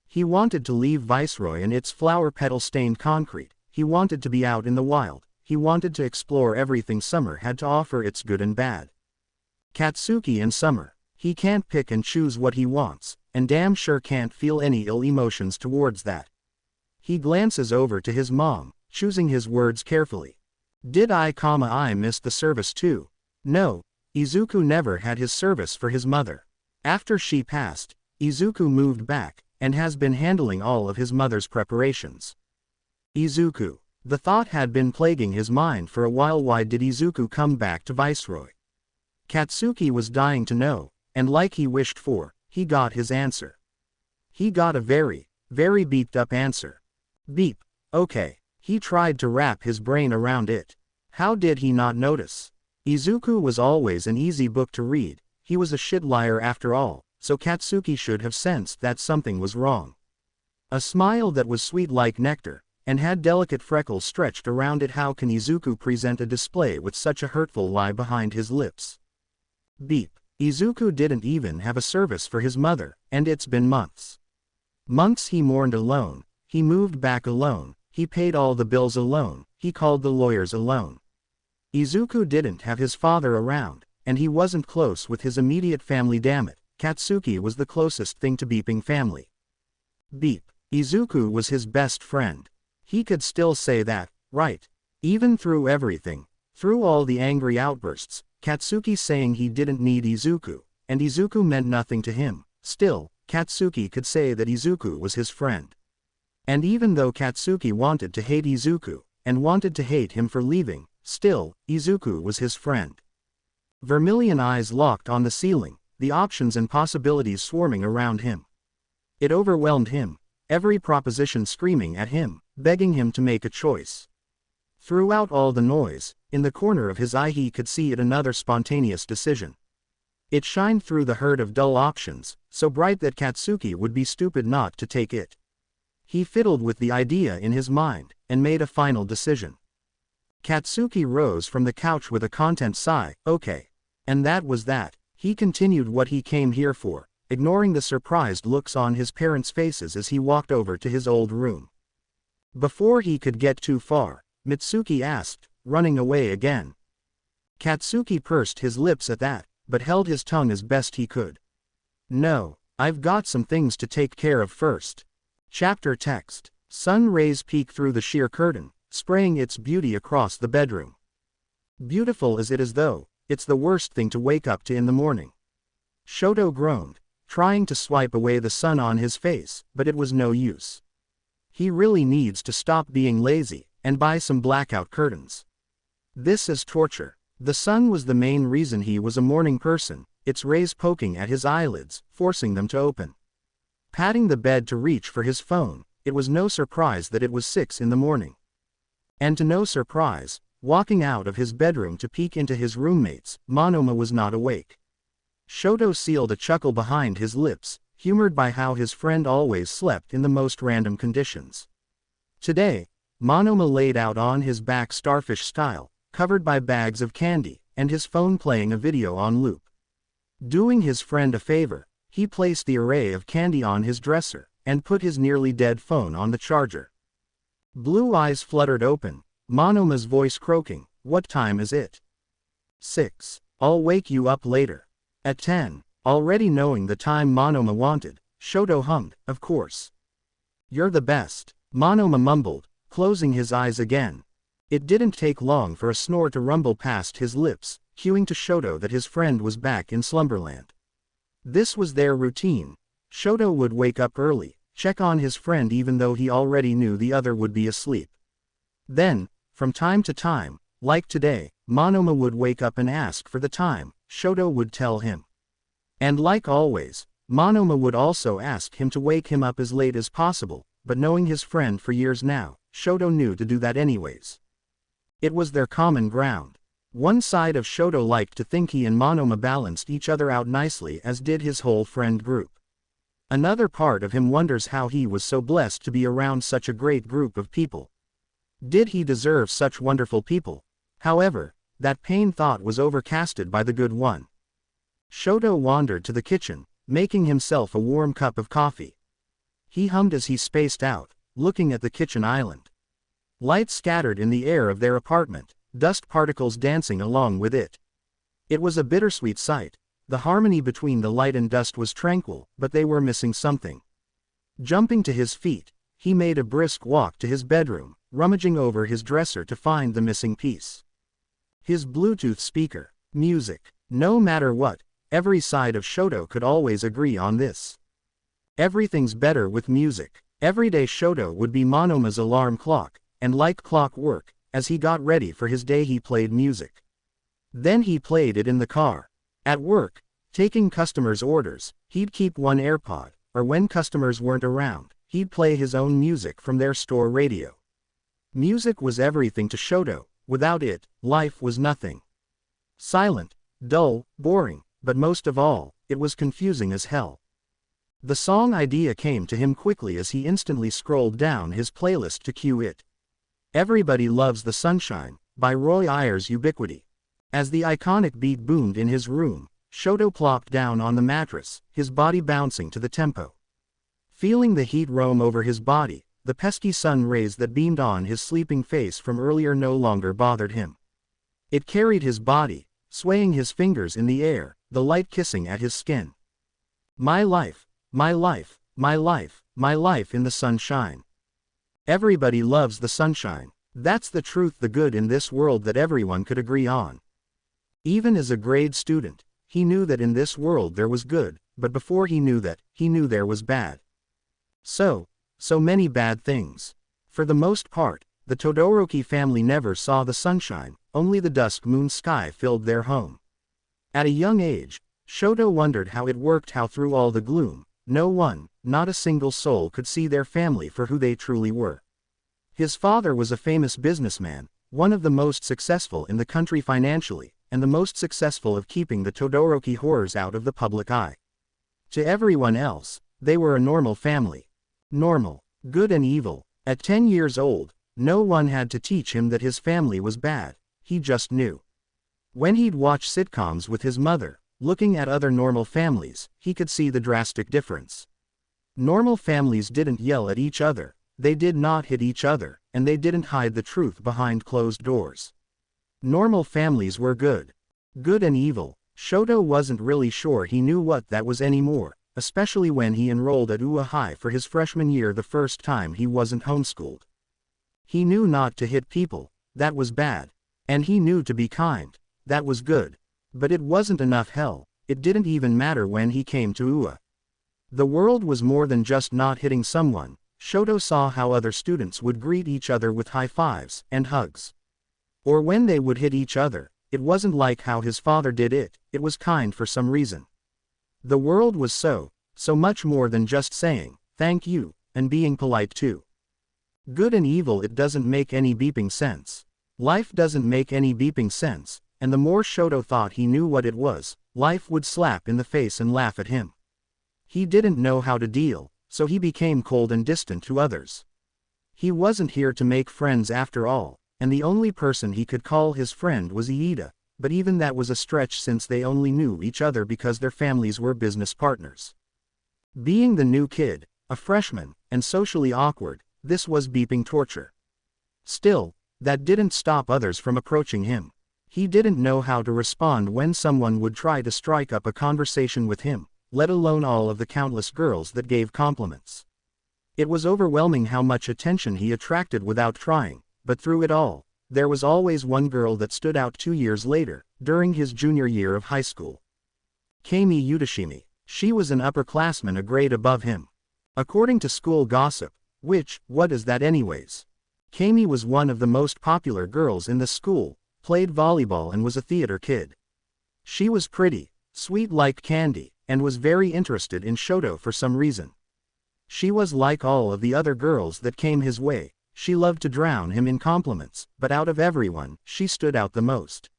He wanted to leave Viceroy and its flower petal-stained concrete. He wanted to be out in the wild. He wanted to explore everything summer had to offer, its good and bad. Katsuki in summer. He can't pick and choose what he wants, and damn sure can't feel any ill emotions towards that. He glances over to his mom, choosing his words carefully. Did I miss the service too? No, Izuku never had his service for his mother. After she passed, Izuku moved back, and has been handling all of his mother's preparations. Izuku. The thought had been plaguing his mind for a while. Why did Izuku come back to Viceroy? Katsuki was dying to know, and like he wished for, he got his answer. He got a very, very beeped up answer. Beep. Okay. He tried to wrap his brain around it. How did he not notice? Izuku was always an easy book to read. He was a shit liar after all, so Katsuki should have sensed that something was wrong. A smile that was sweet like nectar, and had delicate freckles stretched around it. How can Izuku present a display with such a hurtful lie behind his lips? Beep. Izuku didn't even have a service for his mother, and it's been months. Months he mourned alone, he moved back alone, he paid all the bills alone, he called the lawyers alone. Izuku didn't have his father around, and he wasn't close with his immediate family. Damn it, Katsuki was the closest thing to beeping family. Beep. Izuku was his best friend. He could still say that, right? Even through everything, through all the angry outbursts, Katsuki saying he didn't need Izuku, and Izuku meant nothing to him, still, Katsuki could say that Izuku was his friend. And even though Katsuki wanted to hate Izuku, and wanted to hate him for leaving, still, Izuku was his friend. Vermilion eyes locked on the ceiling, the options and possibilities swarming around him. It overwhelmed him, every proposition screaming at him, begging him to make a choice. Throughout all the noise, in the corner of his eye he could see it, another spontaneous decision. It shined through the herd of dull options, so bright that Katsuki would be stupid not to take it. He fiddled with the idea in his mind, and made a final decision. Katsuki rose from the couch with a content sigh. Okay. And that was that. He continued what he came here for, ignoring the surprised looks on his parents' faces as he walked over to his old room. Before he could get too far, Mitsuki asked, running away again. Katsuki pursed his lips at that, but held his tongue as best he could. No, I've got some things to take care of first. Chapter text. Sun rays peek through the sheer curtain, spraying its beauty across the bedroom. Beautiful as it is though, it's the worst thing to wake up to in the morning. Shoto groaned, trying to swipe away the sun on his face, but it was no use. He really needs to stop being lazy, and buy some blackout curtains. This is torture. The sun was the main reason he was a morning person, its rays poking at his eyelids, forcing them to open. Patting the bed to reach for his phone, it was no surprise that it was 6 in the morning. And to no surprise, walking out of his bedroom to peek into his roommate's, Monoma was not awake. Shoto sealed a chuckle behind his lips, humored by how his friend always slept in the most random conditions. Today, Monoma laid out on his back starfish style, covered by bags of candy, and his phone playing a video on loop. Doing his friend a favor, he placed the array of candy on his dresser, and put his nearly dead phone on the charger. Blue eyes fluttered open, Monoma's voice croaking, "What time is it?" 6. I'll wake you up later. At 10. Already knowing the time Monoma wanted, Shoto hummed, "Of course. You're the best," Monoma mumbled, closing his eyes again. It didn't take long for a snore to rumble past his lips, cueing to Shoto that his friend was back in slumberland. This was their routine. Shoto would wake up early, check on his friend even though he already knew the other would be asleep. Then, from time to time, like today, Monoma would wake up and ask for the time. Shoto would tell him. And like always, Monoma would also ask him to wake him up as late as possible, but knowing his friend for years now, Shoto knew to do that anyways. It was their common ground. One side of Shoto liked to think he and Monoma balanced each other out nicely, as did his whole friend group. Another part of him wonders how he was so blessed to be around such a great group of people. Did he deserve such wonderful people? However, that pain thought was overcasted by the good one. Shoto wandered to the kitchen, making himself a warm cup of coffee. He hummed as he spaced out, looking at the kitchen island. Light scattered in the air of their apartment, dust particles dancing along with it. It was a bittersweet sight. The harmony between the light and dust was tranquil, but they were missing something. Jumping to his feet, he made a brisk walk to his bedroom, rummaging over his dresser to find the missing piece. His Bluetooth speaker. Music. No matter what, every side of Shoto could always agree on this. Everything's better with music. Everyday Shoto would be Monoma's alarm clock, and like clockwork, as he got ready for his day he played music. Then he played it in the car. At work, taking customers' orders, he'd keep one AirPod, or when customers weren't around, he'd play his own music from their store radio. Music was everything to Shoto. Without it, life was nothing. Silent, dull, boring, but most of all, it was confusing as hell. The song idea came to him quickly as he instantly scrolled down his playlist to cue it. Everybody Loves the Sunshine, by Roy Ayers Ubiquity. As the iconic beat boomed in his room, Shoto plopped down on the mattress, his body bouncing to the tempo. Feeling the heat roam over his body, the pesky sun rays that beamed on his sleeping face from earlier no longer bothered him. It carried his body, swaying his fingers in the air, the light kissing at his skin. My life, my life, my life, my life in the sunshine. Everybody loves the sunshine. That's the truth, the good in this world that everyone could agree on. Even as a grade student, he knew that in this world there was good, but before he knew that, he knew there was bad. So many bad things. For the most part, the Todoroki family never saw the sunshine, only the dusk moon sky filled their home. At a young age, Shoto wondered how it worked, how through all the gloom, no one, not a single soul could see their family for who they truly were. His father was a famous businessman, one of the most successful in the country financially, and the most successful of keeping the Todoroki horrors out of the public eye. To everyone else, they were a normal family. Normal, good and evil. At 10 years old, no one had to teach him that his family was bad, he just knew. When he'd watch sitcoms with his mother, looking at other normal families, he could see the drastic difference. Normal families didn't yell at each other, they did not hit each other, and they didn't hide the truth behind closed doors. Normal families were good. Good and evil. Shoto wasn't really sure he knew what that was anymore, especially when he enrolled at UA High for his freshman year the first time he wasn't homeschooled. He knew not to hit people, that was bad. And he knew to be kind, that was good. But it wasn't enough. Hell, it didn't even matter when he came to UA. The world was more than just not hitting someone. Shoto saw how other students would greet each other with high fives and hugs. Or when they would hit each other, it wasn't like how his father did it, it was kind for some reason. The world was so much more than just saying, thank you, and being polite too. Good and evil. It doesn't make any beeping sense. Life doesn't make any beeping sense, and the more Shoto thought he knew what it was, life would slap in the face and laugh at him. He didn't know how to deal, so he became cold and distant to others. He wasn't here to make friends after all, and the only person he could call his friend was Iida, but even that was a stretch since they only knew each other because their families were business partners. Being the new kid, a freshman, and socially awkward, this was beeping torture. Still, that didn't stop others from approaching him. He didn't know how to respond when someone would try to strike up a conversation with him, let alone all of the countless girls that gave compliments. It was overwhelming how much attention he attracted without trying, but through it all, there was always one girl that stood out 2 years later, during his junior year of high school. Kami Utashimi. She was an upperclassman a grade above him. According to school gossip, what is that anyways? Kami was one of the most popular girls in the school, played volleyball and was a theater kid. She was pretty, sweet like candy, and was very interested in Shoto for some reason. She was like all of the other girls that came his way, she loved to drown him in compliments, but out of everyone, she stood out the most.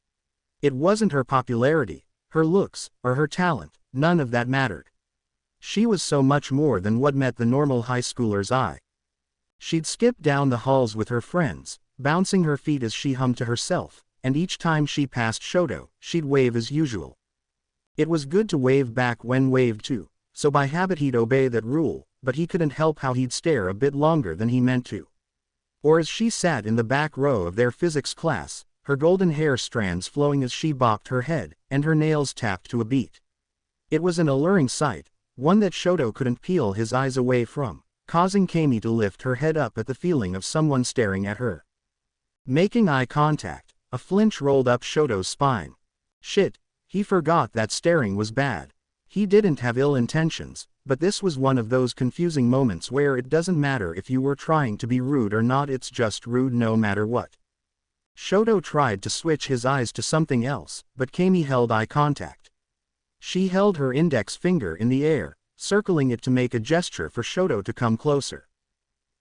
It wasn't her popularity, her looks, or her talent, none of that mattered. She was so much more than what met the normal high schooler's eye. She'd skip down the halls with her friends, bouncing her feet as she hummed to herself, and each time she passed Shoto, she'd wave as usual. It was good to wave back when waved to, so by habit he'd obey that rule, but he couldn't help how he'd stare a bit longer than he meant to. Or as she sat in the back row of their physics class, her golden hair strands flowing as she bopped her head, and her nails tapped to a beat. It was an alluring sight, one that Shoto couldn't peel his eyes away from, causing Kami to lift her head up at the feeling of someone staring at her. Making eye contact, a flinch rolled up Shoto's spine. Shit, he forgot that staring was bad. He didn't have ill intentions, but this was one of those confusing moments where it doesn't matter if you were trying to be rude or not, it's just rude no matter what. Shoto tried to switch his eyes to something else, but Kami held eye contact. She held her index finger in the air, circling it to make a gesture for Shoto to come closer.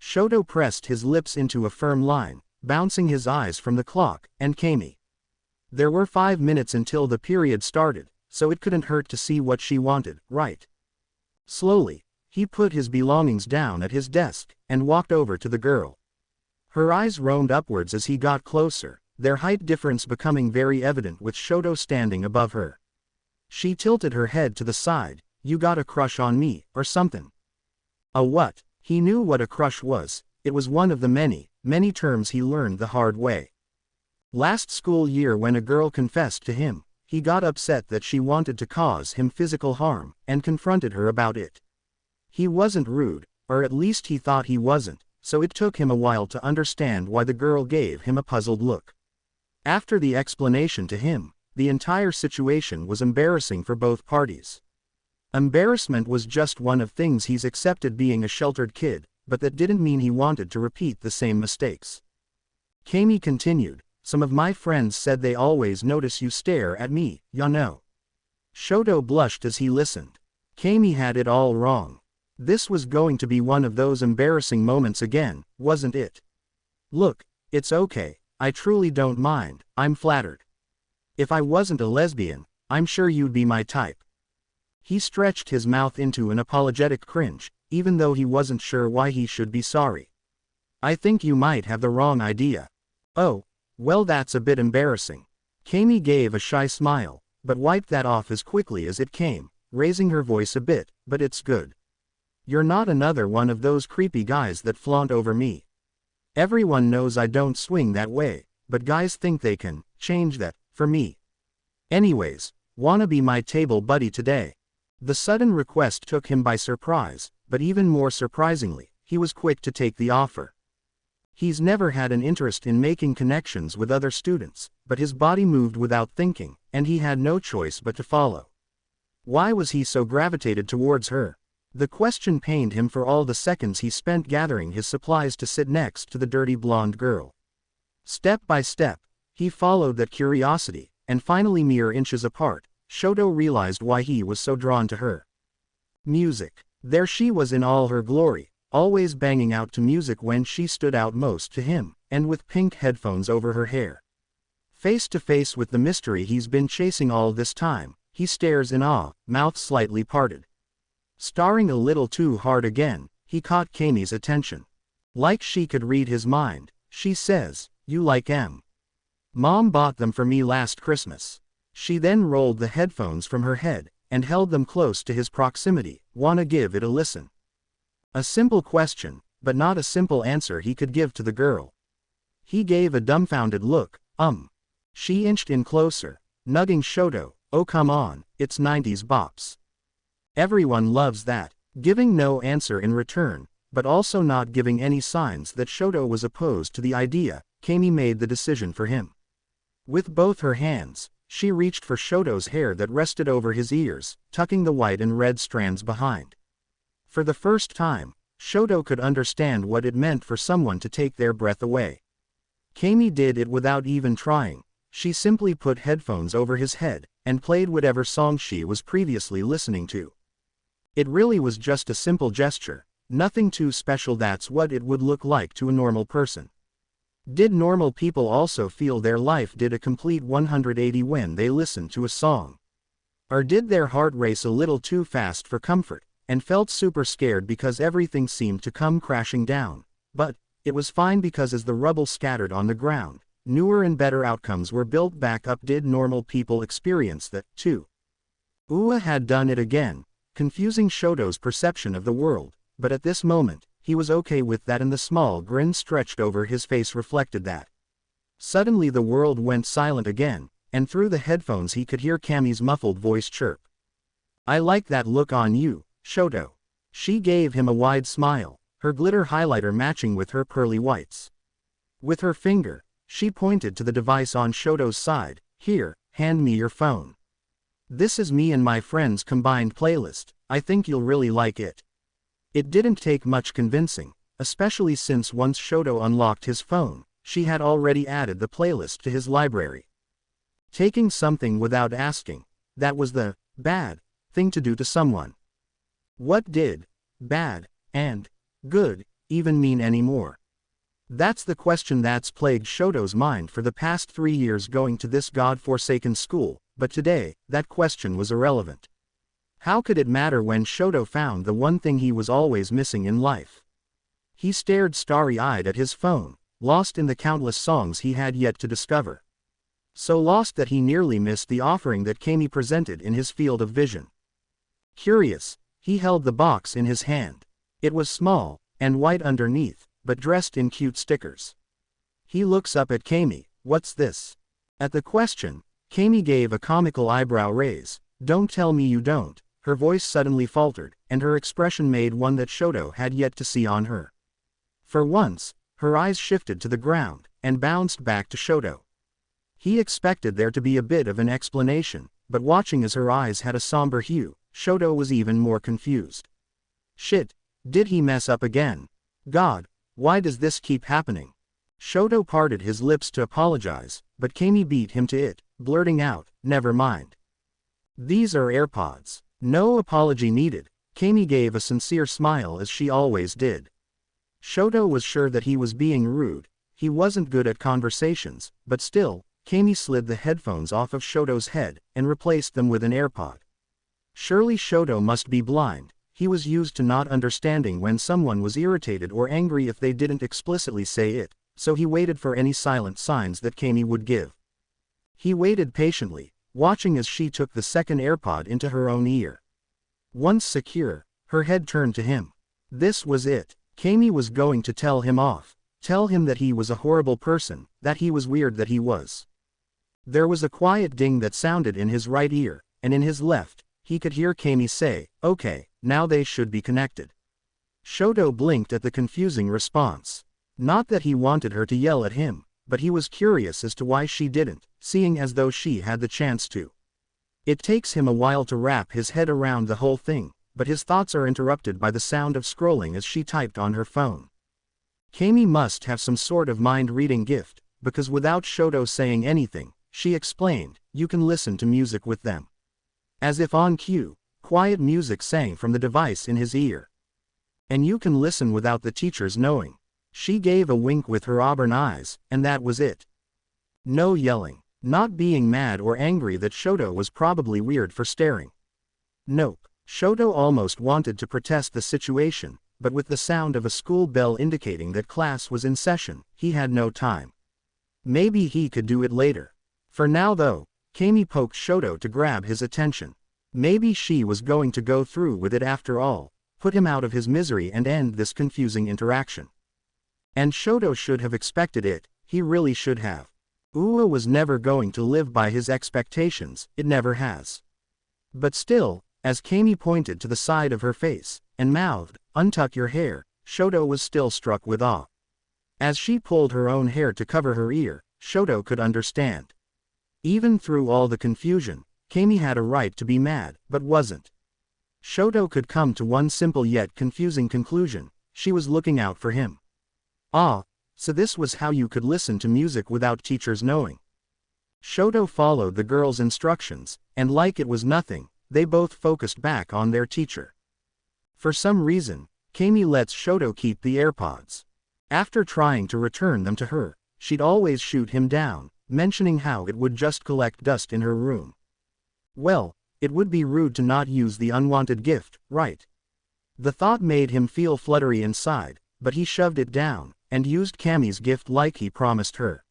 Shoto pressed his lips into a firm line, bouncing his eyes from the clock and Kami. There were 5 minutes until the period started, so it couldn't hurt to see what she wanted, right? Slowly, he put his belongings down at his desk and walked over to the girl. Her eyes roamed upwards as he got closer, their height difference becoming very evident with Shoto standing above her. She tilted her head to the side. You got a crush on me, or something? A what? He knew what a crush was, it was one of the many terms he learned the hard way. Last school year when a girl confessed to him, he got upset that she wanted to cause him physical harm, and confronted her about it. He wasn't rude, or at least he thought he wasn't, so it took him a while to understand why the girl gave him a puzzled look. After the explanation to him, the entire situation was embarrassing for both parties. Embarrassment was just one of things he's accepted being a sheltered kid, but that didn't mean he wanted to repeat the same mistakes. Kami continued, some of my friends said they always notice you stare at me, ya know. Shoto blushed as he listened. Kami had it all wrong. This was going to be one of those embarrassing moments again, wasn't it? Look, it's okay, I truly don't mind, I'm flattered. If I wasn't a lesbian, I'm sure you'd be my type. He stretched his mouth into an apologetic cringe, even though he wasn't sure why he should be sorry. I think you might have the wrong idea. Oh, well, that's a bit embarrassing. Kami gave a shy smile, but wiped that off as quickly as it came, raising her voice a bit, but it's good. You're not another one of those creepy guys that flaunt over me. Everyone knows I don't swing that way, but guys think they can change that for me. Anyways, wanna be my table buddy today? The sudden request took him by surprise, but even more surprisingly, he was quick to take the offer. He's never had an interest in making connections with other students, but his body moved without thinking, and he had no choice but to follow. Why was he so gravitated towards her? The question pained him for all the seconds he spent gathering his supplies to sit next to the dirty blonde girl. Step by step, he followed that curiosity, and finally, mere inches apart, Shoto realized why he was so drawn to her. Music. There she was in all her glory, always banging out to music when she stood out most to him, and with pink headphones over her hair. Face to face with the mystery he's been chasing all this time, he stares in awe, mouth slightly parted. Starring a little too hard again, he caught Kami's attention. Like she could read his mind, she says, "You like M. Mom bought them for me last Christmas." She then rolled the headphones from her head, and held them close to his proximity. "Wanna give it a listen?" A simple question, but not a simple answer he could give to the girl. He gave a dumbfounded look. She inched in closer, nudging Shoto. "Oh come on, it's 90s bops. Everyone loves that." Giving no answer in return, but also not giving any signs that Shoto was opposed to the idea, Kami made the decision for him. With both her hands, she reached for Shoto's hair that rested over his ears, tucking the white and red strands behind. For the first time, Shoto could understand what it meant for someone to take their breath away. Kami did it without even trying. She simply put headphones over his head, and played whatever song she was previously listening to. It really was just a simple gesture, nothing too special. That's what it would look like to a normal person. Did normal people also feel their life did a complete 180 when they listened to a song? Or did their heart race a little too fast for comfort, and felt super scared because everything seemed to come crashing down? But it was fine, because as the rubble scattered on the ground, newer and better outcomes were built back up. Did normal people experience that, too? Ua had done it again, confusing Shoto's perception of the world, but at this moment, he was okay with that, and the small grin stretched over his face reflected that. Suddenly the world went silent again, and through the headphones he could hear Kami's muffled voice chirp. "I like that look on you, Shoto." She gave him a wide smile, her glitter highlighter matching with her pearly whites. With her finger, she pointed to the device on Shoto's side. "Here, hand me your phone. This is me and my friends' combined playlist. I think you'll really like it." It didn't take much convincing, especially since once Shoto unlocked his phone, she had already added the playlist to his library. Taking something without asking, that was the bad thing to do to someone. What did bad and good even mean anymore? That's the question that's plagued Shoto's mind for the past 3 years going to this god-forsaken school, but today, that question was irrelevant. How could it matter when Shoto found the one thing he was always missing in life? He stared starry-eyed at his phone, lost in the countless songs he had yet to discover. So lost that he nearly missed the offering that Kami presented in his field of vision. Curious, he held the box in his hand. It was small, and white underneath, but dressed in cute stickers. He looks up at Kami. "What's this?" At the question, Kami gave a comical eyebrow raise. "Don't tell me you don't." Her voice suddenly faltered, and her expression made one that Shoto had yet to see on her. For once, her eyes shifted to the ground, and bounced back to Shoto. He expected there to be a bit of an explanation, but watching as her eyes had a somber hue, Shoto was even more confused. Shit, did he mess up again? God, why does this keep happening? Shoto parted his lips to apologize, but Kami beat him to it, blurting out, "Never mind. These are AirPods." No apology needed. Kami gave a sincere smile as she always did. Shoto was sure that he was being rude. He wasn't good at conversations, but still, Kami slid the headphones off of Shoto's head, and replaced them with an AirPod. Surely Shoto must be blind. He was used to not understanding when someone was irritated or angry if they didn't explicitly say it, so he waited for any silent signs that Kami would give. He waited patiently, watching as she took the second AirPod into her own ear. Once secure, her head turned to him. This was it. Kami was going to tell him off. Tell him that he was a horrible person, that he was weird, that he was. There was a quiet ding that sounded in his right ear, and in his left, he could hear Kami say, "Okay, now they should be connected." Shoto blinked at the confusing response. Not that he wanted her to yell at him, but he was curious as to why she didn't, seeing as though she had the chance to. It takes him a while to wrap his head around the whole thing, but his thoughts are interrupted by the sound of scrolling as she typed on her phone. Kami must have some sort of mind-reading gift, because without Shoto saying anything, she explained, "You can listen to music with them." As if on cue, quiet music sang from the device in his ear. "And you can listen without the teachers knowing." She gave a wink with her auburn eyes, and that was it. No yelling, not being mad or angry that Shoto was probably weird for staring. Nope. Shoto almost wanted to protest the situation, but with the sound of a school bell indicating that class was in session, he had no time. Maybe he could do it later. For now though, Kami poked Shoto to grab his attention. Maybe she was going to go through with it after all, put him out of his misery and end this confusing interaction. And Shoto should have expected it, he really should have. Ua was never going to live by his expectations, it never has. But still, as Kami pointed to the side of her face, and mouthed, "Untuck your hair," Shoto was still struck with awe. As she pulled her own hair to cover her ear, Shoto could understand. Even through all the confusion, Kami had a right to be mad, but wasn't. Shoto could come to one simple yet confusing conclusion: she was looking out for him. Ah, so this was how you could listen to music without teachers knowing. Shoto followed the girl's instructions, and like it was nothing, they both focused back on their teacher. For some reason, Kami lets Shoto keep the AirPods. After trying to return them to her, she'd always shoot him down, mentioning how it would just collect dust in her room. Well, it would be rude to not use the unwanted gift, right? The thought made him feel fluttery inside, but he shoved it down, and used Kami's gift like he promised her.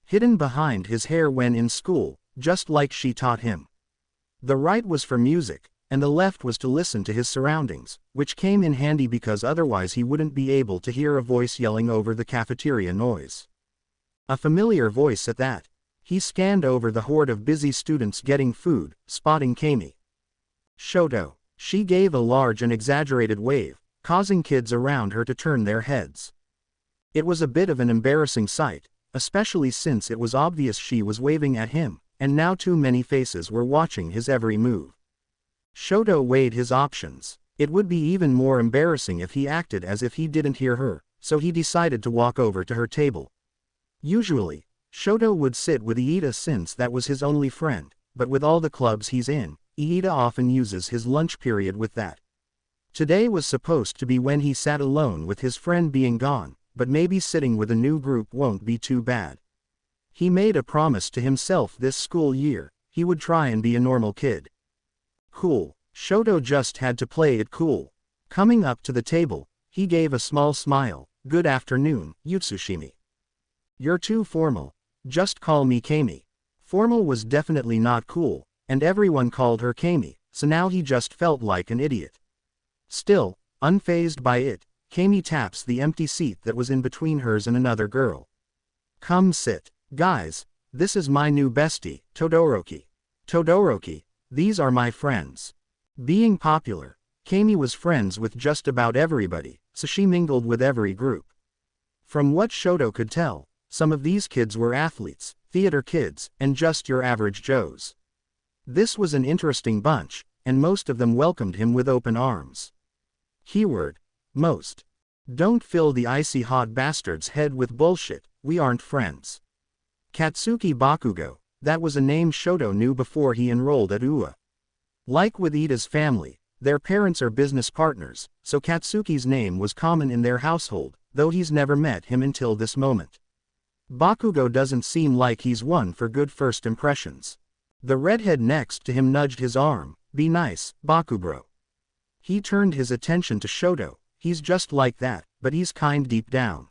Hidden behind his hair when in school, just like she taught him. The right was for music, and the left was to listen to his surroundings, which came in handy because otherwise he wouldn't be able to hear a voice yelling over the cafeteria noise. A familiar voice at that. He scanned over the horde of busy students getting food, spotting Kami. "Shoto." She gave a large and exaggerated wave, causing kids around her to turn their heads. It was a bit of an embarrassing sight, especially since it was obvious she was waving at him, and now too many faces were watching his every move. Shoto weighed his options. It would be even more embarrassing if he acted as if he didn't hear her, so he decided to walk over to her table. Usually, Shoto would sit with Iida since that was his only friend, but with all the clubs he's in, Iida often uses his lunch period with that. Today was supposed to be when he sat alone with his friend being gone, but maybe sitting with a new group won't be too bad. He made a promise to himself this school year, he would try and be a normal kid. Cool. Shoto just had to play it cool. Coming up to the table, he gave a small smile. "Good afternoon, Utsushimi." "You're too formal. Just call me Kami." Formal was definitely not cool, and everyone called her Kami, so now he just felt like an idiot. Still, unfazed by it, Kami taps the empty seat that was in between hers and another girl. "Come sit. Guys, this is my new bestie, Todoroki." "Todoroki, these are my friends." Being popular, Kami was friends with just about everybody, so she mingled with every group. From what Shoto could tell, some of these kids were athletes, theater kids, and just your average Joes. This was an interesting bunch, and most of them welcomed him with open arms. Keyword: most. Don't fill the icy hot bastard's head with bullshit, we aren't friends. Katsuki Bakugo, that was a name Shoto knew before he enrolled at UA. Like with Iida's family, their parents are business partners, so Katsuki's name was common in their household, though he's never met him until this moment. Bakugo doesn't seem like he's one for good first impressions. The redhead next to him nudged his arm. Be nice, Bakubro. He turned his attention to Shoto. He's just like that, but he's kind deep down.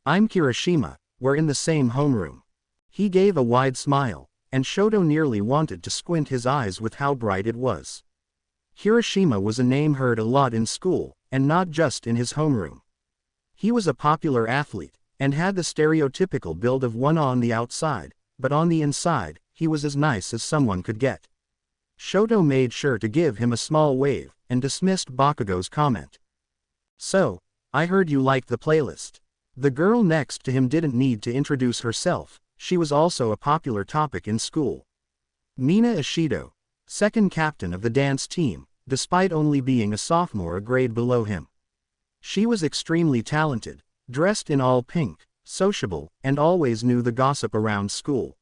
I'm Kirishima, we're in the same homeroom. He gave a wide smile, and Shoto nearly wanted to squint his eyes with how bright it was. Kirishima was a name heard a lot in school, and not just in his homeroom. He was a popular athlete, and had the stereotypical build of one on the outside, but on the inside, he was as nice as someone could get. Shoto made sure to give him a small wave, and dismissed Bakugo's comment. So, I heard you liked the playlist. The girl next to him didn't need to introduce herself, she was also a popular topic in school. Mina Ishido, second captain of the dance team, despite only being a sophomore a grade below him. She was extremely talented, dressed in all pink, sociable, and always knew the gossip around school.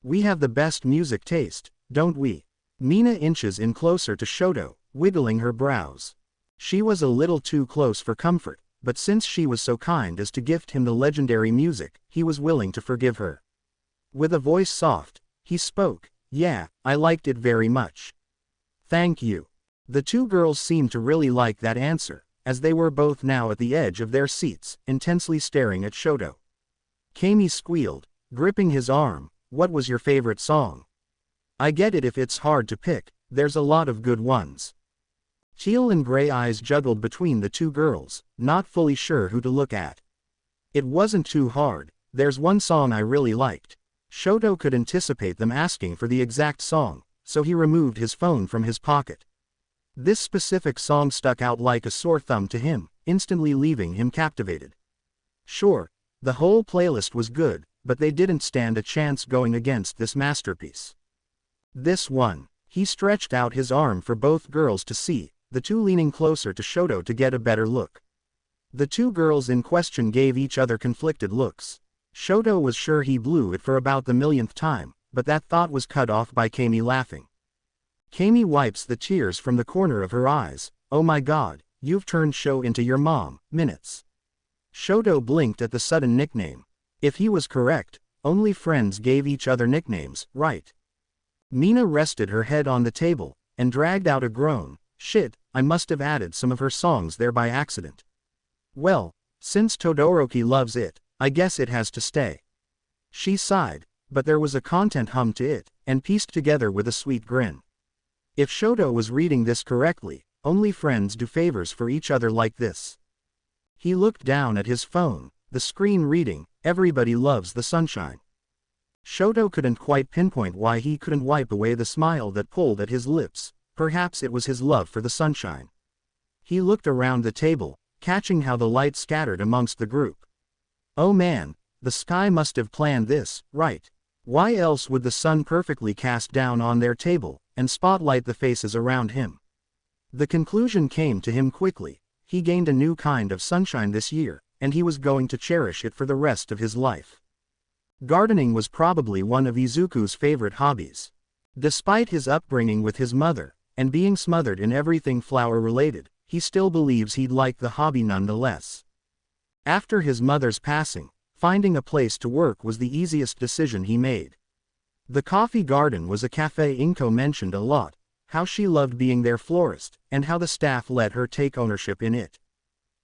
We have the best music taste, don't we? Mina inches in closer to Shoto, wiggling her brows. She was a little too close for comfort, but since she was so kind as to gift him the legendary music, he was willing to forgive her. With a voice soft, he spoke. Yeah, I liked it very much. Thank you. The two girls seemed to really like that answer, as they were both now at the edge of their seats, intensely staring at Shoto. Kami squealed, gripping his arm. What was your favorite song? I get it if it's hard to pick, there's a lot of good ones. Teal and gray eyes juggled between the two girls, not fully sure who to look at. It wasn't too hard, there's one song I really liked. Shoto could anticipate them asking for the exact song, so he removed his phone from his pocket. This specific song stuck out like a sore thumb to him, instantly leaving him captivated. Sure, the whole playlist was good, but they didn't stand a chance going against this masterpiece. This one. He stretched out his arm for both girls to see, the two leaning closer to Shoto to get a better look. The two girls in question gave each other conflicted looks. Shoto was sure he blew it for about the millionth time, but that thought was cut off by Kami laughing. Kami wipes the tears from the corner of her eyes. Oh my god, you've turned Sho into your mom, minutes. Shoto blinked at the sudden nickname. If he was correct, only friends gave each other nicknames, right? Mina rested her head on the table, and dragged out a groan. Shit, I must have added some of her songs there by accident. Well, since Todoroki loves it, I guess it has to stay. She sighed, but there was a content hum to it, and pieced together with a sweet grin. If Shoto was reading this correctly, only friends do favors for each other like this. He looked down at his phone, the screen reading, everybody loves the sunshine. Shoto couldn't quite pinpoint why he couldn't wipe away the smile that pulled at his lips, perhaps it was his love for the sunshine. He looked around the table, catching how the light scattered amongst the group. Oh man, the sky must have planned this, right? Why else would the sun perfectly cast down on their table, and spotlight the faces around him? The conclusion came to him quickly. He gained a new kind of sunshine this year, and he was going to cherish it for the rest of his life. Gardening was probably one of Izuku's favorite hobbies. Despite his upbringing with his mother, and being smothered in everything flower-related, he still believes he'd like the hobby nonetheless. After his mother's passing, finding a place to work was the easiest decision he made. The coffee garden was a cafe Inko mentioned a lot, how she loved being their florist, and how the staff let her take ownership in it.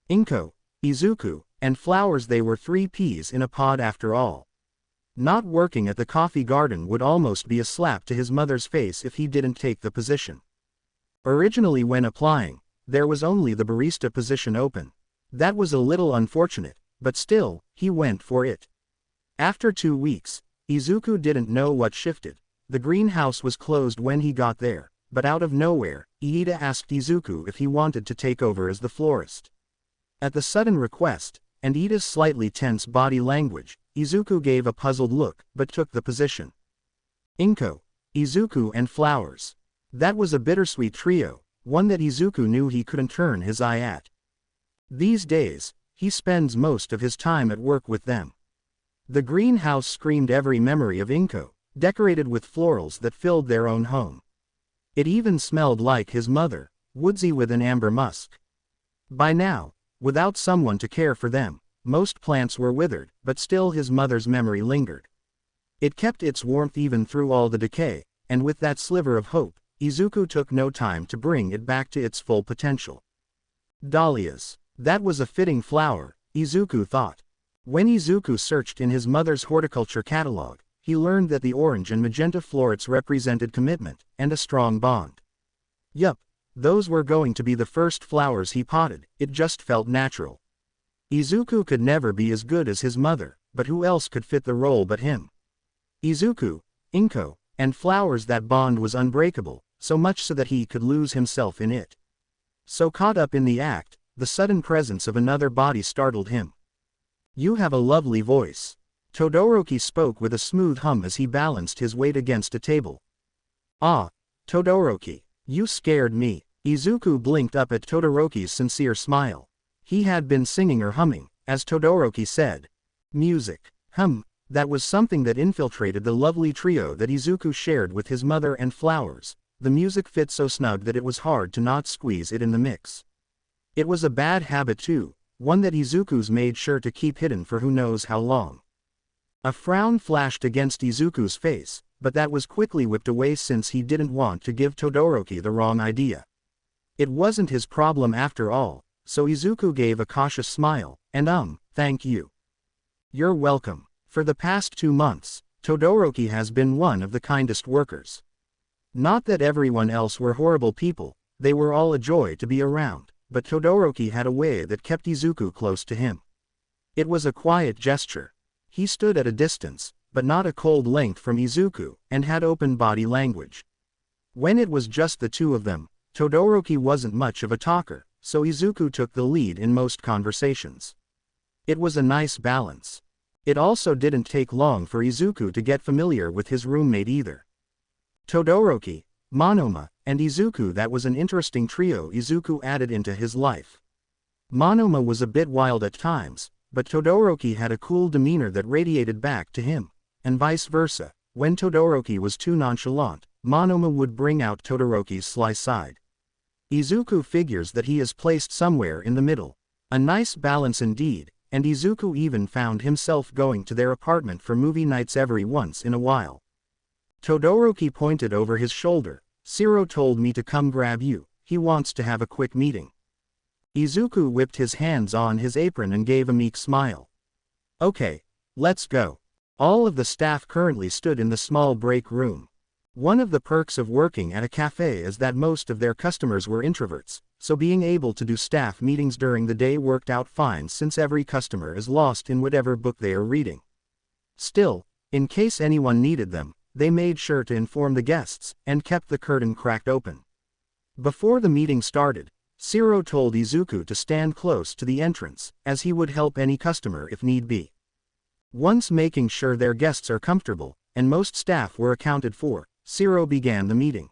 Inko, Izuku, and flowers, they were three peas in a pod after all. Not working at the coffee garden would almost be a slap to his mother's face if he didn't take the position. Originally when applying, there was only the barista position open. That was a little unfortunate, but still, he went for it. After 2 weeks, Izuku didn't know what shifted. The greenhouse was closed when he got there, but out of nowhere, Iida asked Izuku if he wanted to take over as the florist. At the sudden request, and Iida's slightly tense body language, Izuku gave a puzzled look, but took the position. Inko, Izuku and flowers. That was a bittersweet trio, one that Izuku knew he couldn't turn his eye at. These days, he spends most of his time at work with them. The greenhouse screamed every memory of Inko, decorated with florals that filled their own home. It even smelled like his mother, woodsy with an amber musk. By now, without someone to care for them, most plants were withered, but still his mother's memory lingered. It kept its warmth even through all the decay, and with that sliver of hope, Izuku took no time to bring it back to its full potential. Dahlias. That was a fitting flower, Izuku thought. When Izuku searched in his mother's horticulture catalog, he learned that the orange and magenta florets represented commitment and a strong bond. Yup, those were going to be the first flowers he potted, it just felt natural. Izuku could never be as good as his mother, but who else could fit the role but him? Izuku, Inko, and flowers. That bond was unbreakable, so much so that he could lose himself in it. So caught up in the act, the sudden presence of another body startled him. "You have a lovely voice." Todoroki spoke with a smooth hum as he balanced his weight against a table. "Ah, Todoroki, you scared me." Izuku blinked up at Todoroki's sincere smile. He had been singing or humming, as Todoroki said. Music. That was something that infiltrated the lovely trio that Izuku shared with his mother and flowers. The music fit so snug that it was hard to not squeeze it in the mix. It was a bad habit too, one that Izuku's made sure to keep hidden for who knows how long. A frown flashed against Izuku's face, but that was quickly whipped away since he didn't want to give Todoroki the wrong idea. It wasn't his problem after all, so Izuku gave a cautious smile, and thank you. You're welcome. For the past 2 months, Todoroki has been one of the kindest workers. Not that everyone else were horrible people, they were all a joy to be around, but Todoroki had a way that kept Izuku close to him. It was a quiet gesture. He stood at a distance, but not a cold length from Izuku, and had open body language. When it was just the two of them, Todoroki wasn't much of a talker, so Izuku took the lead in most conversations. It was a nice balance. It also didn't take long for Izuku to get familiar with his roommate either. Todoroki, Monoma, and Izuku. That was an interesting trio Izuku added into his life. Monoma was a bit wild at times, but Todoroki had a cool demeanor that radiated back to him, and vice versa. When Todoroki was too nonchalant, Monoma would bring out Todoroki's sly side. Izuku figures that he is placed somewhere in the middle. A nice balance indeed, and Izuku even found himself going to their apartment for movie nights every once in a while. Todoroki pointed over his shoulder. "Shiro told me to come grab you, he wants to have a quick meeting." Izuku whipped his hands on his apron and gave a meek smile. "Okay, let's go." All of the staff currently stood in the small break room. One of the perks of working at a cafe is that most of their customers were introverts, so being able to do staff meetings during the day worked out fine since every customer is lost in whatever book they are reading. Still, in case anyone needed them, they made sure to inform the guests, and kept the curtain cracked open. Before the meeting started, Shiro told Izuku to stand close to the entrance, as he would help any customer if need be. Once making sure their guests are comfortable, and most staff were accounted for, Shiro began the meeting.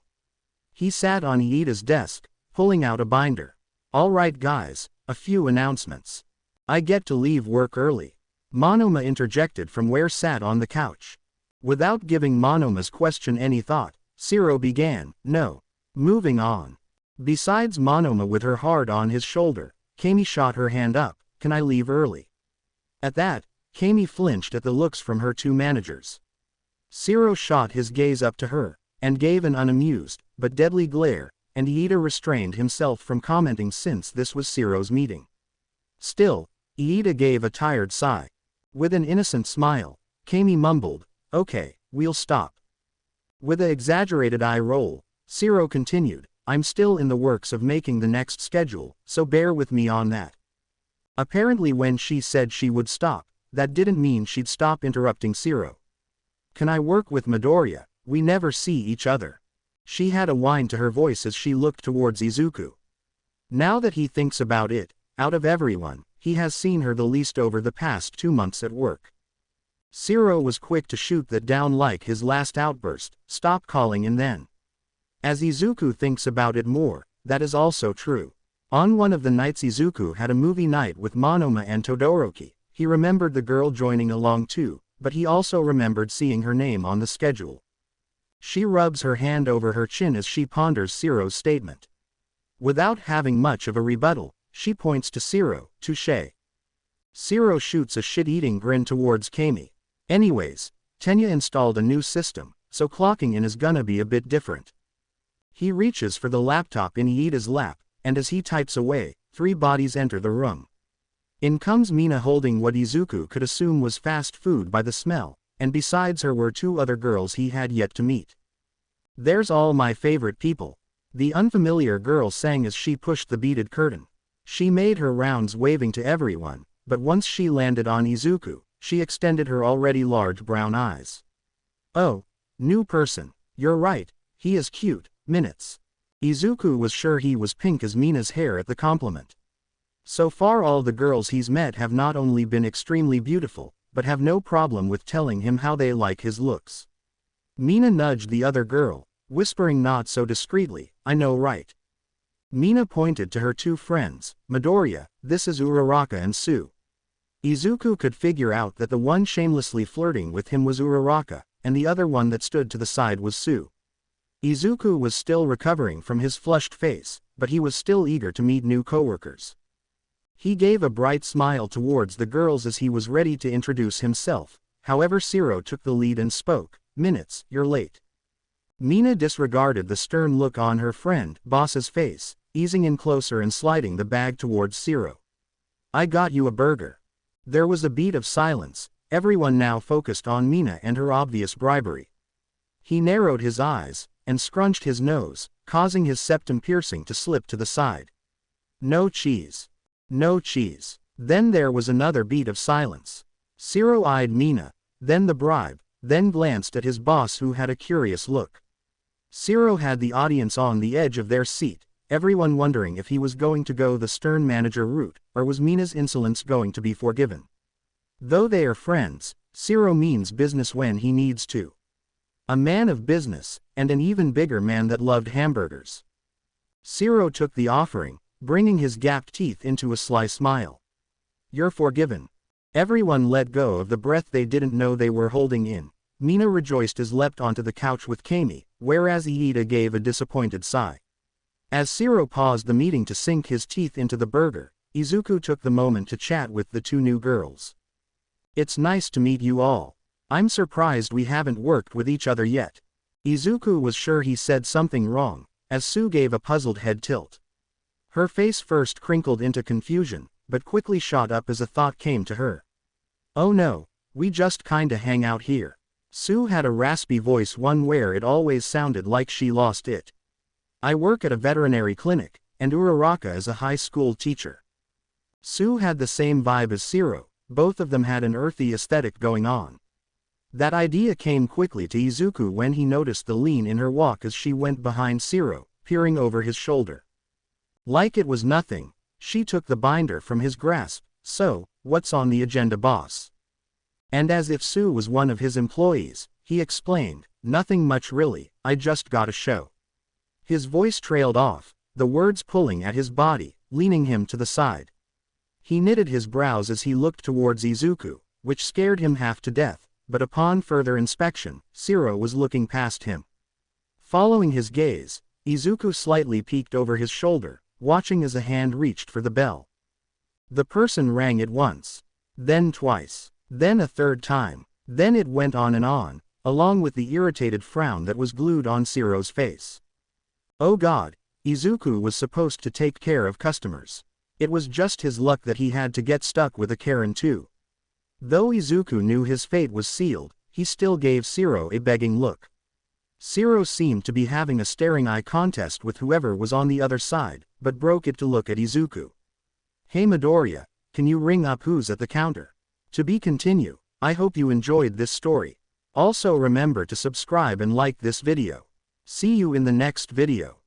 He sat on Iida's desk, pulling out a binder. "All right guys, a few announcements. I get to leave work early." Monoma interjected from where sat on the couch. Without giving Monoma's question any thought, Shiro began, "No. Moving on." Besides Monoma with her heart on his shoulder, Kami shot her hand up, "Can I leave early?" At that, Kami flinched at the looks from her two managers. Shiro shot his gaze up to her, and gave an unamused, but deadly glare, and Iida restrained himself from commenting since this was Shiro's meeting. Still, Iida gave a tired sigh. With an innocent smile, Kami mumbled, "Okay, we'll stop." With an exaggerated eye roll, Shiro continued, "I'm still in the works of making the next schedule, so bear with me on that." Apparently when she said she would stop, that didn't mean she'd stop interrupting Shiro. "Can I work with Midoriya? We never see each other." She had a whine to her voice as she looked towards Izuku. Now that he thinks about it, out of everyone, he has seen her the least over the past 2 months at work. Shiro was quick to shoot that down like his last outburst, "Stop calling in then." As Izuku thinks about it more, that is also true. On one of the nights Izuku had a movie night with Monoma and Todoroki, he remembered the girl joining along too, but he also remembered seeing her name on the schedule. She rubs her hand over her chin as she ponders Shiro's statement. Without having much of a rebuttal, she points to Shiro, "Touché." Zero shoots a shit-eating grin towards Kami. Anyways, Tenya installed a new system, so clocking in is gonna be a bit different. He reaches for the laptop in Iida's lap, and as he types away, 3 bodies enter the room. In comes Mina holding what Izuku could assume was fast food by the smell, and besides her were 2 other girls he had yet to meet. "There's all my favorite people," the unfamiliar girl sang as she pushed the beaded curtain. She made her rounds waving to everyone, but once she landed on Izuku, she extended her already large brown eyes. "Oh, new person, you're right, he is cute, minutes." Izuku was sure he was pink as Mina's hair at the compliment. So far all the girls he's met have not only been extremely beautiful, but have no problem with telling him how they like his looks. Mina nudged the other girl, whispering not so discreetly, "I know right." Mina pointed to her 2 friends, "Midoriya, this is Uraraka and Sue." Izuku could figure out that the one shamelessly flirting with him was Uraraka, and the other one that stood to the side was Sue. Izuku was still recovering from his flushed face, but he was still eager to meet new coworkers. He gave a bright smile towards the girls as he was ready to introduce himself, however Zero took the lead and spoke, "Minutes, you're late." Mina disregarded the stern look on her friend, boss's face, easing in closer and sliding the bag towards Zero. "I got you a burger." There was a beat of silence, everyone now focused on Mina and her obvious bribery. He narrowed his eyes, and scrunched his nose, causing his septum piercing to slip to the side. "No cheese. No cheese." Then there was another beat of silence. Zero eyed Mina, then the bribe, then glanced at his boss who had a curious look. Zero had the audience on the edge of their seat, everyone wondering if he was going to go the stern manager route, or was Mina's insolence going to be forgiven. Though they are friends, Zero means business when he needs to. A man of business, and an even bigger man that loved hamburgers. Zero took the offering, bringing his gapped teeth into a sly smile. "You're forgiven." Everyone let go of the breath they didn't know they were holding in. Mina rejoiced as leapt onto the couch with Kami, whereas Iida gave a disappointed sigh. As Zero paused the meeting to sink his teeth into the burger, Izuku took the moment to chat with the 2 new girls. "It's nice to meet you all. I'm surprised we haven't worked with each other yet." Izuku was sure he said something wrong, as Sue gave a puzzled head tilt. Her face first crinkled into confusion, but quickly shot up as a thought came to her. "Oh no, we just kinda hang out here." Sue had a raspy voice, one where it always sounded like she lost it. "I work at a veterinary clinic, and Uraraka is a high school teacher." Sue had the same vibe as Zero, both of them had an earthy aesthetic going on. That idea came quickly to Izuku when he noticed the lean in her walk as she went behind Zero, peering over his shoulder. Like it was nothing, she took the binder from his grasp. "So, what's on the agenda, boss?" And as if Sue was one of his employees, he explained, "Nothing much really, I just got a show." His voice trailed off, the words pulling at his body, leaning him to the side. He knitted his brows as he looked towards Izuku, which scared him half to death, but upon further inspection, Zero was looking past him. Following his gaze, Izuku slightly peeked over his shoulder, watching as a hand reached for the bell. The person rang it once, then twice, then a 3rd time, then it went on and on, along with the irritated frown that was glued on Zero's face. Oh God, Izuku was supposed to take care of customers. It was just his luck that he had to get stuck with a Karen too. Though Izuku knew his fate was sealed, he still gave Zero a begging look. Zero seemed to be having a staring eye contest with whoever was on the other side, but broke it to look at Izuku. "Hey Midoriya, can you ring up who's at the counter?" To be continued. I hope you enjoyed this story. Also remember to subscribe and like this video. See you in the next video.